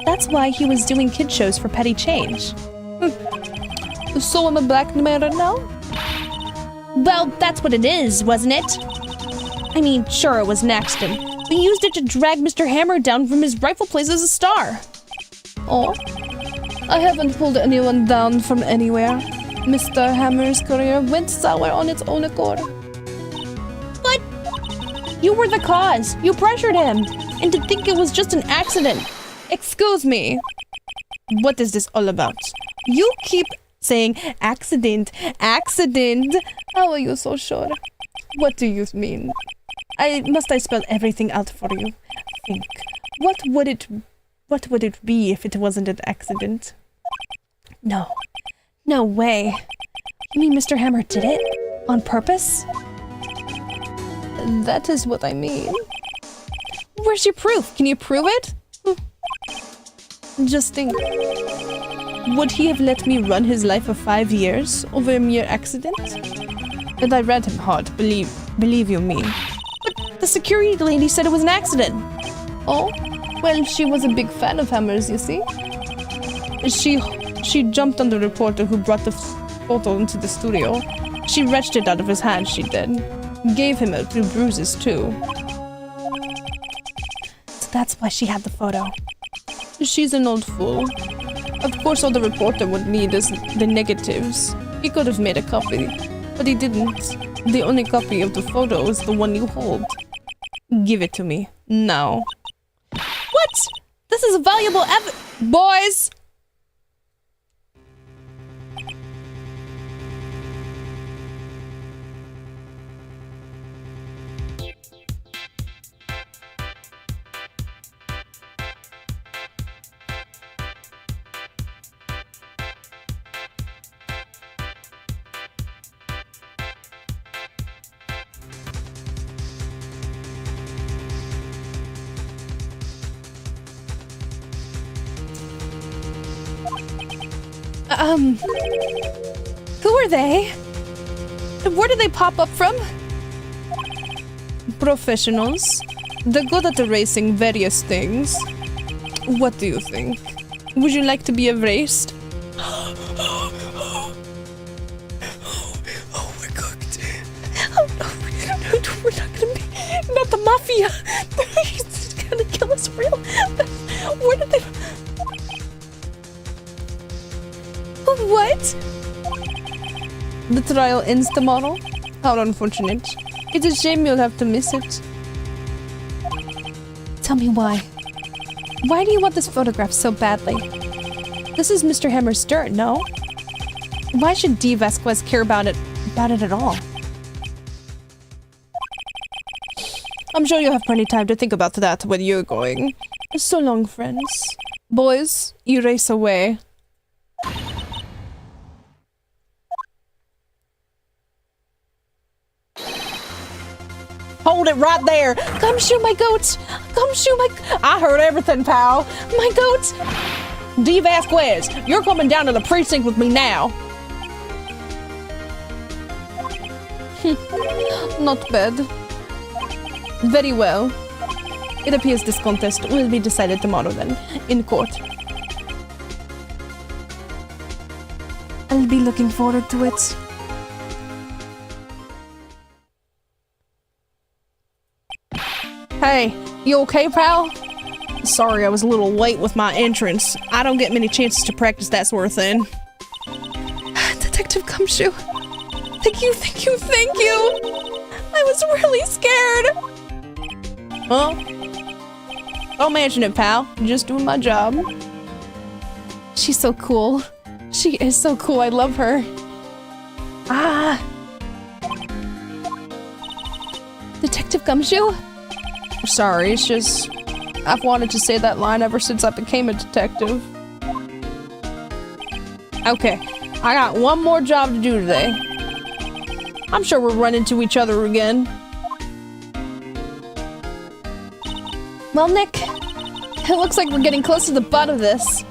That's why he was doing kid shows for petty change. So I'm a blackmailer now? Well, that's what it is, wasn't it? I mean, sure, it was an accident. We used it to drag Mr. Hammer down from his rightful place as a star. Oh, I haven't pulled anyone down from anywhere. Mr. Hammer's career went sour on its own accord. But you were the cause. You pressured him. And to think it was just an accident. Excuse me. What is this all about? You keep saying accident, accident. How are you so sure? What do you mean? Must I spell everything out for you? Think. What would it be if it wasn't an accident? No. No way. You mean Mr. Hammer did it? On purpose? That is what I mean. Where's your proof? Can you prove it? Just think. Would he have let me run his life for 5 years over a mere accident? And I read him hard, believe you me. But the security lady said it was an accident. Oh? Well, she was a big fan of Hammer's, you see. She jumped on the reporter who brought the photo into the studio. She wrenched it out of his hand, she did. Gave him a few bruises, too. So that's why she had the photo. She's an old fool. Of course, all the reporter would need is the negatives. He could have made a copy, but he didn't. The only copy of the photo is the one you hold. Give it to me. Now. What? This is valuable Boys! Who are they? Where did they pop up from? Professionals. They're good at erasing various things. What do you think? Would you like to be erased? Oh, we're cooked. Oh no, we're not gonna be. Not the mafia! He's gonna kill us real. Where did they. What? The trial ends tomorrow? How unfortunate. It's a shame you'll have to miss it. Tell me why. Why do you want this photograph so badly? This is Mr. Hammer's dirt, no? Why should D. Vasquez care about it at all? I'm sure you'll have plenty of time to think about that when you're going. So long, friends. Boys, erase away. Hold it right there! Come shoot my goat! Come shoot my... I heard everything, pal. My goat! D. Vasquez, you're coming down to the precinct with me now. Not bad. Very well. It appears this contest will be decided tomorrow then, in court. I'll be looking forward to it. Hey, you okay, pal? Sorry, I was a little late with my entrance. I don't get many chances to practice that sort of thing. Detective Gumshoe. Thank you, thank you, thank you! I was really scared! Huh? Don't mention it, pal. I'm just doing my job. She's so cool. She is so cool, I love her. Ah! Detective Gumshoe? Sorry, it's just... I've wanted to say that line ever since I became a detective. Okay, I got one more job to do today. I'm sure we'll run into each other again. Well, Nick, it looks like we're getting close to the bottom of this.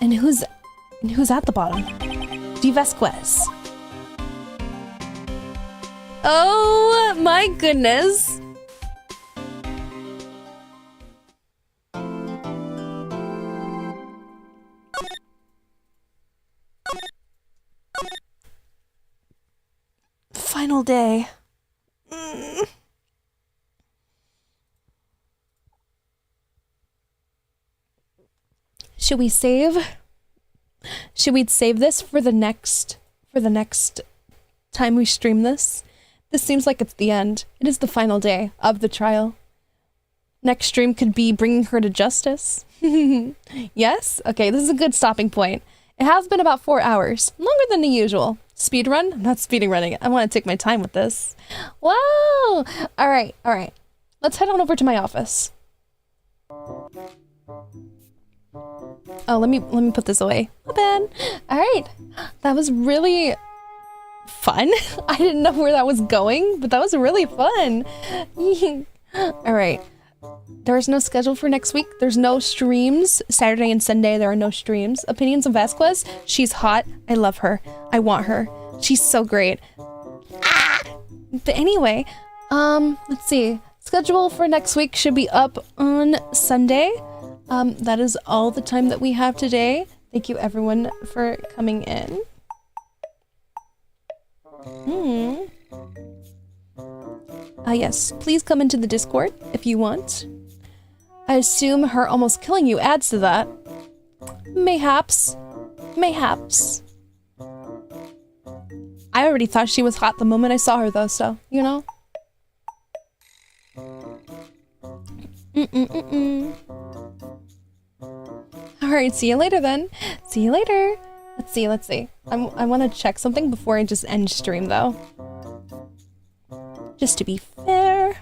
And who's at the bottom? D. Vasquez. Oh my goodness. Final day. Should we save? Should we save this for the next time we stream this? This seems like it's the end. It is the final day of the trial. Next stream could be bringing her to justice. Yes? Okay, this is a good stopping point. It has been about 4 hours, longer than the usual. Speed run? I'm not speeding running. I want to take my time with this. Wow! All right. Let's head on over to my office. Oh, let me put this away. Not bad. All right. That was really fun. I didn't know where that was going, but that was really fun. All right. There's no schedule for next week. There's no streams. Saturday and Sunday, there are no streams. Opinions of Vasquez? She's hot. I love her. I want her. She's so great. Ah! But anyway, let's see. Schedule for next week should be up on Sunday. That is all the time that we have today. Thank you everyone for coming in. Yes, please come into the Discord if you want. I assume her almost killing you adds to that. Mayhaps. Mayhaps. I already thought she was hot the moment I saw her though, so, you know. Alright, see you later then. See you later. Let's see. I want to check something before I just end stream though. Just to be fair.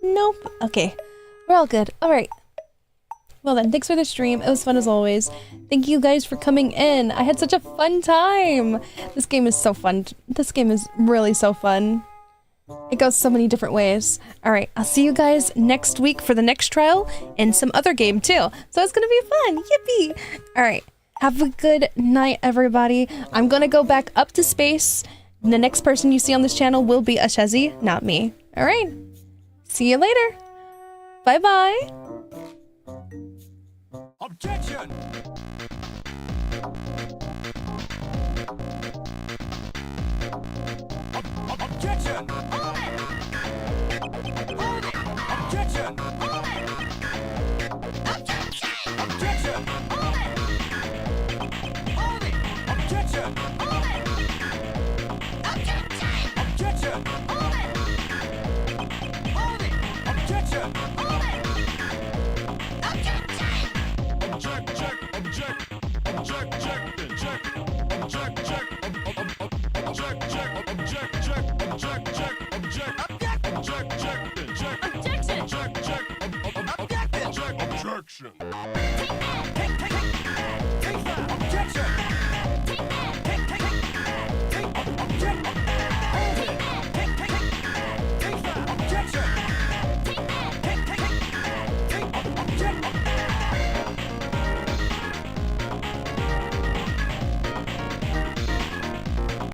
Nope. Okay. We're all good. All right. Well then, thanks for the stream. It was fun as always. Thank you guys for coming in. I had such a fun time. This game is so fun. This game is really so fun. It goes so many different ways. All right, I'll see you guys next week for the next trial and some other game too. So it's gonna be fun. Yippee! All right, have a good night, everybody. I'm gonna go back up to space. The next person you see on this channel will be Ashezi, not me. All right, see you later. Bye-bye. Objection! Objection! Hold it! Hold it! Objection! Hold it! Objection! Objection! Hold it! Hold it! Objection! Hold it! Objection! Objection! Hold it! Hold it! Objection! Hold it! Objection!